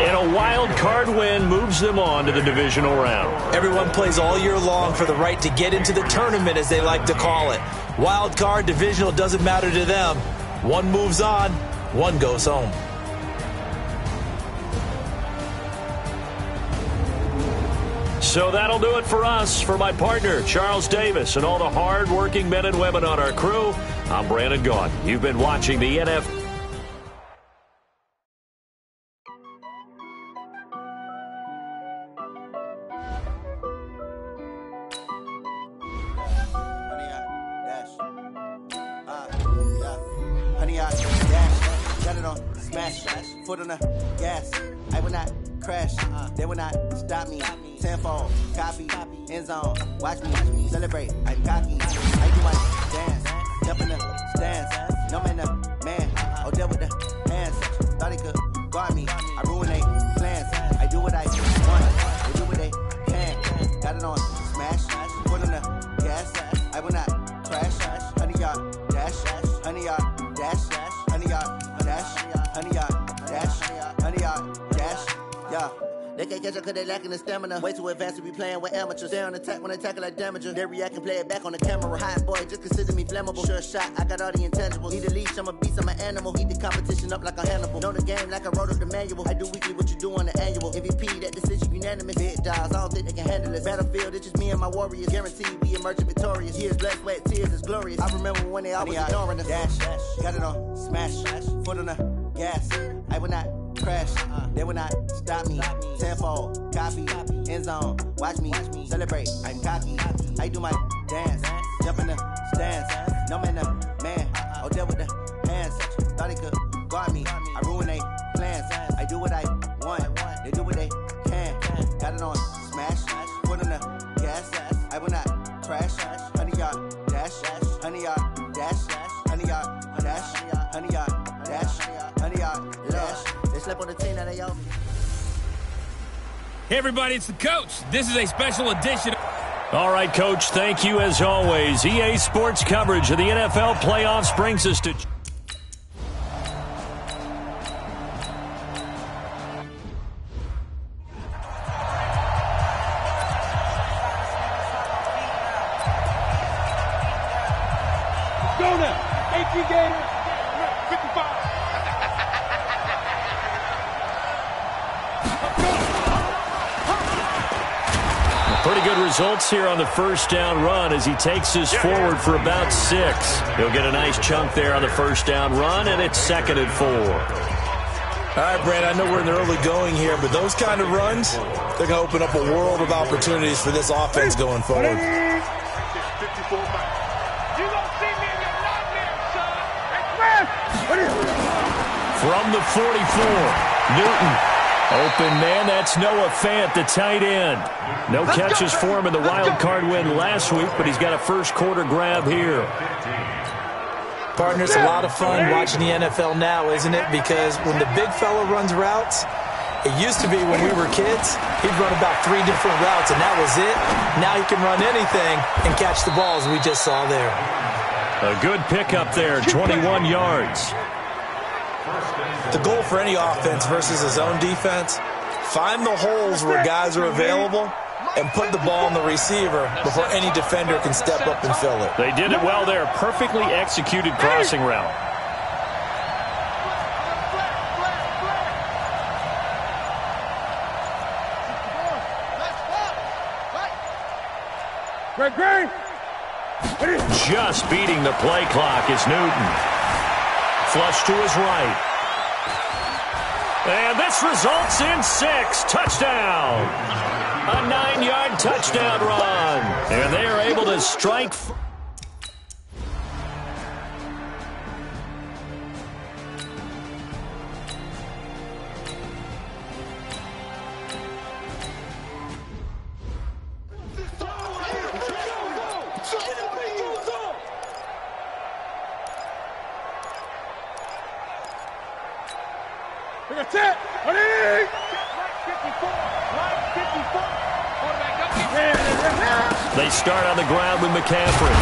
And a wild card win moves them on to the divisional round. Everyone plays all year long for the right to get into the tournament, as they like to call it. Wild card, divisional, doesn't matter to them. One moves on, one goes home. So that'll do it for us. For my partner, Charles Davis, and all the hard-working men and women on our crew, I'm Brandon Gaughan. You've been watching the NFL. Foot on the gas, I will not crash, they will not stop me. Tenfold, copy, end zone, watch me celebrate. I'm cocky, I do my dance, jump in the stands, no man, the man, oh, deal with the hands. Thought he could guard me, I ruin they plans. I do what I want, they do what they can. Got it on smash, foot on the gas, I will not crash. 100-yard dash, 100-yard dash, 100-yard dash, 100-yard dash, 100-yard dash, yeah. They can't catch up cause they lacking the stamina. Way too advanced to be playing with amateurs. Stay on attack when they tackle like damager. They react and play it back on the camera. Hot boy, just consider me flammable. Sure shot, I got all the intangibles. Need a leash, I'm a beast, I'm an animal. Heat the competition up like a Hannibal. Know the game like I wrote up the manual. I do weekly what you do on the annual. MVP, that decision unanimous. Big dogs, I don't think they can handle it. Battlefield, it's just me and my warriors. Guaranteed we emerging victorious. Years, blood, sweat, tears, it's glorious. I remember when they always ignoring us. Dash, got it on smash, foot on the gas. I will not crash, they will not stop me. Tenfold, copy, end zone. Watch me celebrate. I'm cocky. I do my dance. Jump in the stands. No man, man. Oh, deal with the hands. Thought he could guard me. I ruin they plans. I do what I want. They do what they can. Got it on smash. Put on the gas. I will not crash. 100-yard dash. 100-yard dash. 100-yard dash. 100-yard dash. 100-yard dash. They slept on the team that they owe me. Hey, everybody, it's the coach. This is a special edition. All right, Coach, thank you as always. EA Sports coverage of the NFL playoffs brings us to... Go now. 18 Gators. 55. Pretty good results here on the first down run as he takes us forward for about 6. He'll get a nice chunk there on the first down run, and it's 2nd and 4. All right, Brad, I know we're in the early going here, but those kind of runs, they're going to open up a world of opportunities for this offense going forward. You gonna see me in your nightmare, son. From the 44, Newton. Open man, that's Noah Fant, the tight end. No catches for him in the wild card win last week, but he's got a first quarter grab here. Partner, it's a lot of fun watching the NFL now, isn't it? Because when the big fella runs routes, it used to be when we were kids, he'd run about 3 different routes, and that was it. Now he can run anything and catch the balls we just saw there. A good pickup there, 21 yards. The goal for any offense versus a zone defense, find the holes where guys are available and put the ball on the receiver before any defender can step up and fill it. They did it well there. Perfectly executed crossing route. Just beating the play clock is Newton. Flush to his right. And this results in 6. Touchdown. A 9-yard touchdown run. And they are able to strike. They start on the ground with McCaffrey.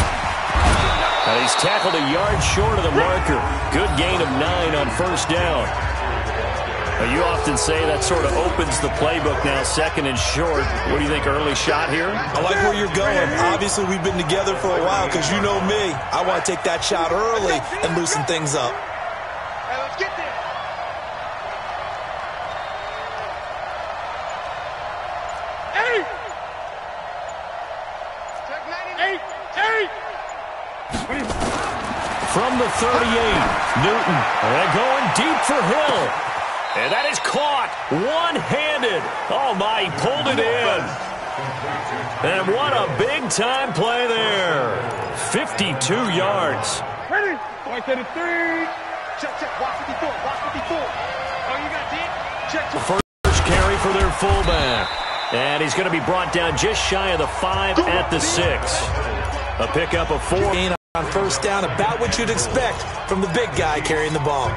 And he's tackled a yard short of the marker. Good gain of 9 on first down. You often say that sort of opens the playbook now, 2nd and short. What do you think, early shot here? I like where you're going. Obviously, we've been together for a while because you know me. I want to take that shot early and loosen things up. Hey, let's get there. From the 38, Newton. They're going deep for Hill. And that is caught one-handed. Oh, my, he pulled it in. And what a big-time play there. 52 yards. Ready? Right to the 3. Check, check. Watch 54. Watch 54. Oh, you got deep? Check, check. First carry for their fullback. And he's going to be brought down just shy of the 5 at the 6. A pickup of 4. On first down, about what you'd expect from the big guy carrying the ball.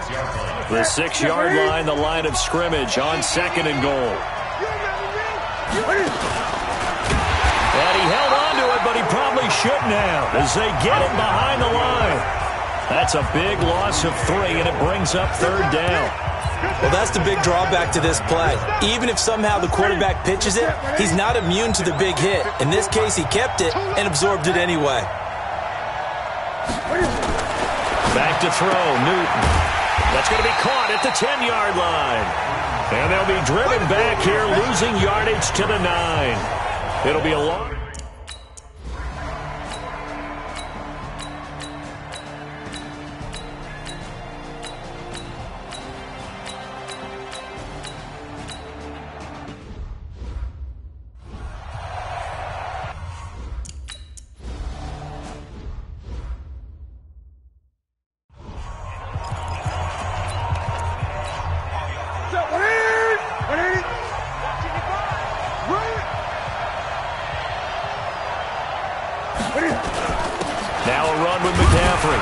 The 6-yard line, the line of scrimmage on 2nd and goal. And he held on to it, but he probably shouldn't have as they get him behind the line. That's a big loss of 3, and it brings up 3rd down. Well, that's the big drawback to this play. Even if somehow the quarterback pitches it, he's not immune to the big hit. In this case, he kept it and absorbed it anyway. Back to throw, Newton. That's going to be caught at the 10-yard line. And they'll be driven back here, losing yardage to the 9. It'll be a long... with McCaffrey.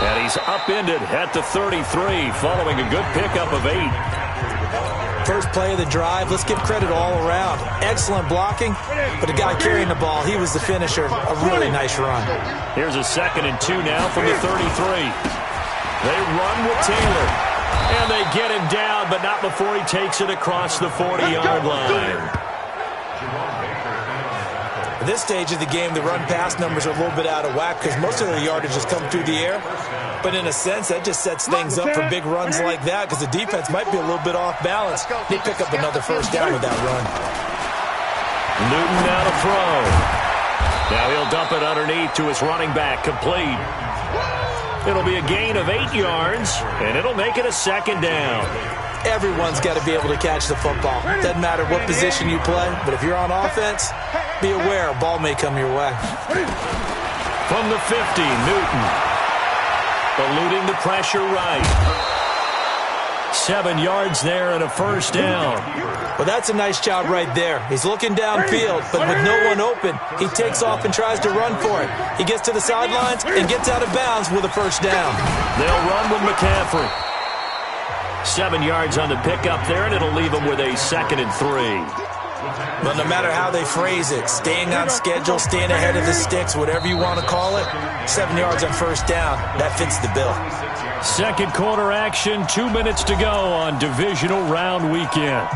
And he's upended at the 33 following a good pickup of 8. First play of the drive, let's give credit all around. Excellent blocking, but the guy carrying the ball, he was the finisher. A really nice run. Here's a 2nd and 2 now from the 33. They run with Taylor, and they get him down, but not before he takes it across the 40-yard line. At this stage of the game, the run-pass numbers are a little bit out of whack because most of their yardage has come through the air. But in a sense, that just sets things up for big runs like that because the defense might be a little bit off balance. They pick up another first down with that run. Newton now to throw. Now he'll dump it underneath to his running back, complete. It'll be a gain of 8 yards, and it'll make it a 2nd down. Everyone's got to be able to catch the football. Doesn't matter what position you play, but if you're on offense, be aware a ball may come your way. From the 50, Newton. Eluding the pressure right. 7 yards there and a first down. Well, that's a nice job right there. He's looking downfield, but with no one open, he takes off and tries to run for it. He gets to the sidelines and gets out of bounds with a first down. They'll run with McCaffrey. 7 yards on the pickup there, and it'll leave him with a 2nd and 3. But no matter how they phrase it, staying on schedule, staying ahead of the sticks, whatever you want to call it, 7 yards on first down, that fits the bill. Second quarter action, 2 minutes to go on divisional round weekend.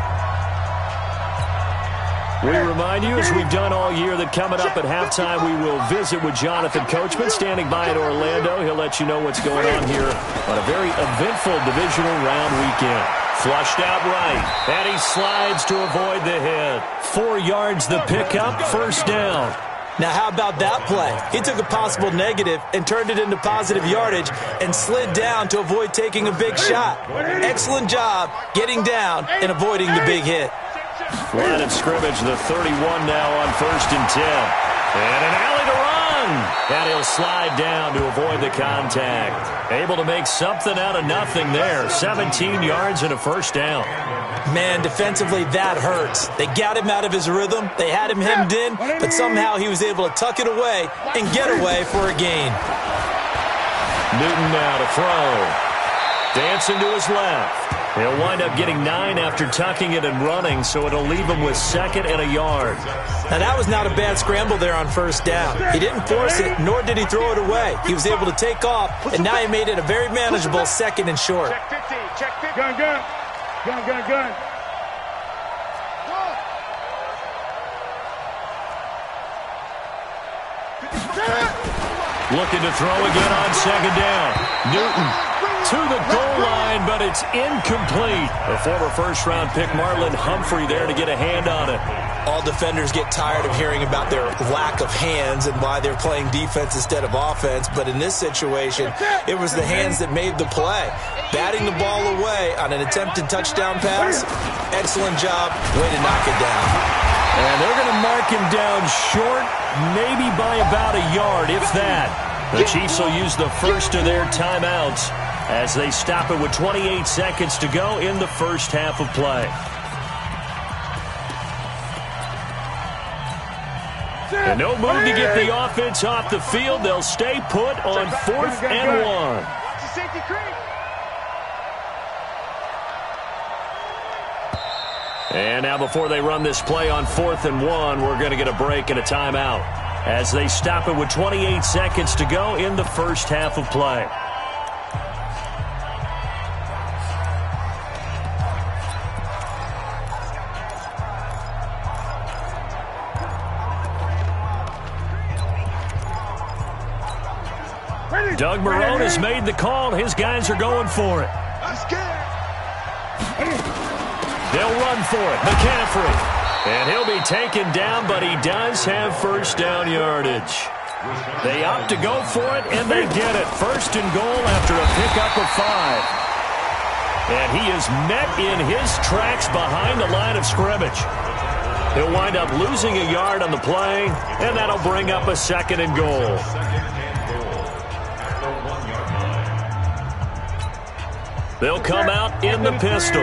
We remind you, as we've done all year, that coming up at halftime, we will visit with Jonathan Coachman, standing by in Orlando. He'll let you know what's going on here on a very eventful divisional round weekend. Flushed out right, and he slides to avoid the hit. 4 yards the pickup, first down. Now, how about that play? He took a possible negative and turned it into positive yardage and slid down to avoid taking a big shot. Excellent job getting down and avoiding the big hit. Line of scrimmage, the 31 now on 1st and 10. And an alley to run. And he'll slide down to avoid the contact. Able to make something out of nothing there. 17 yards and a first down. Man, defensively, that hurts. They got him out of his rhythm. They had him hemmed in, but somehow he was able to tuck it away and get away for a gain. Newton now to throw. Dancing to his left. He'll wind up getting 9 after tucking it and running, so it'll leave him with 2nd and a yard. Now, that was not a bad scramble there on first down. He didn't force it, nor did he throw it away. He was able to take off, and now he made it a very manageable 2nd and short. Check 15, check 15. Gun, gun. Gun, gun, gun. Looking to throw again on 2nd down. Newton to the goal line, but it's incomplete. A former first-round pick, Marlon Humphrey, there to get a hand on it. All defenders get tired of hearing about their lack of hands and why they're playing defense instead of offense, but in this situation, it was the hands that made the play. Batting the ball away on an attempted touchdown pass, excellent job, way to knock it down. And they're going to mark him down short, maybe by about a yard, if that. The Chiefs will use the first of their timeouts as they stop it with 28 seconds to go in the first half of play. And no move to get the offense off the field. They'll stay put on 4th and 1. And now before they run this play on 4th and 1, we're going to get a break and a timeout as they stop it with 28 seconds to go in the first half of play. Doug Marrone has made the call. His guys are going for it. They'll run for it. McCaffrey. And he'll be taken down, but he does have first down yardage. They opt to go for it, and they get it. 1st and goal after a pickup of 5. And he is met in his tracks behind the line of scrimmage. He'll wind up losing a yard on the play, and that'll bring up a 2nd and goal. They'll come out in the pistol.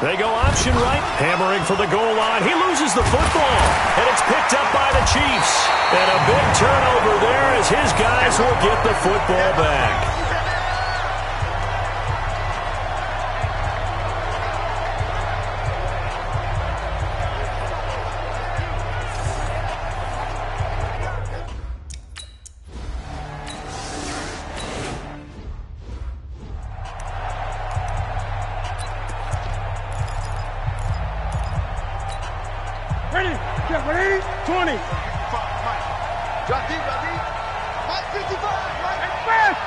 They go option right, hammering for the goal line. He loses the football, and it's picked up by the Chiefs. And a big turnover there as his guys will get the football back. Ready? Get ready? 20. Drop deep, drop deep. Mike 55. Mike fast.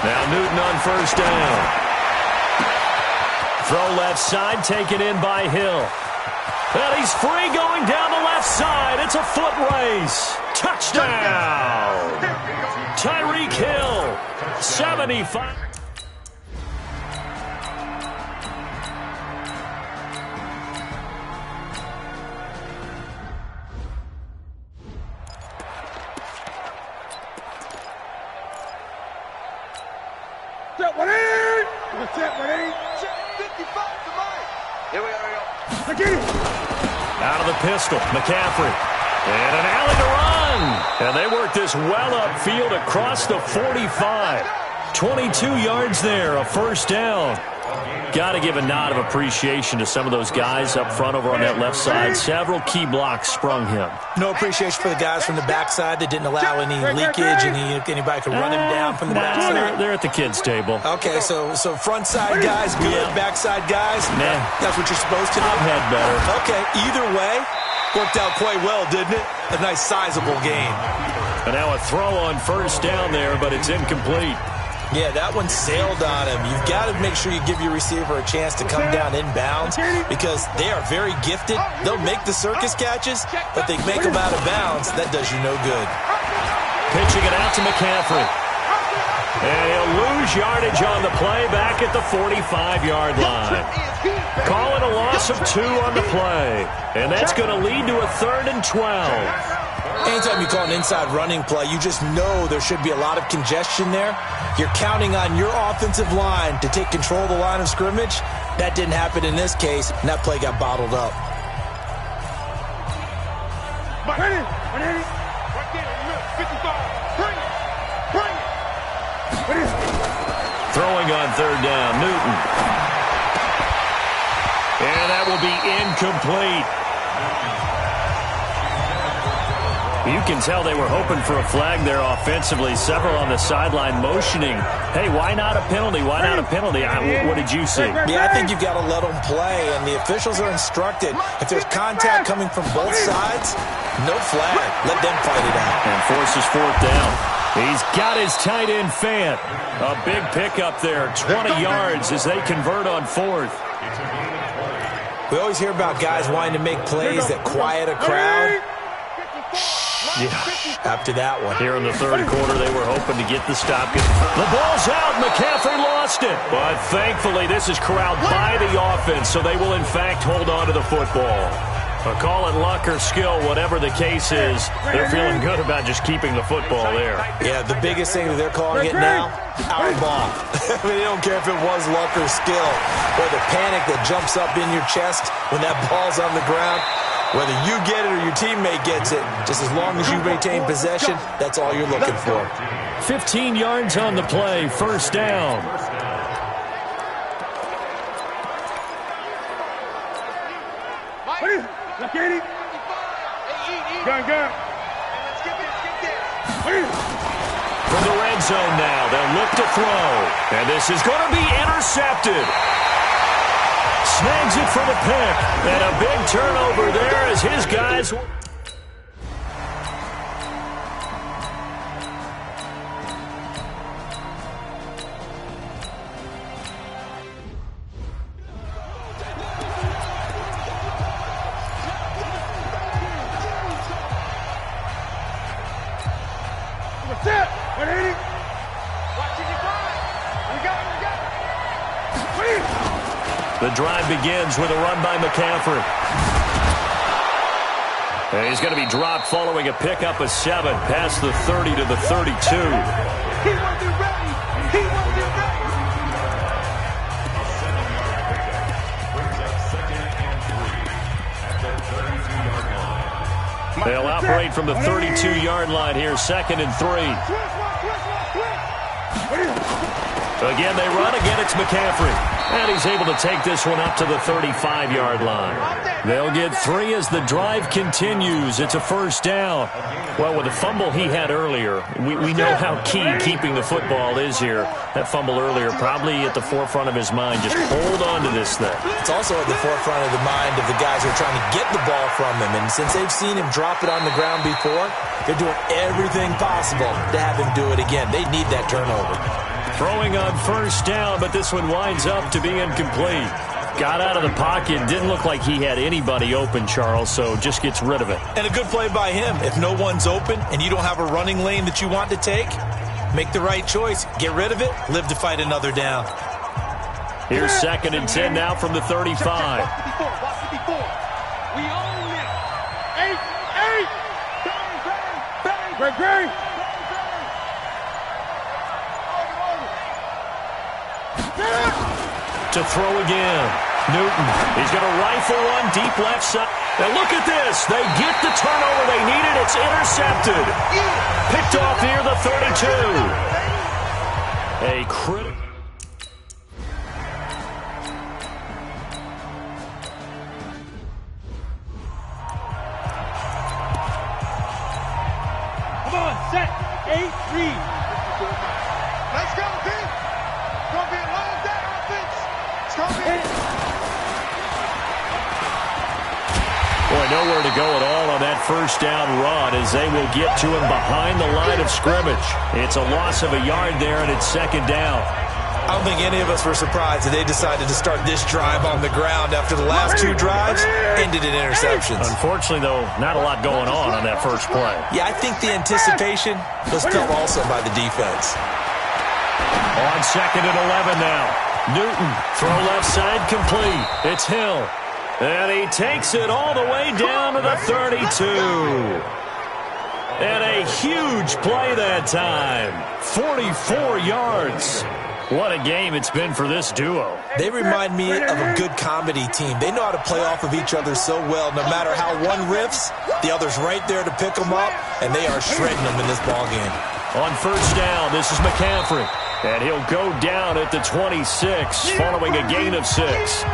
Now Newton on first down. Throw left side, taken in by Hill. And he's free going down the left side. It's a foot race. Touchdown. Tyreek Hill, 75. Set, ready? Set, ready? Set, 55 to Mike. Here we go, here we go. Out of the pistol, McCaffrey. And an alley to run. And they work this well upfield across the 45. 22 yards there, a first down. Got to give a nod of appreciation to some of those guys up front over on that left side. Several key blocks sprung him. No appreciation for the guys from the backside that didn't allow any leakage. Anybody could run him down from the backside. They're at the kids' table. Okay, so front side guys good, backside guys, nah. That's what you're supposed to do? I've had better. Okay, either way, worked out quite well, didn't it? A nice sizable gain. And now a throw on first down there, but it's incomplete. Yeah, that one sailed on him. You've got to make sure you give your receiver a chance to come down inbounds because they are very gifted. They'll make the circus catches, but they make them out of bounds. That does you no good. Pitching it out to McCaffrey. And he'll lose yardage on the play back at the 45-yard line. Call it a loss of 2 on the play. And that's going to lead to a 3rd and 12. Anytime you call an inside running play, you just know there should be a lot of congestion there. You're counting on your offensive line to take control of the line of scrimmage. That didn't happen in this case, and that play got bottled up. Ready? Ready? Right there, 55. Bring it. Bring it. Ready? Throwing on 3rd down, Newton. And that will be incomplete. You can tell they were hoping for a flag there offensively. Several on the sideline motioning. Hey, why not a penalty? Why not a penalty? What did you see? Yeah, I think you've got to let them play, and the officials are instructed. If there's contact coming from both sides, no flag. Let them fight it out. And forces 4th down. He's got his tight end Fant. A big pickup there, 20 yards as they convert on 4th. We always hear about guys wanting to make plays that quiet a crowd. Yeah, after that one. Here in the 3rd quarter, they were hoping to get the stop. The ball's out. McCaffrey lost it. But thankfully, this is corralled by the offense, so they will, in fact, hold on to the football. Call it luck or skill, whatever the case is, they're feeling good about just keeping the football there. Yeah, the biggest thing that they're calling it now, our ball. I mean, they don't care if it was luck or skill, or the panic that jumps up in your chest when that ball's on the ground. Whether you get it or your teammate gets it, just as long as you maintain possession, that's all you're looking for. 15 yards on the play, 1st down. Gun. From the red zone now, they'll look to throw. And this is going to be intercepted. Snags it for the pick. And a big turnover there as his guys... The drive begins with a run by McCaffrey. And he's going to be dropped following a pickup of 7 past the 30 to the 32. He wasn't ready. He wasn't ready. They'll operate from the 32-yard line here, 2nd and 3. Again, they run. Again, it's McCaffrey. And he's able to take this one up to the 35-yard line. They'll get 3 as the drive continues. It's a 1st down. Well, with the fumble he had earlier, we know how key keeping the football is here. That fumble earlier probably at the forefront of his mind. Just hold on to this thing. It's also at the forefront of the mind of the guys who are trying to get the ball from him. And since they've seen him drop it on the ground before, they're doing everything possible to have him do it again. They need that turnover. Throwing on 1st down, but this one winds up to be incomplete. Got out of the pocket. Didn't look like he had anybody open, Charles, so just gets rid of it. And a good play by him. If no one's open and you don't have a running lane that you want to take, make the right choice. Get rid of it. Live to fight another down. Here's 2nd and 10 now from the 35. We own it. 8. Bang, bang, bang. To throw again. Newton. He's going to rifle one deep left side. And look at this. They get the turnover they needed. It's intercepted. Picked off near the 32. A critical. Come on, set. 8, read. Let's go, D. It's going to be a long day, offense. It's going to be. Boy, nowhere to go at all on that 1st down run as they will get to him behind the line of scrimmage. It's a loss of a yard there, and it's 2nd down. I don't think any of us were surprised that they decided to start this drive on the ground after the last 2 drives ended in interceptions. Unfortunately, though, not a lot going on that first play. Yeah, I think the anticipation was felt also by the defense. On 2nd and 11 now. Newton, throw left side complete. It's Hill. And he takes it all the way down to the 32. And a huge play that time. 44 yards. What a game it's been for this duo. They remind me of a good comedy team. They know how to play off of each other so well. No matter how one riffs, the other's right there to pick them up, and they are shredding them in this ballgame. On 1st down, this is McCaffrey. And he'll go down at the 26 following a gain of 6.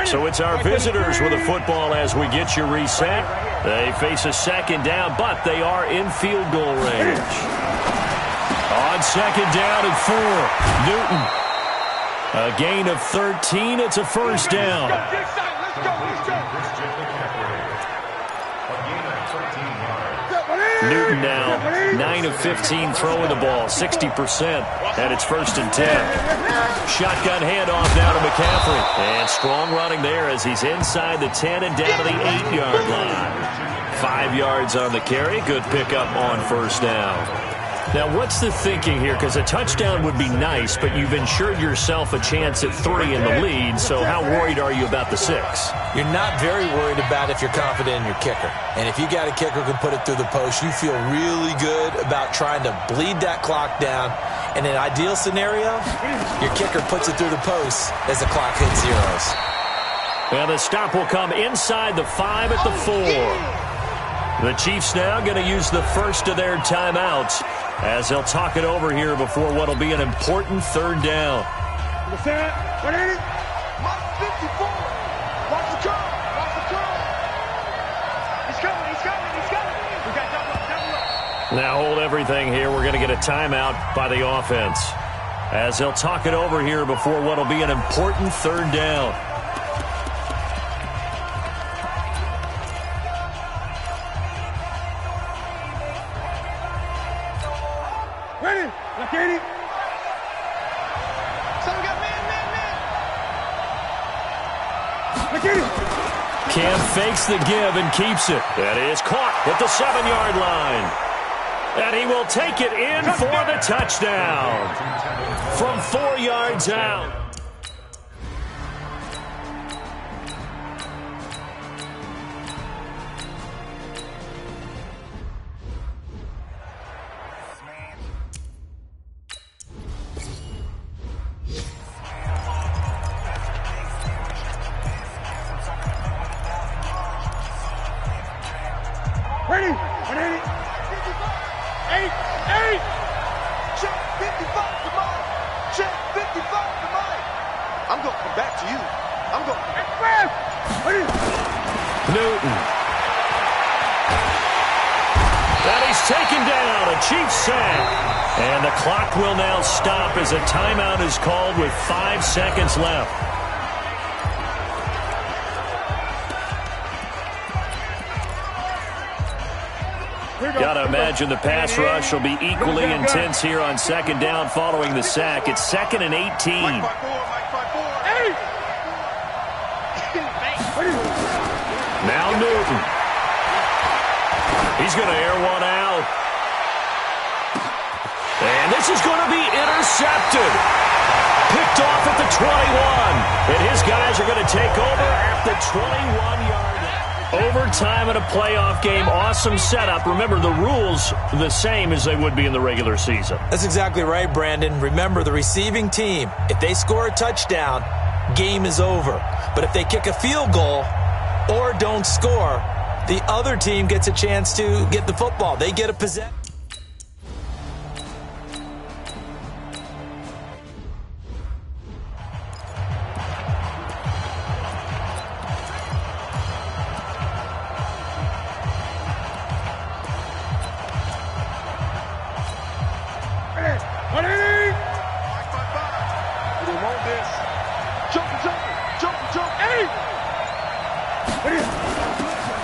So it's our visitors with the football as we get you reset. They face a 2nd down, but they are in field goal range. On 2nd down and 4, Newton. A gain of 13. It's a 1st down. Newton now 9 of 15 throwing the ball, 60%, and it's 1st and 10. Shotgun handoff now to McCaffrey, and strong running there as he's inside the 10 and down to the 8-yard line. 5 yards on the carry, good pickup on 1st down. Now, what's the thinking here? Because a touchdown would be nice, but you've ensured yourself a chance at 3 in the lead, so how worried are you about the 6? You're not very worried about if you're confident in your kicker. And if you got a kicker who can put it through the post, you feel really good about trying to bleed that clock down. In an ideal scenario, your kicker puts it through the post as the clock hits zeros. Well, the stop will come inside the 5 at the 4. The Chiefs now going to use the first of their timeouts as they'll talk it over here before what will be an important 3rd down. What is it? 54. Watch the curl. Watch the curl. He's coming. He's coming. He's coming. We got double up. Now hold everything here. We're going to get a timeout by the offense as they'll talk it over here before what will be an important 3rd down. Ready? Look at it. So we got man. Look at it. Cam fakes the give and keeps it. That is caught at the 7-yard line. And he will take it in for the touchdown from 4 yards out. Ready? 180. 8. Check 55 to Mike. Check 55 to Mike. I'm going to come back to you. I'm going to... Ready? Newton. And he's taken down, a Chiefs sack. And the clock will now stop as a timeout is called with 5 seconds left. Gotta imagine the pass rush will be equally intense here on second down following the sack. It's 2nd and 18. Now Newton. He's going to air one out. And this is going to be intercepted. Picked off at the 21. And his guys are going to take over at the 21-yard line. Overtime in a playoff game. Awesome setup. Remember, the rules are the same as they would be in the regular season. That's exactly right, Brandon. Remember, the receiving team, if they score a touchdown, game is over. But if they kick a field goal or don't score, the other team gets a chance to get the football. They get a possession.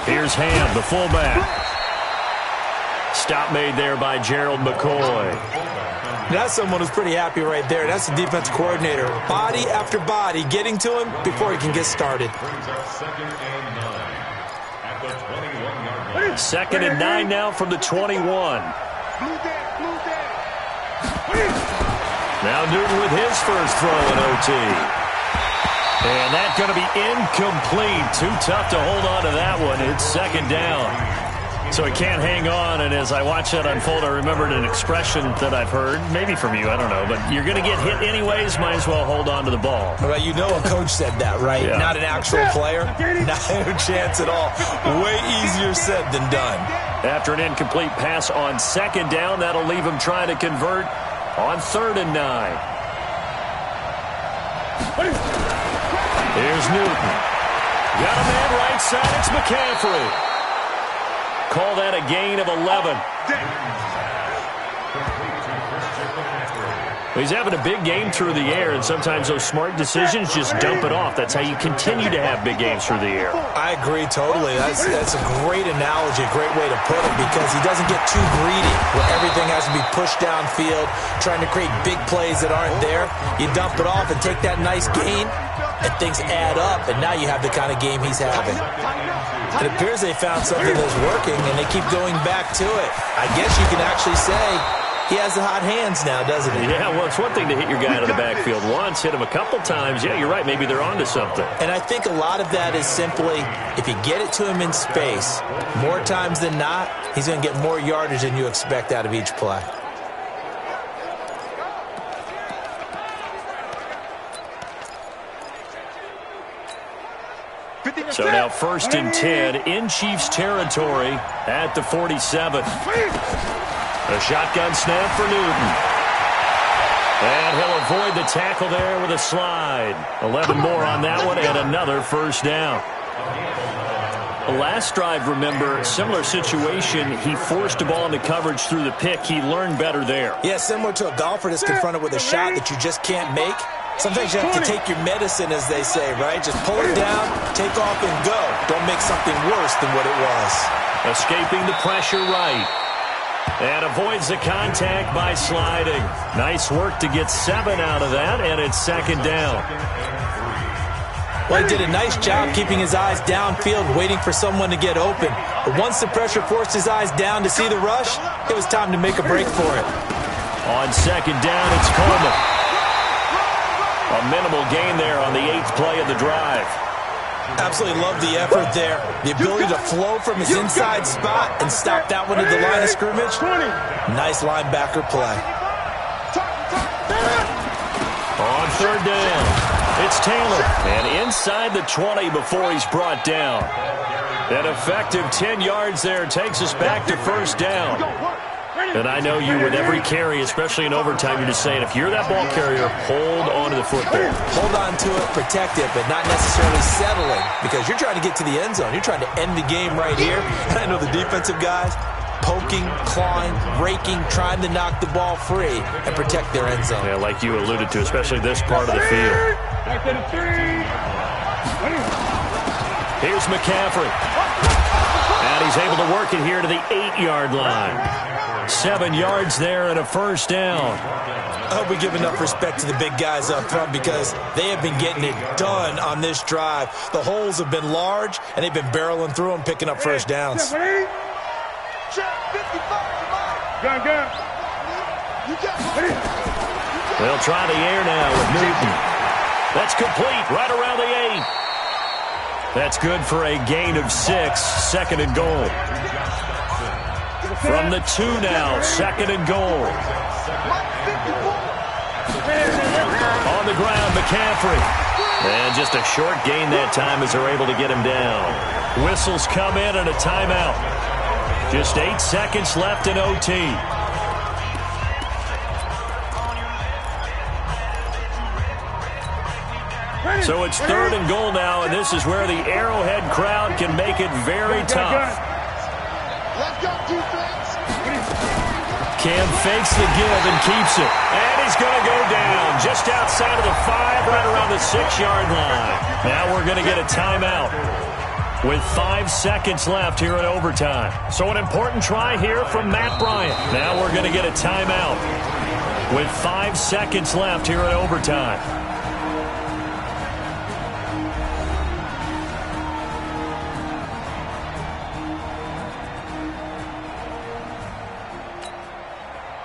Here's Ham, the fullback. Stop made there by Gerald McCoy. That's someone who's pretty happy right there. That's the defense coordinator. Body after body getting to him before he can get started. 2nd and 9 now from the 21. Now Newton with his first throw in OT. And that's going to be incomplete. Too tough to hold on to that one. It's 2nd down. So he can't hang on, and as I watch that unfold, I remembered an expression that I've heard, maybe from you, I don't know, but you're going to get hit anyways, might as well hold on to the ball. Well, you know a coach said that, right? Yeah. Not an actual player. Not a chance at all. Way easier said than done. After an incomplete pass on 2nd down, that'll leave him trying to convert on 3rd and 9. Here's Newton. Got a man right side. It's McCaffrey. Call that a gain of 11. He's having a big game through the air, and sometimes those smart decisions just dump it off. That's how you continue to have big games through the air. I agree totally. That's a great analogy, a great way to put it, because he doesn't get too greedy where everything has to be pushed downfield, trying to create big plays that aren't there. You dump it off and take that nice gain, and things add up, and now you have the kind of game he's having. It appears they found something that's working, and they keep going back to it. I guess you can actually say he has the hot hands now, doesn't he? Yeah, well, it's one thing to hit your guy out of the backfield once, hit him a couple times. Yeah, you're right. Maybe they're onto something. And I think a lot of that is simply, if you get it to him in space, more times than not, he's going to get more yardage than you expect out of each play. So now 1st and 10 in Chiefs territory at the 47. A shotgun snap for Newton. And he'll avoid the tackle there with a slide. 11 more on that one and another 1st down. The last drive, remember, similar situation. He forced a ball into coverage through the pick. He learned better there. Yeah, similar to a golfer that's confronted with a shot that you just can't make. Sometimes you have to take your medicine, as they say, right? Just pull it down, take off, and go. Don't make something worse than what it was. Escaping the pressure right. And avoids the contact by sliding. Nice work to get 7 out of that, and it's 2nd down. Well, he did a nice job keeping his eyes downfield, waiting for someone to get open. But once the pressure forced his eyes down to see the rush, it was time to make a break for it. On 2nd down, it's Coleman. A minimal gain there on the 8th play of the drive. Absolutely love the effort there. The ability to flow from his inside spot and stop that one at the line of scrimmage. Nice linebacker play. On 3rd down, it's Taylor. And inside the 20 before he's brought down. An effective 10 yards there takes us back to first down. And I know you with every carry, especially in overtime, you're just saying if you're that ball carrier, hold on to the football. Hold on to it, protect it, but not necessarily settling because you're trying to get to the end zone. You're trying to end the game right here. And I know the defensive guys poking, clawing, raking, trying to knock the ball free and protect their end zone. Yeah, like you alluded to, especially this part of the field. Here's McCaffrey. And he's able to work it here to the 8-yard line. 7 yards there and a first down. I hope we give enough respect to the big guys up front because they have been getting it done on this drive. The holes have been large, and they've been barreling through them, picking up first downs. They'll try the air now with Newton. That's complete right around the 8. That's good for a gain of 6, second and goal. From the 2 now, second and goal. On the ground, McCaffrey. And just a short gain that time as they're able to get him down. Whistles come in and a timeout. Just 8 seconds left in OT. So it's third and goal now, and this is where the Arrowhead crowd can make it very tough. Cam fakes the give and keeps it. And he's going to go down just outside of the 5, right around the 6-yard line. Now we're going to get a timeout with 5 seconds left here in overtime. So an important try here from Matt Bryant. Now we're going to get a timeout with 5 seconds left here in overtime.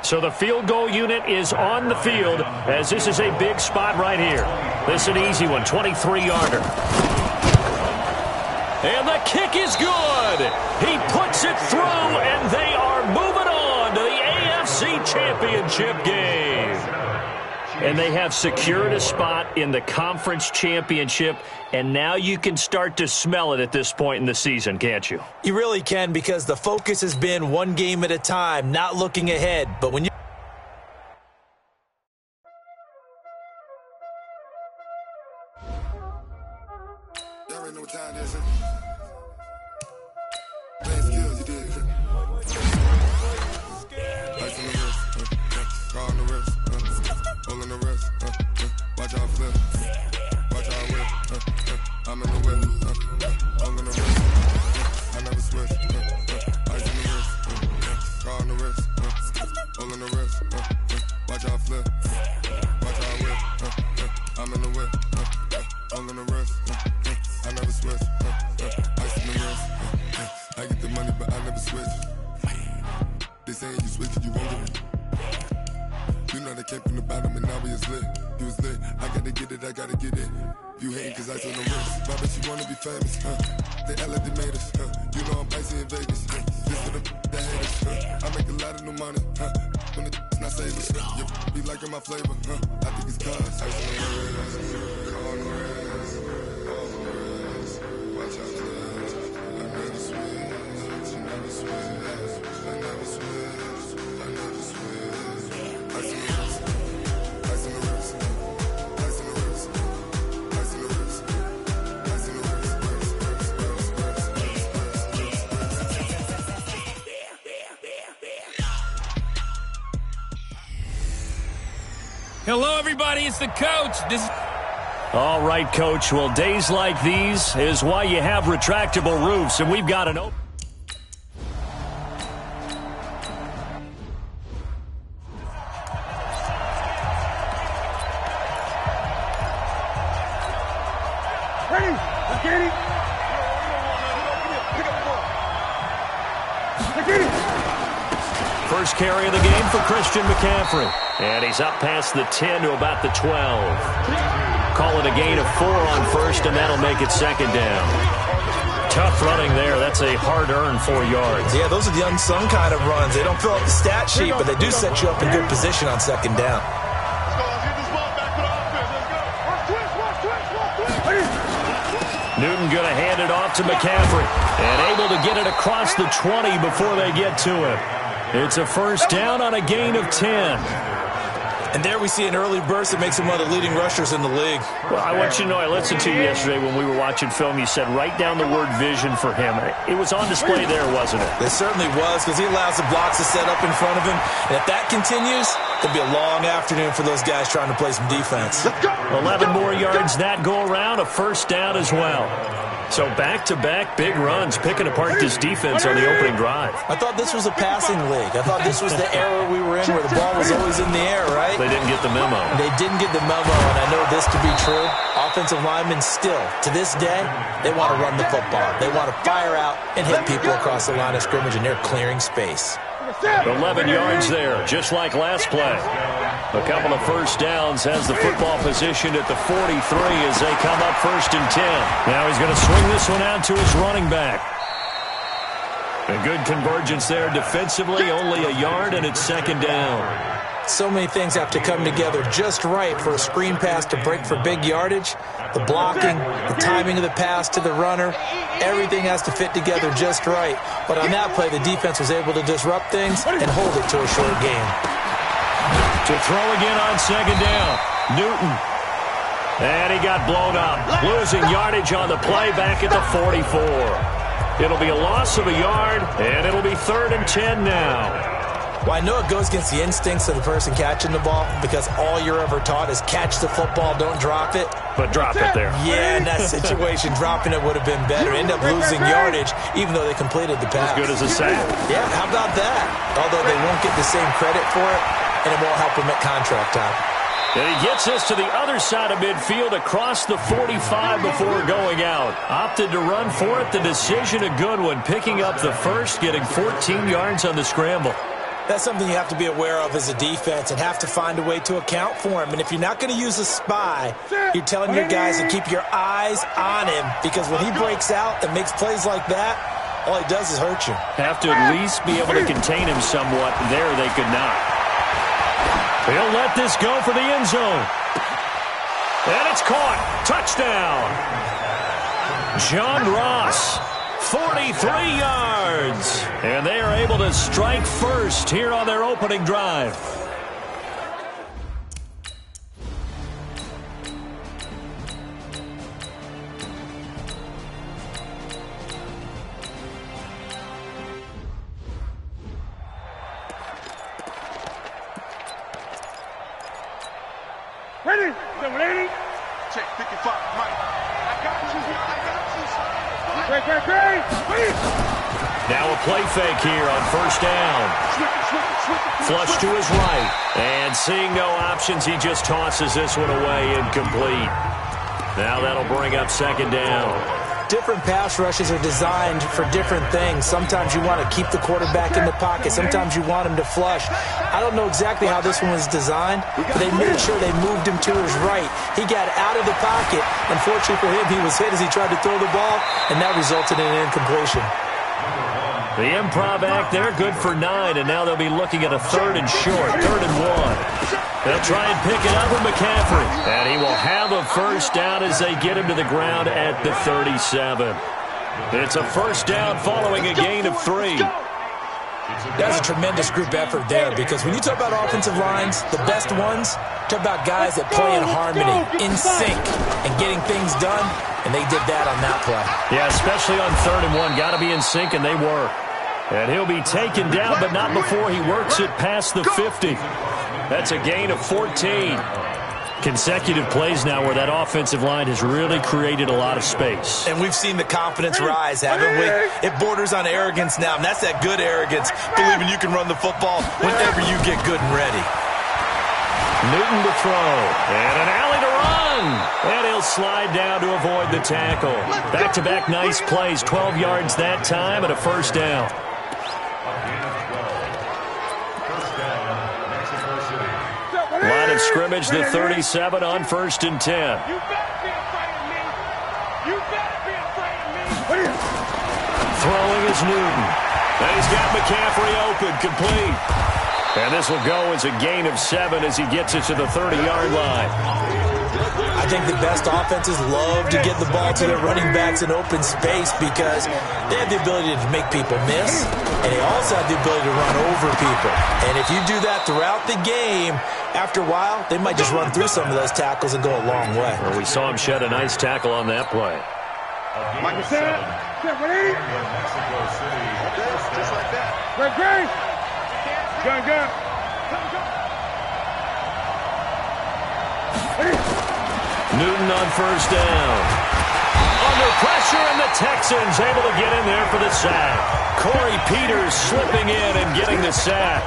So the field goal unit is on the field as this is a big spot right here. This is an easy one, 23-yarder. And the kick is good. He puts it through, and they are moving on to the AFC Championship game. And they have secured a spot in the Conference Championship, and now you can start to smell it at this point in the season, can't you? You really can because the focus has been one game at a time, not looking ahead. But when you... Y'all already know what time it is, huh? Playing skills, you did. Ice on the wrist, car on the wrist. Hole in the wrist, watch out flip, watch out whip, I'm in the whip, hole in the wrist, I never switch, ice in the wrist, car on the wrist, hole in the wrist, watch out flip, watch out whip, I'm in the whip, hole in the wrist, I never switch, ice in the wrist, I get the money but I never switch, they saying you switch it, you won't get it. You know they came from the bottom and now we is lit. You was lit, I gotta get it, I gotta get it. You hating cause I told them wrist. But I bet you wanna be famous, They LA they made us, You know I'm icy in Vegas, This for the that haters, I make a lot of new money, When the not savers, You be liking my flavor, I think it's cause ice on the wrist, car on the wrist, all the wrist. Watch out for this, I never switch, you never switch, I never switch, I never switch. Ice in the wrist, ice in the wrist, ice in the wrist, ice in the wrist, ice in the wrist. Hello, everybody. It's the coach. All right, Coach. Well, days like these is why you have retractable roofs, and we've got an open. First carry of the game for Christian McCaffrey. And he's up past the 10 to about the 12. Call it a gain of 4 on first, and that'll make it second down. Tough running there. That's a hard-earned 4 yards. Yeah, those are the unsung kind of runs. They don't fill up the stat sheet, but they do set you up in good position on second down. Newton going to hand it off to McCaffrey. And able to get it across the 20 before they get to it. It's a first down on a gain of 10. And there we see an early burst that makes him one of the leading rushers in the league. Well, I want you to know, I listened to you yesterday when we were watching film. You said write down the word vision for him. It was on display there, wasn't it? It certainly was, because he allows the blocks to set up in front of him. And if that continues, it'll be a long afternoon for those guys trying to play some defense. 11 more yards that go around, a first down as well. So back-to-back big runs, picking apart this defense on the opening drive. I thought this was a passing league. I thought this was the era we were in where the ball was always in the air, right? They didn't get the memo. They didn't get the memo, and I know this to be true. Offensive linemen still, to this day, they want to run the football. They want to fire out and hit people across the line of scrimmage, and they're clearing space. 11 yards there, just like last play. A couple of first downs, has the football positioned at the 43 as they come up first and 10. Now he's going to swing this one out to his running back. A good convergence there defensively, only a yard, and it's second down. So many things have to come together just right for a screen pass to break for big yardage. The blocking, the timing of the pass to the runner, everything has to fit together just right. But on that play, the defense was able to disrupt things and hold it to a short game. To throw again on second down, Newton. And he got blown up, losing yardage on the play back at the 44. It'll be a loss of a yard, and it'll be 3rd and 10 now. Well, I know it goes against the instincts of the person catching the ball because all you're ever taught is catch the football, don't drop it. But drop it there. Yeah, in that situation, dropping it would have been better. End up losing yardage, even though they completed the pass. As good as a sack. Yeah, how about that? Although they won't get the same credit for it, and it won't help them at contract time. And he gets us to the other side of midfield across the 45 before going out. Opted to run for it. The decision a good one. Picking up the first, getting 14 yards on the scramble. That's something you have to be aware of as a defense and have to find a way to account for him. And if you're not going to use a spy, you're telling your guys to keep your eyes on him because when he breaks out and makes plays like that, all he does is hurt you. Have to at least be able to contain him somewhat. There they could not. He'll let this go for the end zone. And it's caught. Touchdown. John Ross, 43 yards. And they are able to strike first here on their opening drive. Ready? Ready? Check 55, Mike. I got you. Great. Now a play fake here on first down. Flush to his right. And seeing no options, he just tosses this one away incomplete. Now that'll bring up second down. Different pass rushes are designed for different things. Sometimes you want to keep the quarterback in the pocket. Sometimes you want him to flush. I don't know exactly how this one was designed, but they made sure they moved him to his right. He got out of the pocket. Unfortunately for him, he was hit as he tried to throw the ball, and that resulted in an incompletion. The improv act there, good for 9, and now they'll be looking at a 3rd and short, 3rd and 1. They'll try and pick it up with McCaffrey, and he will have a first down as they get him to the ground at the 37. It's a first down following a gain of 3. That's a tremendous group effort there because when you talk about offensive lines, the best ones, talk about guys that play in harmony, in sync, and getting things done, and they did that on that play. Yeah, especially on 3rd and 1. Got to be in sync, and they were. And he'll be taken down, but not before he works it past the 50. That's a gain of 14. Consecutive plays now where that offensive line has really created a lot of space. And we've seen the confidence rise, haven't we? It borders on arrogance now, and that's that good arrogance, believing you can run the football whenever you get good and ready. Newton to throw, and an alley to run. And he'll slide down to avoid the tackle. Back-to-back nice plays, 12 yards that time, and a first down. Line of scrimmage, the 37 on 1st and 10. You better be afraid of me. You better be afraid of me. Throwing is Newton. And he's got McCaffrey open, complete. And this will go as a gain of 7 as he gets it to the 30-yard line. I think the best offenses love to get the ball to their running backs in open space because they have the ability to make people miss, and they also have the ability to run over people. And if you do that throughout the game, after a while, they might just run through some of those tackles and go a long way. Well, we saw him shed a nice tackle on that play. Michael Sam, ready? Just like that. Great. Gun. Newton on first down. Under pressure, and the Texans able to get in there for the sack. Corey Peters slipping in and getting the sack.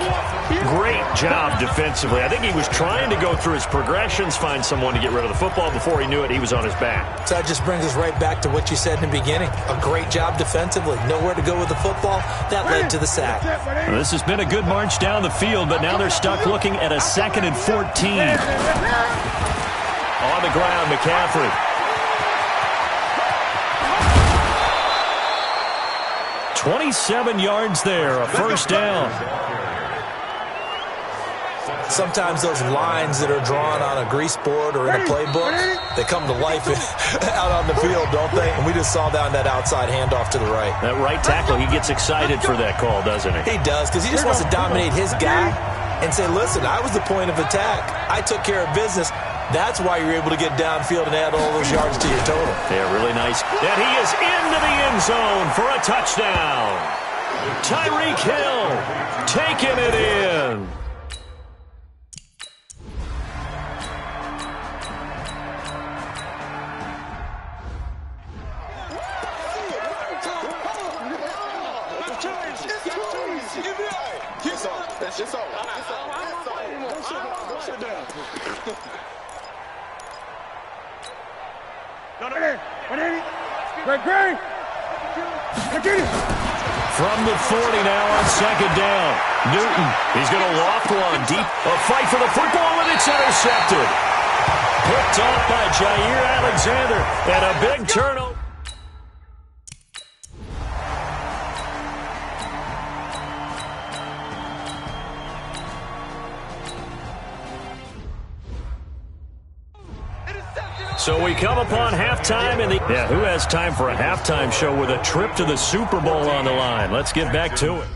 Great job defensively. I think he was trying to go through his progressions, find someone to get rid of the football. Before he knew it, he was on his back. So that just brings us right back to what you said in the beginning. A great job defensively. Nowhere to go with the football. That led to the sack. Well, this has been a good march down the field, but now they're stuck looking at a 2nd and 14. On the ground, McCaffrey. 27 yards there, a first down. Sometimes those lines that are drawn on a grease board or in a playbook, they come to life out on the field, don't they? And we just saw down that outside handoff to the right. That right tackle, he gets excited for that call, doesn't he? He does, because he just wants to dominate his guy and say, listen, I was the point of attack. I took care of business. That's why you're able to get downfield and add all those yards to your total. Yeah, really nice. And he is into the end zone for a touchdown. Tyreek Hill taking it in. From the 40 now on second down. Newton, he's going to loft one deep. A fight for the football, and it's intercepted. Picked off by Jair Alexander, and a big turnover. So we come upon halftime in the... Yeah, who has time for a halftime show with a trip to the Super Bowl on the line? Let's get back to it.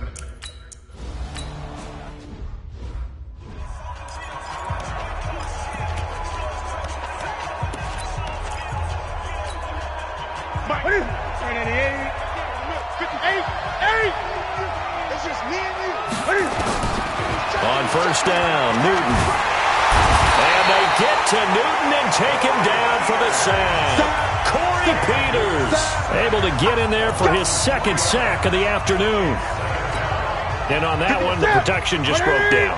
On first down, Newton. And they get to Newton and take him down for the sack. Corey Peters able to get in there for his 2nd sack of the afternoon. And on that one, the protection just broke down.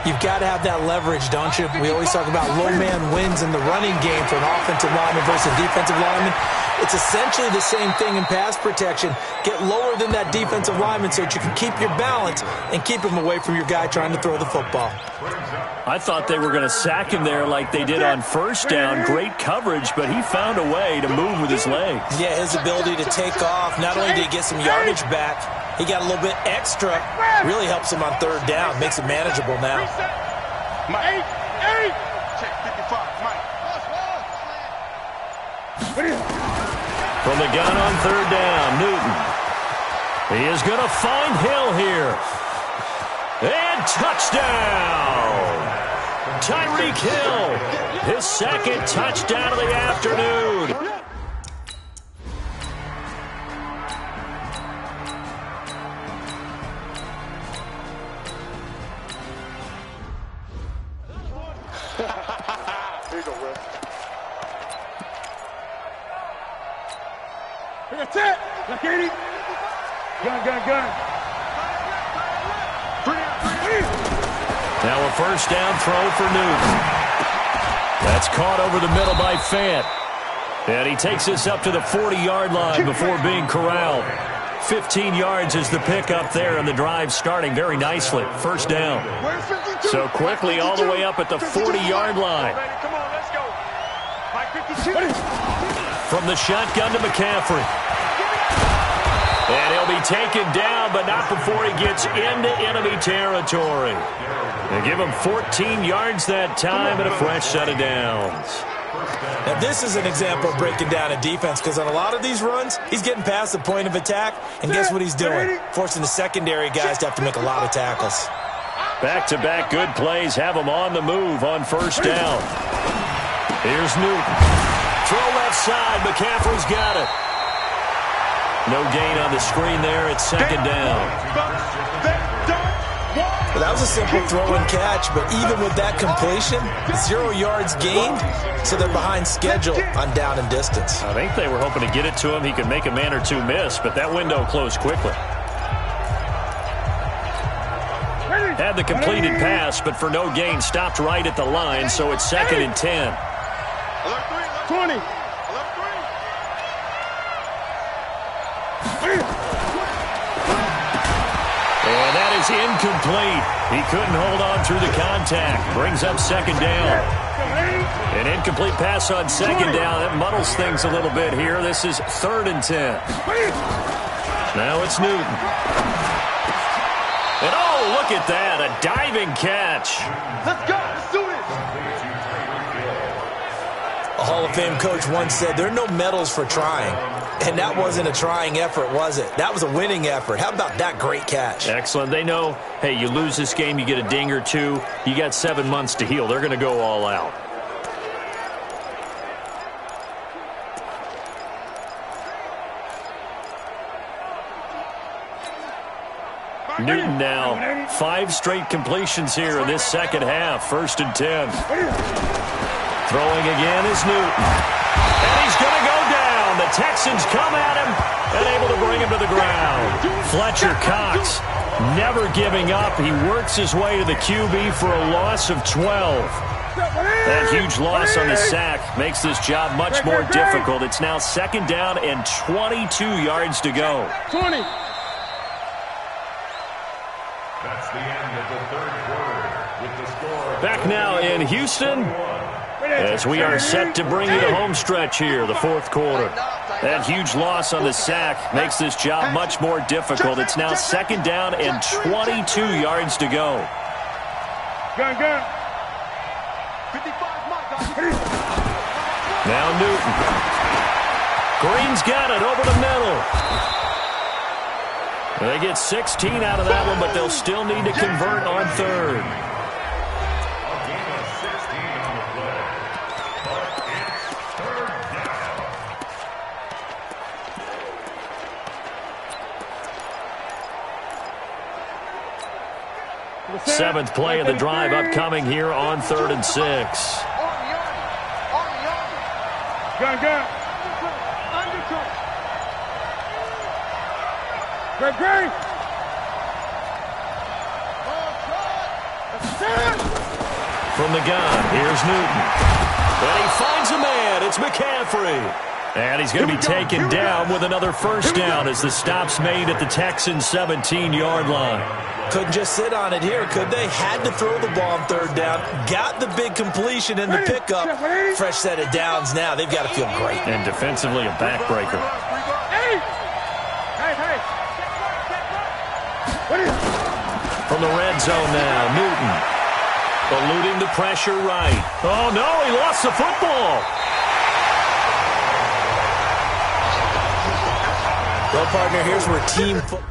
You've got to have that leverage, don't you? We always talk about low man wins in the running game for an offensive lineman versus defensive lineman. It's essentially the same thing in pass protection. Get lower than that defensive lineman so that you can keep your balance and keep him away from your guy trying to throw the football. I thought they were going to sack him there like they did on first down. Great coverage, but he found a way to move with his legs. Yeah, his ability to take off. Not only did he get some yardage back, he got a little bit extra. Really helps him on third down. Makes it manageable now. From the gun on third down, Newton. He is going to find Hill here. And touchdown! Tyreek Hill, his 2nd touchdown of the afternoon. That's it. Look at it. Gun. Now a first down throw for Newton. That's caught over the middle by Fant. And he takes this up to the 40-yard line before being corralled. 15 yards is the pickup there, and the drive starting very nicely. First down. So quickly all the way up at the 40-yard line. Come on, let's go. Mike 52. From the shotgun to McCaffrey. And he'll be taken down, but not before he gets into enemy territory. They give him 14 yards that time and a fresh set of downs. Now, this is an example of breaking down a defense, because on a lot of these runs, he's getting past the point of attack, and guess what he's doing? Forcing the secondary guys to have to make a lot of tackles. Back-to-back good plays have him on the move on first down. Here's Newton. Throw left side. McCaffrey's got it. No gain on the screen there. It's second down. Well, that was a simple throw and catch, but even with that completion, 0 yards gained, so they're behind schedule on down and distance. I think they were hoping to get it to him. He could make a man or two miss, but that window closed quickly. Had the completed pass, but for no gain, stopped right at the line, so it's 2nd and 10. 20. And that is incomplete. He couldn't hold on through the contact. Brings up second down. An incomplete pass on second down. That muddles things a little bit here. This is 3rd and 10. Now it's Newton. And oh, look at that. A diving catch. Let's go. Let's do this. A Hall of Fame coach once said, there are no medals for trying. And that wasn't a trying effort, was it? That was a winning effort. How about that great catch? Excellent. They know, hey, you lose this game, you get a ding or two. You got 7 months to heal. They're going to go all out. Newton now, 5 straight completions here in this second half. 1st and 10. Throwing again is Newton. And he's going to go down. The Texans come at him and able to bring him to the ground. Fletcher Cox never giving up. He works his way to the QB for a loss of 12. That huge loss on the sack makes this job much more difficult. It's now 2nd down and 22 yards to go. 20. That's the end of the 3rd quarter with the score. Back now in Houston as we are set to bring you the home stretch here, the 4th quarter. That huge loss on the sack makes this job much more difficult. It's now 2nd down and 22 yards to go. Gun. Now Newton. Green's got it over the middle. They get 16 out of that one, but they'll still need to convert on 3rd. A gain of 16 on the play. But it's 3rd down. 7th play of the drive upcoming here on 3rd and 6. Gun. Great. From the gun, here's Newton. And he finds a man. It's McCaffrey. And he's going to be taken down with another first down as the stop's made at the Texans' 17-yard line. Couldn't just sit on it here, could they? Had to throw the ball on 3rd down. Got the big completion in the pickup. Fresh set of downs now. They've got to feel great. And defensively, a backbreaker. Hey. From the red zone now, Newton. Eluding the pressure right. Oh, no, he lost the football. Well, partner, here's where team football.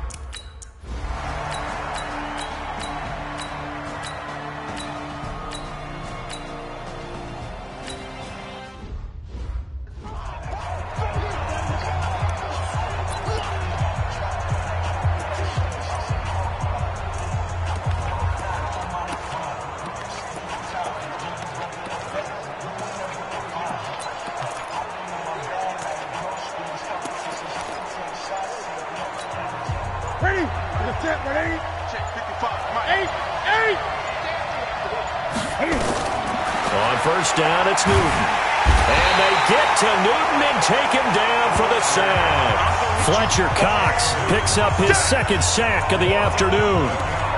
On first down, it's Newton. And they get to Newton and take him down for the sack. Fletcher Cox picks up his 2nd sack of the afternoon.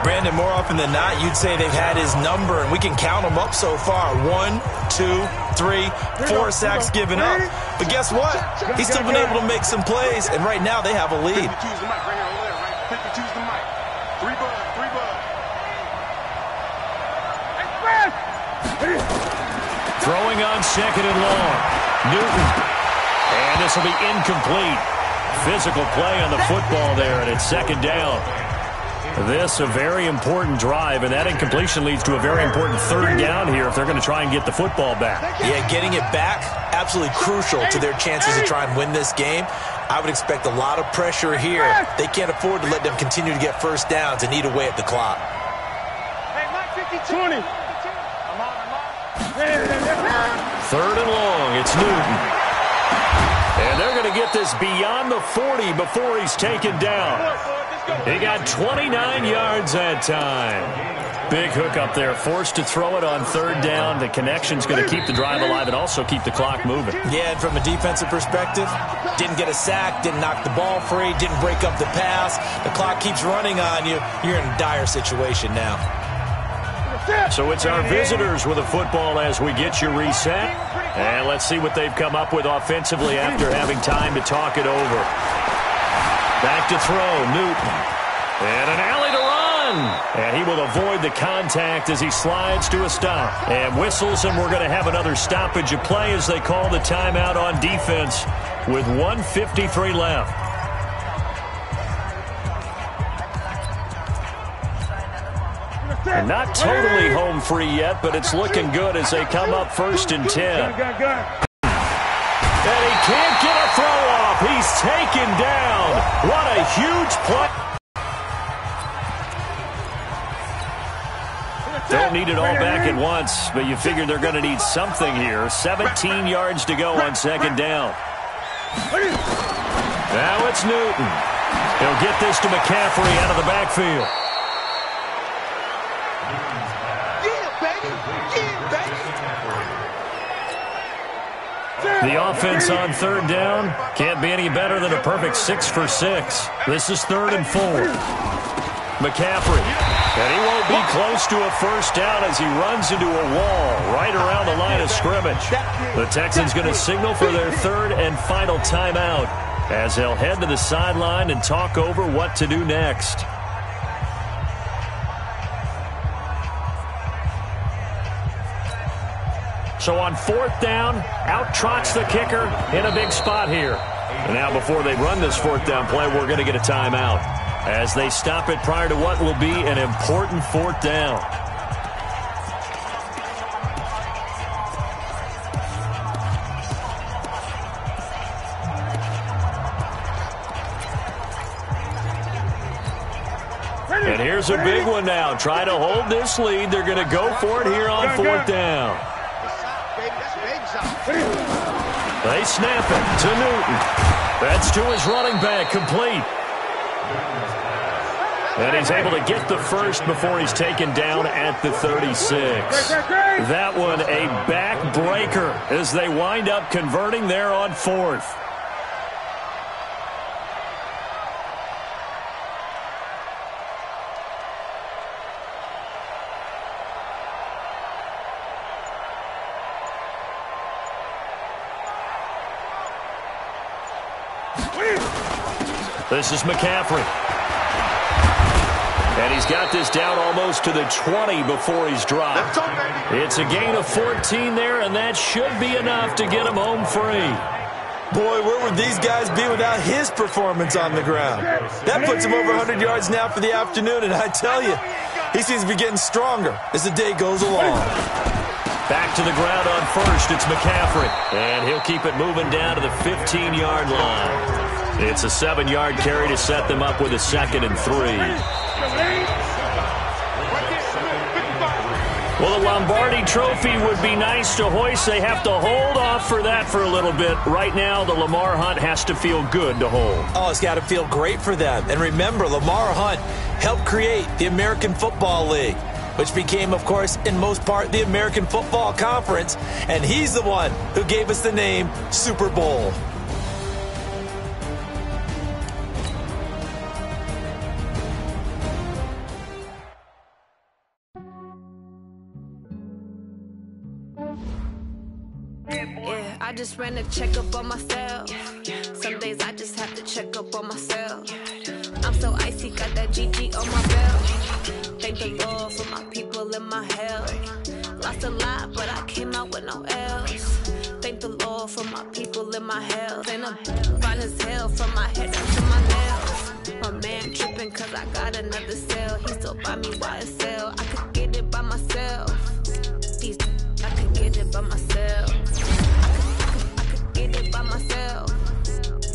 Brandon, more often than not, you'd say they've had his number, and we can count them up so far. 1, 2, 3, 4 sacks given up. But guess what? He's still been able to make some plays, and right now they have a lead. 52's the mic. 3 bud. Throwing on second and long. Newton. And this will be incomplete. Physical play on the football there, and it's second down. This a very important drive, and that incompletion leads to a very important third down here if they're going to try and get the football back. Yeah, getting it back, absolutely crucial to their chances to try and win this game. I would expect a lot of pressure here. They can't afford to let them continue to get first downs and eat away at the clock. Hey, Mike, 50-20. Third and long, it's Newton. And they're going to get this beyond the 40 before he's taken down. He got 29 yards that time. Big hook up there, forced to throw it on third down. The connection's going to keep the drive alive and also keep the clock moving. Yeah, and from a defensive perspective, didn't get a sack, didn't knock the ball free, didn't break up the pass. The clock keeps running on you. You're in a dire situation now. So it's our visitors with a football as we get you reset. And let's see what they've come up with offensively after having time to talk it over. Back to throw, Newton. And an alley to run. And he will avoid the contact as he slides to a stop. And whistles, and we're going to have another stoppage of play as they call the timeout on defense with 1:53 left. And not totally home free yet, but it's looking good as they come up 1st and 10. And he can't get a throw off. He's taken down. What a huge play. Don't need it all back at once, but you figure they're going to need something here. 17 yards to go on second down. Now it's Newton. He'll get this to McCaffrey out of the backfield. The offense on third down can't be any better than a perfect 6 for 6. This is 3rd and 4. McCaffrey. And he won't be close to a first down as he runs into a wall right around the line of scrimmage. The Texans going to signal for their 3rd and final timeout as they'll head to the sideline and talk over what to do next. So on 4th down, out trots the kicker in a big spot here. And now before they run this 4th down play, we're going to get a timeout as they stop it prior to what will be an important 4th down. And here's a big one now. Try to hold this lead. They're going to go for it here on 4th down. They snap it to Newton. That's to his running back, complete. And he's able to get the first before he's taken down at the 36. That one a backbreaker as they wind up converting there on 4th. This is McCaffrey. And he's got this down almost to the 20 before he's dropped. It's a gain of 14 there, and that should be enough to get him home free. Boy, where would these guys be without his performance on the ground? That puts him over 100 yards now for the afternoon, and I tell you, he seems to be getting stronger as the day goes along. Back to the ground on 1st, it's McCaffrey. And he'll keep it moving down to the 15-yard line. It's a 7-yard carry to set them up with a 2nd and 3. Well, the Lombardi Trophy would be nice to hoist. They have to hold off for that for a little bit. Right now, the Lamar Hunt has to feel good to hold. Oh, it's got to feel great for them. And remember, Lamar Hunt helped create the American Football League, which became, of course, in most part, the American Football Conference. And he's the one who gave us the name Super Bowl. Yeah, I just ran a checkup on myself. Some days I just have to check up on myself. I'm so icy. icy, got that GG on my belt. Thank the Lord for my people in my hell. Lost a lot, but I came out with no L's. Thank the Lord for my people in my health. And I'm fine as hell from my head down to my nails. My man tripping cause I got another cell. He still buy me YSL. I could get it by myself. These I could get it by myself. I could get it by myself.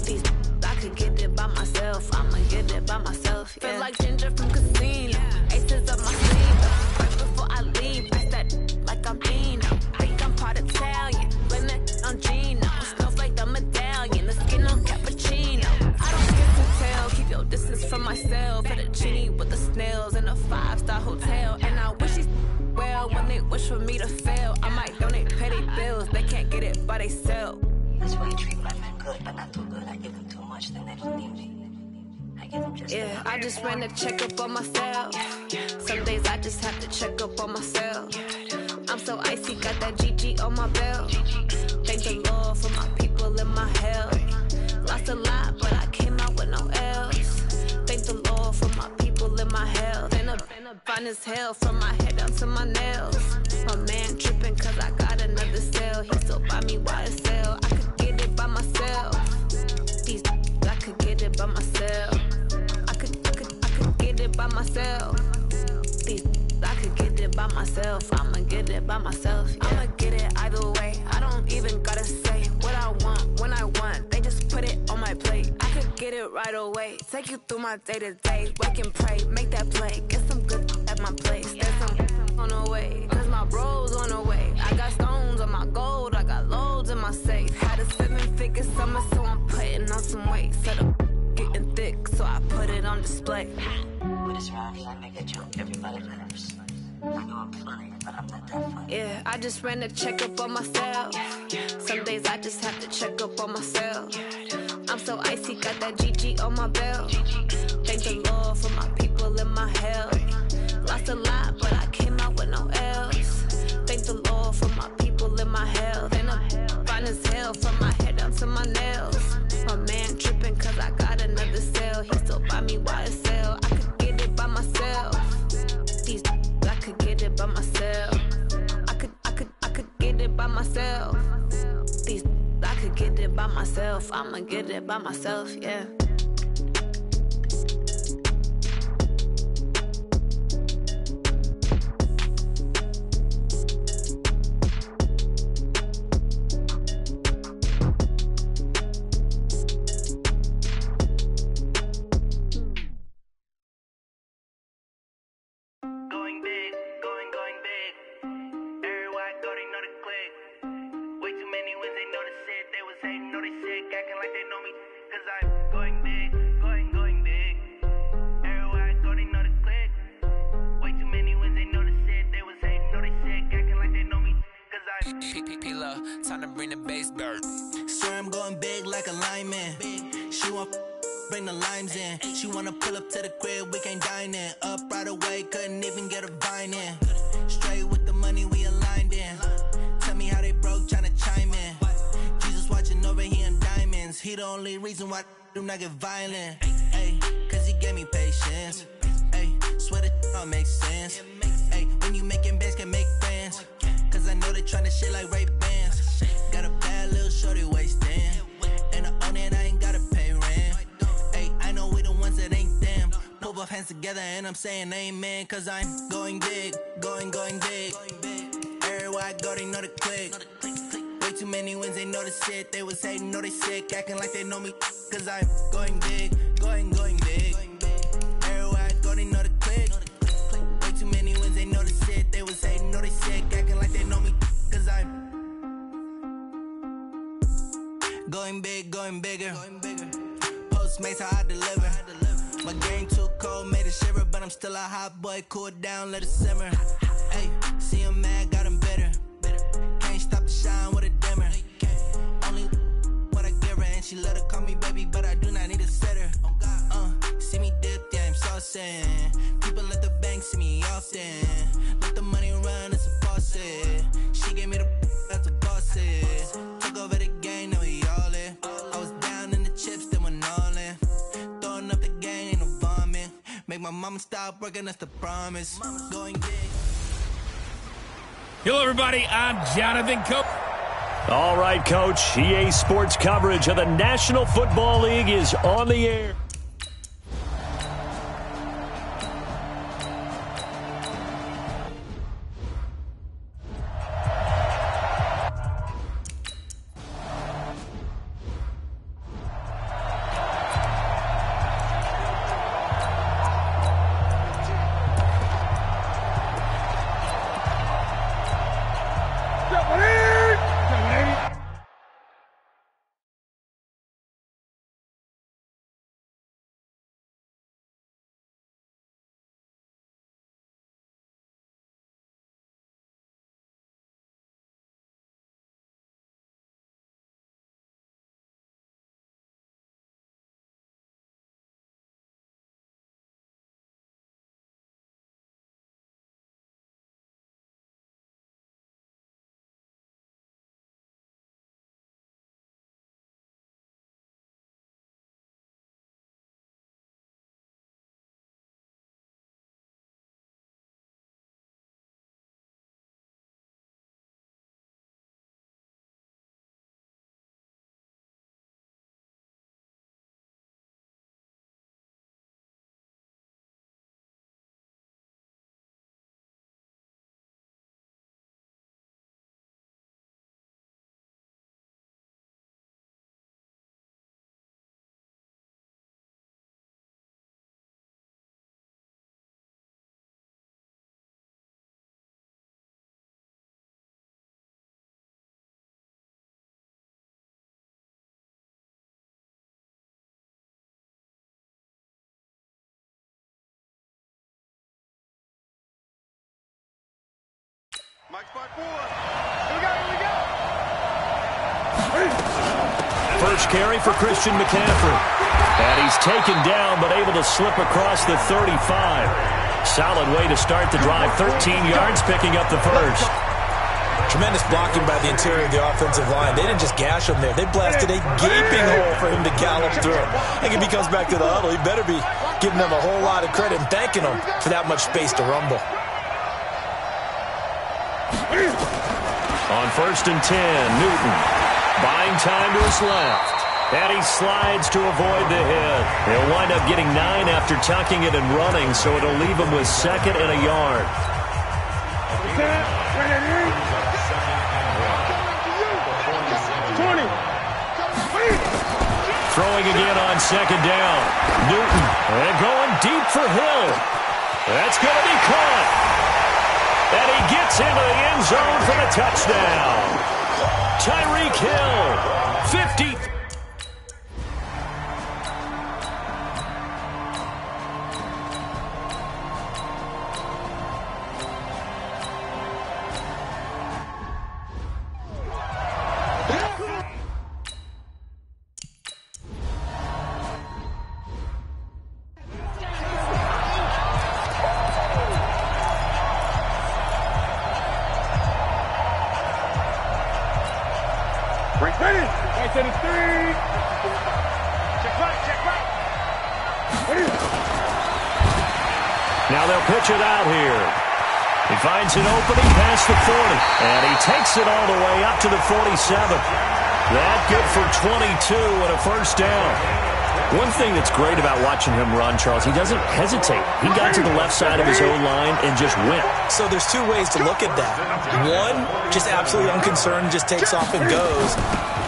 These I could get it by myself. I'ma get it by myself. Yeah. Feel like Ginger from Casino. Aces up my sleeve. Right before I leave, I said like I'm Dino. Think I'm part Italian. Blame that on Gino. Smells like the medallion. The skin on cappuccino. I don't kiss and tell. Keep your distance from myself. At a genie with the snails in a 5-star hotel. And I wish these well when they wish for me to fail. I might donate petty bills. They can't get it by themselves. That's why I treat black men good, but not too good. I give them too much, then they don't need me. I give them just yeah, I just ran a checkup on myself. Some days I just have to check up on myself. I'm so icy, got that GG on my belt. Thank the Lord for my people in my health. Lost a lot, but I came out with no L's. Thank the Lord for my people in my health. And I'm fine as hell from my head down to my nails. My man tripping cause I got another cell. He still buy me YSL. I could get it by myself. These I could get it by myself. I could get it by myself. These I could get it by myself. I'ma get it by myself. Yeah. I'ma get it either way. I don't even gotta say what I want when I want. They just put it on my plate. I could get it right away. Take you through my day to day. Wake and pray, make that play. Get some good at my place. There's some on the way. Cause my bros on the way. I got stones on my gold. I got loads in my safe. Had a 7-figure summer, so I'm putting on some weight. Set up getting thick, so I put it on display. With this round, I make a joke. Everybody laughs. I know I'm funny, but I'm not that funny. Yeah, I just ran a checkup on myself. Some days I just have to check up on myself. I'm so icy, got that GG on my belt. Thank the Lord for my people in my health. Lost a lot, but I came out with no L's. Thank the Lord for my people in my health. And I'm fine as hell from my head down to my nails. My man tripping cause I got another cell. He still buy me YSL. I could get it by myself. These I could get it by myself. I could get it by myself. These I could get it by myself. I'ma get it by myself, yeah. Time to bring the bass dirt. Swear I'm going big like a lineman. She want bring the limes in. She wanna pull up to the crib, we can't dine in. Up right away, couldn't even get a vine in. Straight with the money we aligned in. Tell me how they broke, tryna chime in. Jesus watching over here in diamonds. He the only reason why do not get violent. Ay, cause he gave me patience. Ay, swear that all makes sense. Ay, when you making bands can make friends. Cause I know they tryna shit like Ray Bans. Got a bad little shorty wasting. And I own it, I ain't gotta pay rent. Ay, I know we the ones that ain't them. Pull both hands together and I'm saying amen. Cause I'm going big, going big. Everywhere I go, they know the click. Way too many wins, they know the shit. They was hating, know they sick, acting like they know me. Cause I'm going big, going big. Everywhere I go, they know the click. Way too many wins, they know the shit. They was hating, know they sick, acting like they know me. Cause I'm going big, going bigger. Postmates how I deliver. My game too cold, made it shiver. But I'm still a hot boy, cool it down, let it simmer. Hey, see him mad, got him bitter. Can't stop the shine with a dimmer. Only what I give her, and she let her call me baby, but I do not need a sitter. See me dip, yeah, I'm saucing. People at the bank see me often. Let the money run, it's a faucet. She gave me the that's a boss it. Took over the game, now we all in. I was down in the chips, then went all in. Throwing up the gang, ain't no vomit. Make my mama stop working, that's the promise. Go and get. Hello, everybody. I'm Jonathan Cope. All right, Coach. EA Sports coverage of the National Football League is on the air. Mike spot forward. Here we go, here we go. First carry for Christian McCaffrey. And he's taken down, but able to slip across the 35. Solid way to start the drive. 13 yards, picking up the first. Tremendous blocking by the interior of the offensive line. They didn't just gash him there. They blasted a gaping hole for him to gallop through. I think if he comes back to the huddle, he better be giving them a whole lot of credit and thanking them for that much space to rumble. On 1st and 10, Newton buying time to his left. And he slides to avoid the hit. He'll wind up getting 9 after tucking it and running, so it'll leave him with 2nd and a yard. Throwing again on 2nd down. Newton and going deep for Hill. That's going to be caught. And he gets into the end zone for the touchdown. Tyreek Hill, 50. Now they'll pitch it out here. He finds an opening past the 40, and he takes it all the way up to the 47. That good for 22 and a first down. One thing that's great about watching him run, Charles, he doesn't hesitate. He got to the left side of his own line and just went. So there's two ways to look at that. One, just absolutely unconcerned, just takes off and goes.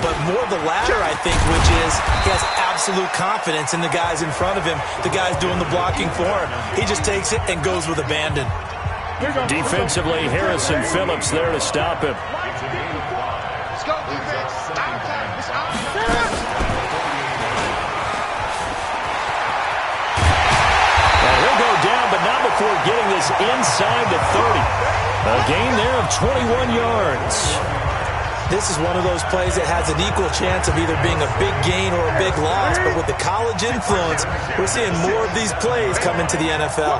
But more the latter, I think, which is he has absolute confidence in the guys in front of him, the guys doing the blocking for him. He just takes it and goes with abandon. Defensively, Harrison Phillips there to stop him. Let's go, defense. Out of time. It's out of time. And he'll go down, but not before getting this inside the 30. A gain there of 21 yards. This is one of those plays that has an equal chance of either being a big gain or a big loss. But with the college influence, we're seeing more of these plays come into the NFL.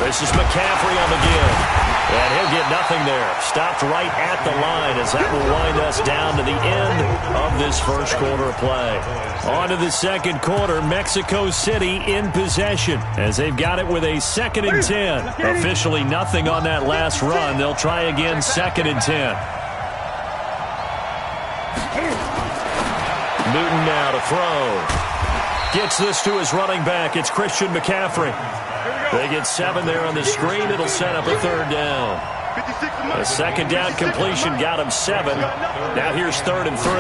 This is McCaffrey on the give. And he'll get nothing there. Stopped right at the line as that will wind us down to the end of this first quarter of play. On to the second quarter, Mexico City in possession as they've got it with a 2nd and 10. Officially nothing on that last run. They'll try again 2nd and 10. Newton now to throw. Gets this to his running back. It's Christian McCaffrey. They get 7 there on the screen. It'll set up a 3rd down. A 2nd down completion got him 7. Now here's 3rd and 3.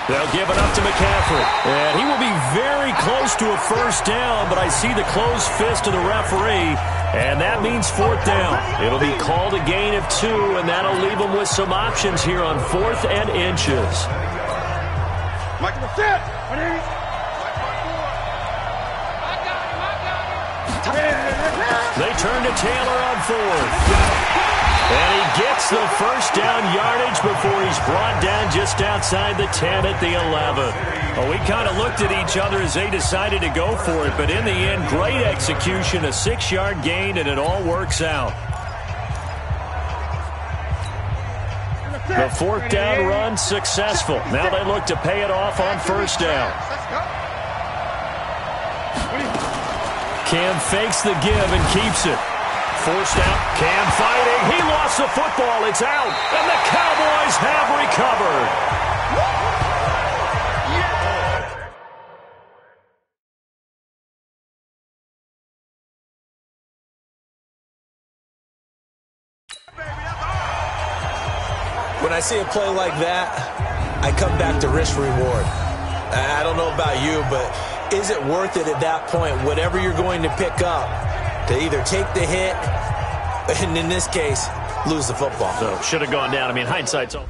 They'll give it up to McCaffrey. And he will be very close to a 1st down, but I see the closed fist of the referee, and that means 4th down. It'll be called a gain of 2, and that'll leave them with some options here on 4th and inches. They turn to Taylor on 4th. And he gets the 1st down yardage before he's brought down just outside the 10 at the 11. Well, we kind of looked at each other as they decided to go for it, but in the end, great execution, a 6-yard gain, and it all works out. The 4th down run successful. Now they look to pay it off on 1st down. Cam fakes the give and keeps it. Forced out. Cam fighting. He lost the football. It's out. And the Cowboys have recovered. When I see a play like that, I come back to risk-reward. I don't know about you, but is it worth it at that point, whatever you're going to pick up, to either take the hit, and in this case, lose the football? So, should have gone down. I mean, hindsight's all.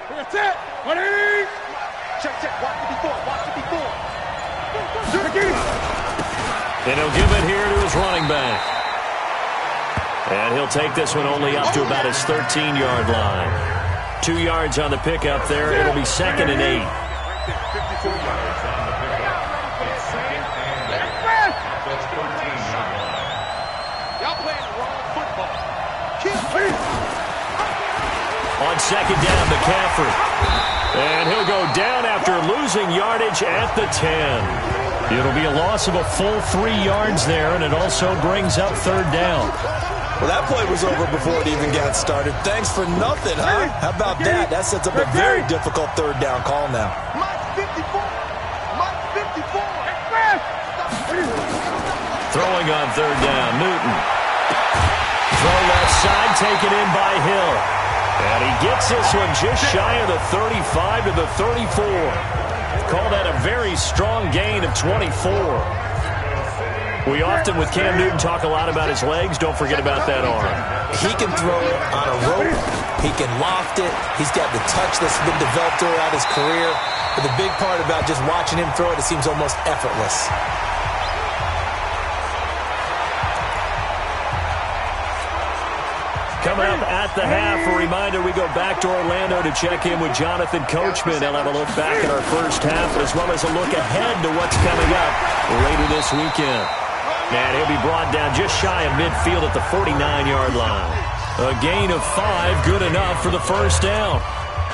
That's it. What is? Check. Watch it before. Do it again. And he'll give it here to his running back. And he'll take this one only up to about his 13-yard line. 2 yards on the pickup there. It'll be 2nd and 8. 54 yards on the pickup. It's 2nd and 8. That's 13-yard line. Y'all playing the wrong football. On 2nd down, McCaffrey. And he'll go down after losing yardage at the 10. It'll be a loss of a full 3 yards there, and it also brings up 3rd down. Well, that play was over before it even got started. Thanks for nothing, huh? How about that? That sets up a very difficult 3rd down call now. Throwing on 3rd down, Newton. Throw left side, taken in by Hill. And he gets this one just shy of the 35 to the 34. Call that a very strong gain of 24. We often, with Cam Newton, talk a lot about his legs. Don't forget about that arm. He can throw it on a rope. He can loft it. He's got the touch that's been developed throughout his career. But the big part about just watching him throw it, it seems almost effortless. Coming up at the half, a reminder, we go back to Orlando to check in with Jonathan Coachman. He'll have a look back at our first half, as well as a look ahead to what's coming up later this weekend. And he'll be brought down just shy of midfield at the 49-yard line. A gain of 5, good enough for the first down.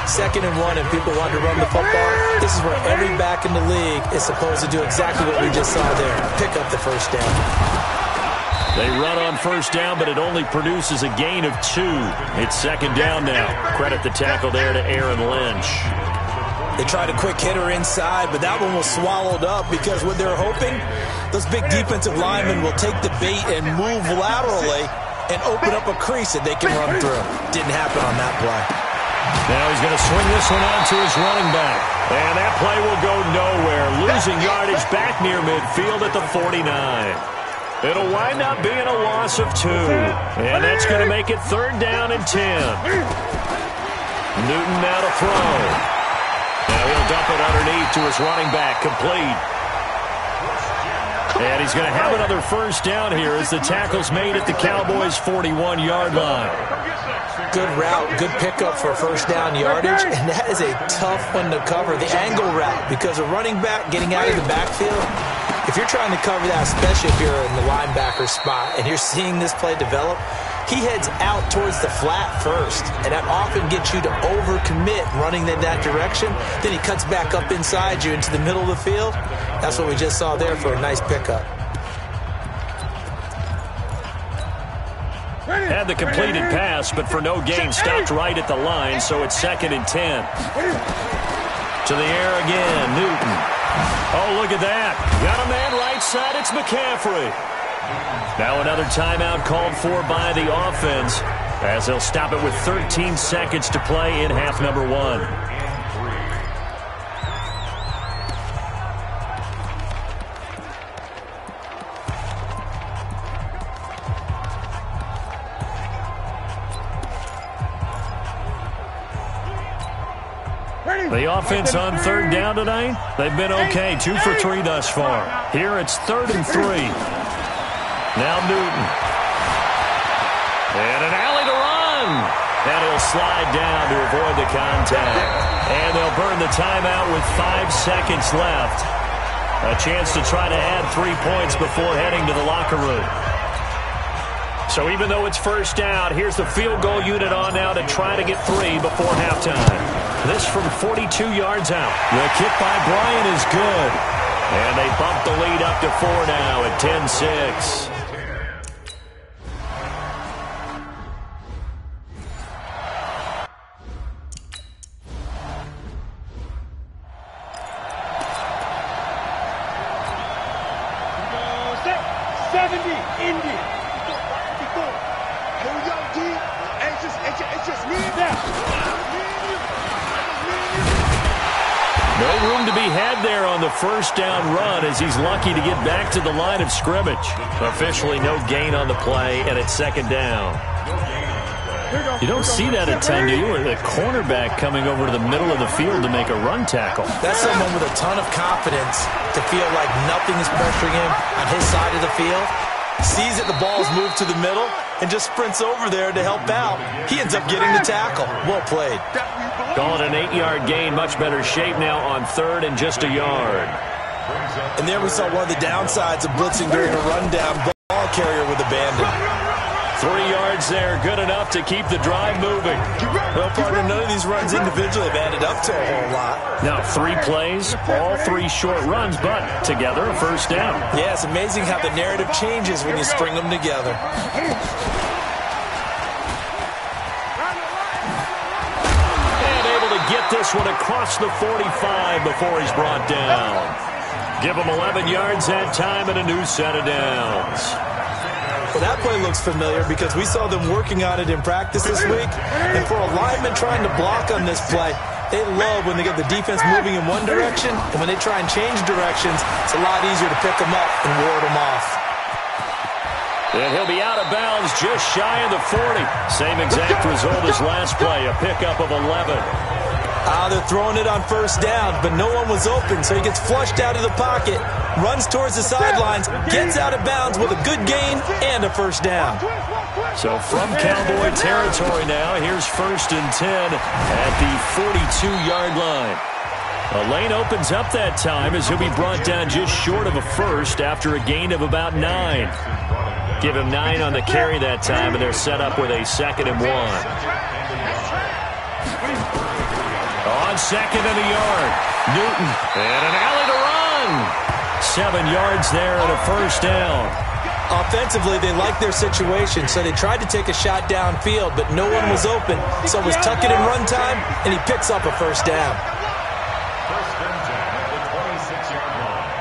2nd and 1, and people want to run the football. This is where every back in the league is supposed to do exactly what we just saw there. Pick up the first down. They run on first down, but it only produces a gain of 2. It's 2nd down now. Credit the tackle there to Aaron Lynch. They tried a quick hitter inside, but that one was swallowed up because what they're hoping, those big defensive linemen will take the bait and move laterally and open up a crease that they can run through. Didn't happen on that play. Now he's going to swing this one out to his running back. And that play will go nowhere. Losing yardage back near midfield at the 49. It'll wind up being a loss of 2. And that's going to make it 3rd down and 10. Newton now to throw. Now he'll dump it underneath to his running back, complete. And he's going to have another first down here as the tackle's made at the Cowboys' 41-yard line. Good route, good pickup for first down yardage, and that is a tough one to cover, the angle route, because a running back getting out of the backfield, if you're trying to cover that, especially if you're in the linebacker spot and you're seeing this play develop, he heads out towards the flat first, and that often gets you to overcommit running in that direction. Then he cuts back up inside you into the middle of the field. That's what we just saw there for a nice pickup. Had the completed pass, but for no gain, stopped right at the line, so it's 2nd and 10. To the air again, Newton. Oh, look at that. Got a man right side, it's McCaffrey. Now another timeout called for by the offense, as they'll stop it with 13 seconds to play in half number 1. The offense on 3rd down tonight, they've been okay. 2 for 3 thus far. Here it's 3rd and 3. Now Newton. And an alley to run. And he'll slide down to avoid the contact. And they'll burn the timeout with 5 seconds left. A chance to try to add 3 points before heading to the locker room. So even though it's first down, here's the field goal unit on now to try to get 3 before halftime. This from 42 yards out. The kick by Bryant is good. And they bump the lead up to 4 now at 10-6. No room to be had there on the first down run as he's lucky to get back to the line of scrimmage. Officially no gain on the play, and it's 2nd down. No gain on the play. You don't see that a ton, do you? Or the cornerback coming over to the middle of the field to make a run tackle. That's someone with a ton of confidence to feel like nothing is pressuring him on his side of the field. Sees that the ball's moved to the middle and just sprints over there to help out. He ends up getting the tackle. Well played. Call it an 8-yard gain. Much better shape now on 3rd and just a yard. And there we saw one of the downsides of blitzing during a rundown. Ball carrier with abandon. 3 yards there, good enough to keep the drive moving. Well, partner, none of these runs individually have added up to a whole lot. Now 3 plays, all 3 short runs, but together a first down. Yeah, it's amazing how the narrative changes when you string them together. And able to get this one across the 45 before he's brought down. Give him 11 yards that time and a new set of downs. Well, that play looks familiar because we saw them working on it in practice this week. And for a lineman trying to block on this play, they love when they get the defense moving in one direction, and when they try and change directions, it's a lot easier to pick them up and ward them off. And he'll be out of bounds just shy of the 40. Same exact result as last play, a pickup of 11. They're throwing it on first down, but no one was open, so he gets flushed out of the pocket, runs towards the sidelines, gets out of bounds with a good gain and a first down. So from Cowboy territory now, here's 1st and 10 at the 42-yard line. A lane opens up that time as he'll be brought down just short of a first after a gain of about 9. Give him 9 on the carry that time, and they're set up with a 2nd and 1. On 2nd and a yard, Newton, and an alley to run. 7 yards there and a first down. Offensively, they like their situation, so they tried to take a shot downfield, but no one was open, so it was tuck it in run time, and he picks up a first down. First and 10 at the 26-yard line.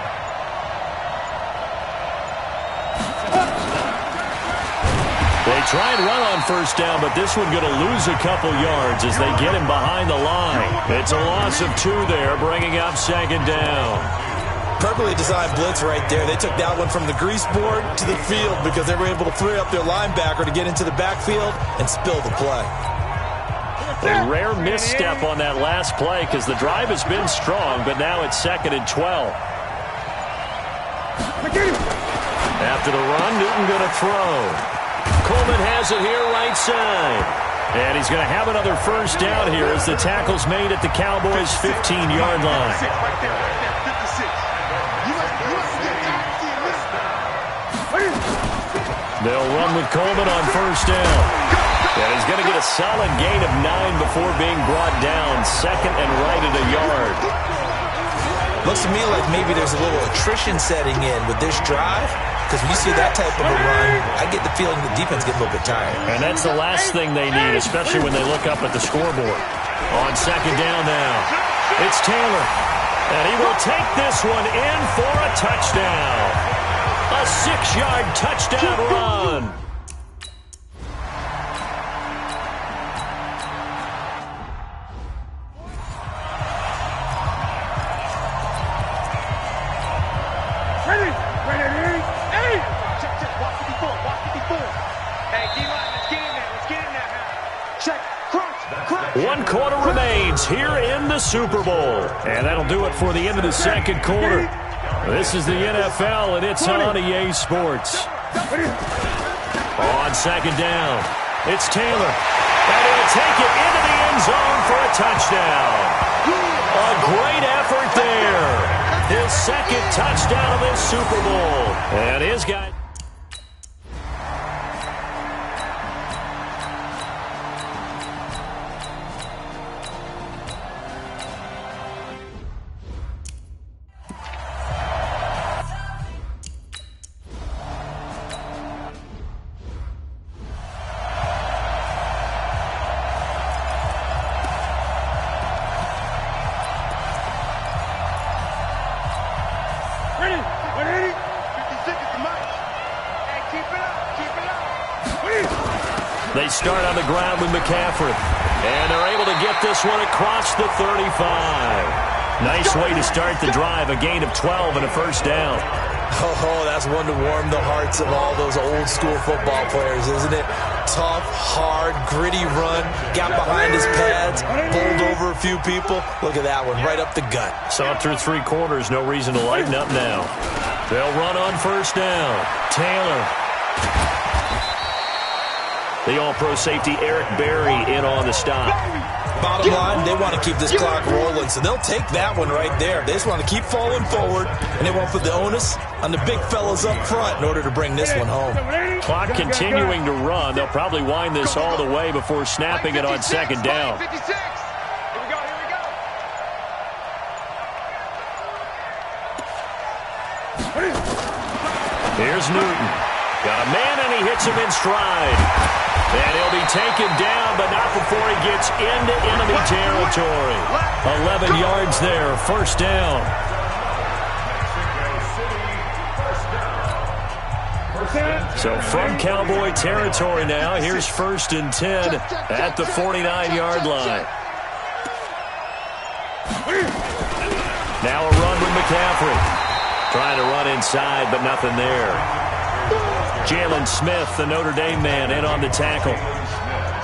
They try and run on first down, but this one going to lose a couple yards as they get him behind the line. It's a loss of 2 there, bringing up 2nd down. Perfectly designed blitz right there. They took that one from the grease board to the field because they were able to free up their linebacker to get into the backfield and spill the play. A rare misstep on that last play because the drive has been strong, but now it's 2nd and 12. After the run, Newton going to throw. Coleman has it here right side. And he's going to have another first down here as the tackle's made at the Cowboys' 15-yard line. They'll run with Coleman on first down. And he's going to get a solid gain of 9 before being brought down. 2nd and right at a yard. Looks to me like maybe there's a little attrition setting in with this drive. Because when you see that type of a run, I get the feeling the defense gets a little bit tired. And that's the last thing they need, especially when they look up at the scoreboard. On 2nd down now, it's Taylor. And he will take this one in for a touchdown. A 6-yard touchdown run. One quarter remains here in the Super Bowl. And that'll do it for the end of the 2nd quarter. This is the NFL, and it's on EA Sports. On 2nd down, it's Taylor. And he'll take it into the end zone for a touchdown. A great effort there. His 2nd touchdown of this Super Bowl. And his guy... They start on the ground with McCaffrey. And they're able to get this one across the 35. Nice way to start the drive. A gain of 12 and a first down. Oh, that's one to warm the hearts of all those old school football players, isn't it? Tough, hard, gritty run. Got behind his pads, bowled over a few people. Look at that one, right up the gut. Saw it through 3 quarters. No reason to lighten up now. They'll run on first down. Taylor. The all-pro safety Eric Berry in on the stop. Bottom line, they want to keep this clock rolling, so they'll take that one right there. They just want to keep falling forward, and they won't put the onus on the big fellas up front in order to bring this one home. Clock continuing to run. They'll probably wind this all the way before snapping it on second down. Here's Newton. Got a man, and he hits him in stride. And he'll be taken down, but not before he gets into enemy territory. 11 yards there, first down. So from Cowboy territory now, here's 1st and 10 at the 49-yard line. Now a run with McCaffrey. Trying to run inside, but nothing there. Jalen Smith, the Notre Dame man, in on the tackle.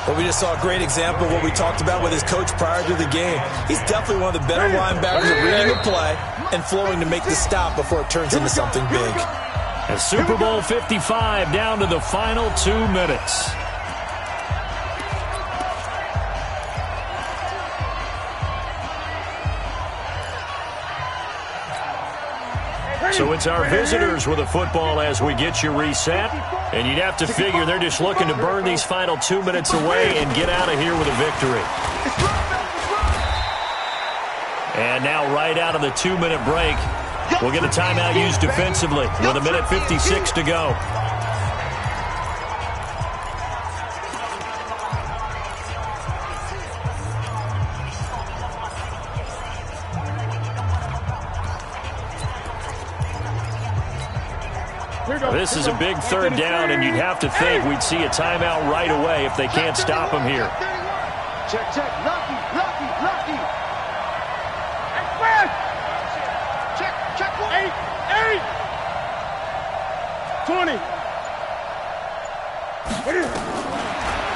Well, we just saw a great example of what we talked about with his coach prior to the game. He's definitely one of the better linebackers at reading a play and flowing to make the stop before it turns into something big. And Super Bowl 55 down to the final 2 minutes. So it's our visitors with a football as we get you reset. And you'd have to figure they're just looking to burn these final 2 minutes away and get out of here with a victory. And now right out of the 2-minute break, we'll get a timeout used defensively with 1:56 to go. This is a big 3rd down, and you'd have to think we'd see a timeout right away if they can't stop him here. Check, check. Lucky. Express. Check. 8. 20.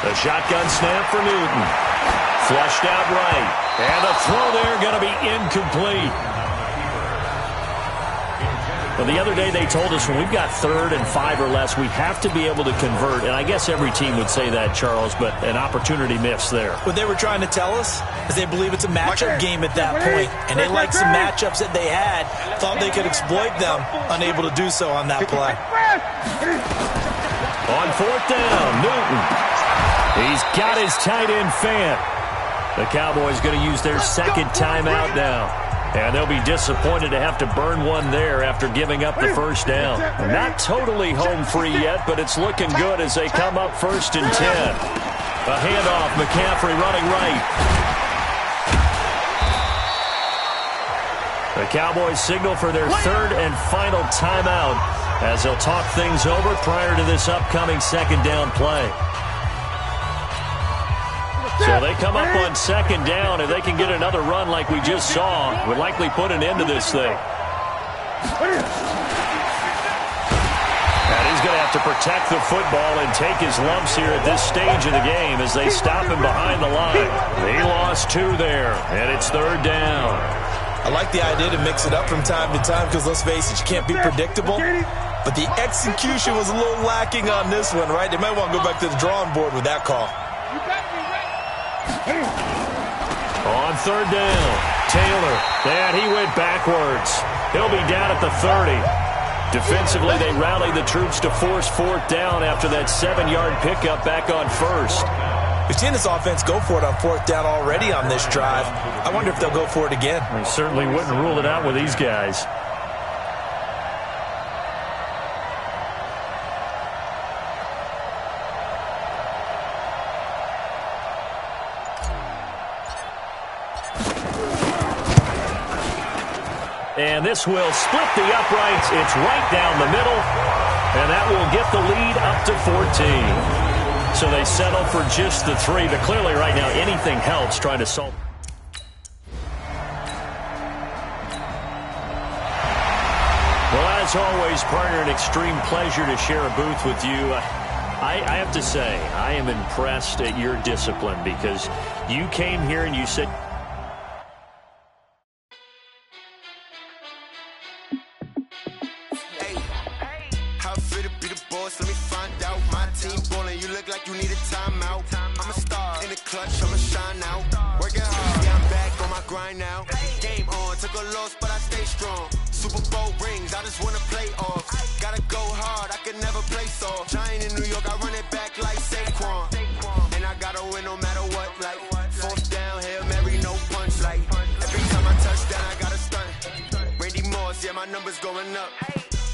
The shotgun snap for Newton. Flushed out right. And the throw there going to be incomplete. Well, the other day they told us when we've got 3rd and 5 or less, we have to be able to convert. And I guess every team would say that, Charles, but an opportunity missed there. What they were trying to tell us is they believe it's a matchup game at that point. And they liked some matchups that they had, thought they could exploit them, unable to do so on that play. On 4th down, Newton. He's got his tight end fan. The Cowboys going to use their 2nd timeout now. And they'll be disappointed to have to burn one there after giving up the 1st down. Not totally home free yet, but it's looking good as they come up 1st and 10. A handoff, McCaffrey running right. The Cowboys signal for their 3rd and final timeout as they'll talk things over prior to this upcoming 2nd down play. So they come up on 2nd down, and they can get another run like we just saw. Would likely put an end to this thing. And he's going to have to protect the football and take his lumps here at this stage of the game as they stop him behind the line. He lost 2 there, and it's 3rd down. I like the idea to mix it up from time to time because, let's face it, you can't be predictable. But the execution was a little lacking on this one, right? They might want to go back to the drawing board with that call. On 3rd down, Taylor. And he went backwards. He'll be down at the 30. Defensively, they rallied the troops to force 4th down after that 7-yard pickup back on 1st. We've seen this offense go for it on 4th down already on this drive. I wonder if they'll go for it again. We certainly wouldn't rule it out with these guys. And this will split the uprights. It's right down the middle. And that will get the lead up to 14. So they settle for just the 3. But clearly right now anything helps trying to solve. Well, as always, partner, an extreme pleasure to share a booth with you. I have to say, I am impressed at your discipline because you came here and you said... How fit to be the boss? Let me find out. My team ballin', you look like you need a timeout. I'm a star in the clutch, I'ma shine out. Working hard, yeah, I'm back on my grind now. Game on, took a loss, but I stay strong. Super Bowl rings, I just wanna play off. Gotta go hard, I can never play soft. Giant in New York, I run it back like Saquon. And I gotta win no matter what, like fourth down, Hail Mary, no punch, like every time I touch down, I gotta stunt. Randy Moss, yeah, my numbers going up.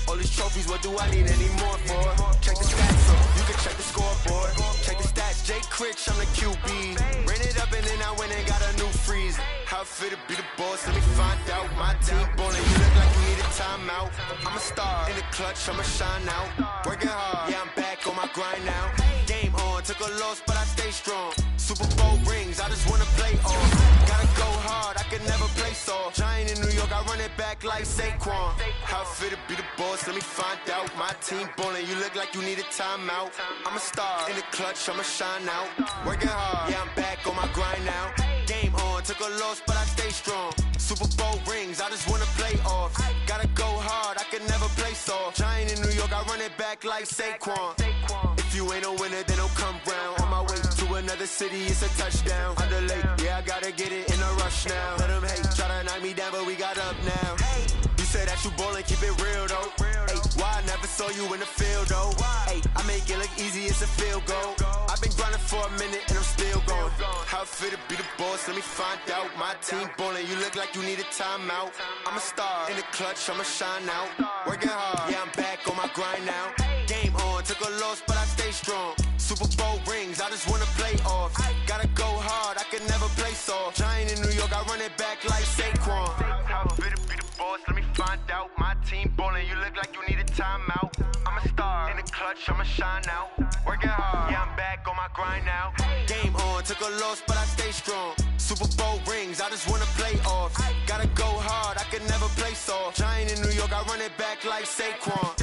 All these trophies, what do I need any more for? Check the stats, so you can check the scoreboard. Check the stats, Jay Critch, I'm the QB. Ran it up and then I went and got a new freeze. How fit to be the boss, let me find out. My team ballin', you look like you need a timeout. I'm a star in the clutch, I'ma shine out. Working hard, yeah, I'm back on my grind now. Game on, took a loss, but I stay strong. Super Bowl rings, I just wanna play off. Gotta go hard, I can never play soft. Giant in New York, I run it back like Saquon. How fit to be the boss, let me find out. My team ballin', you look like you need a timeout. I'm a star in the clutch, I'ma shine out. Working hard, yeah, I'm back on my grind now. Game on, took a loss, but I stay strong. Super Bowl rings, I just wanna play off. Gotta go hard, I can never play soft. Giant in New York, I run it back like Saquon. If you ain't a winner, then don't come round. On my way to another city, it's a touchdown. Under late, yeah, I gotta get it in a rush now. Let them hate, try to knock me down, but we got up now. You say that you ballin', keep it real though. Hey, why I never saw you in the field though? Hey, I make it look easy, it's a field goal. I've been grinding for a minute and I'm still going. How fit to be the boss, let me find out. My team ballin', you look like you need a timeout. I'm a star in the clutch, I'ma shine out. Working hard, yeah, I'm back on my grind now. Game on, took a loss, but I stay strong. Super Bowl rings, I just wanna play off. Gotta go hard, I can never play soft. Giant in New York, I run it back like Saquon. How fit to be the boss, let me find out. My team ballin', you look like you need a timeout. I'm a star in the clutch, I'ma shine out. Working hard, yeah, I'm back on my grind now. Game on, took a loss, but I stay strong. Super Bowl rings, I just wanna play off. Gotta go hard, I can never play soft. Giant in New York, I run it back like Saquon.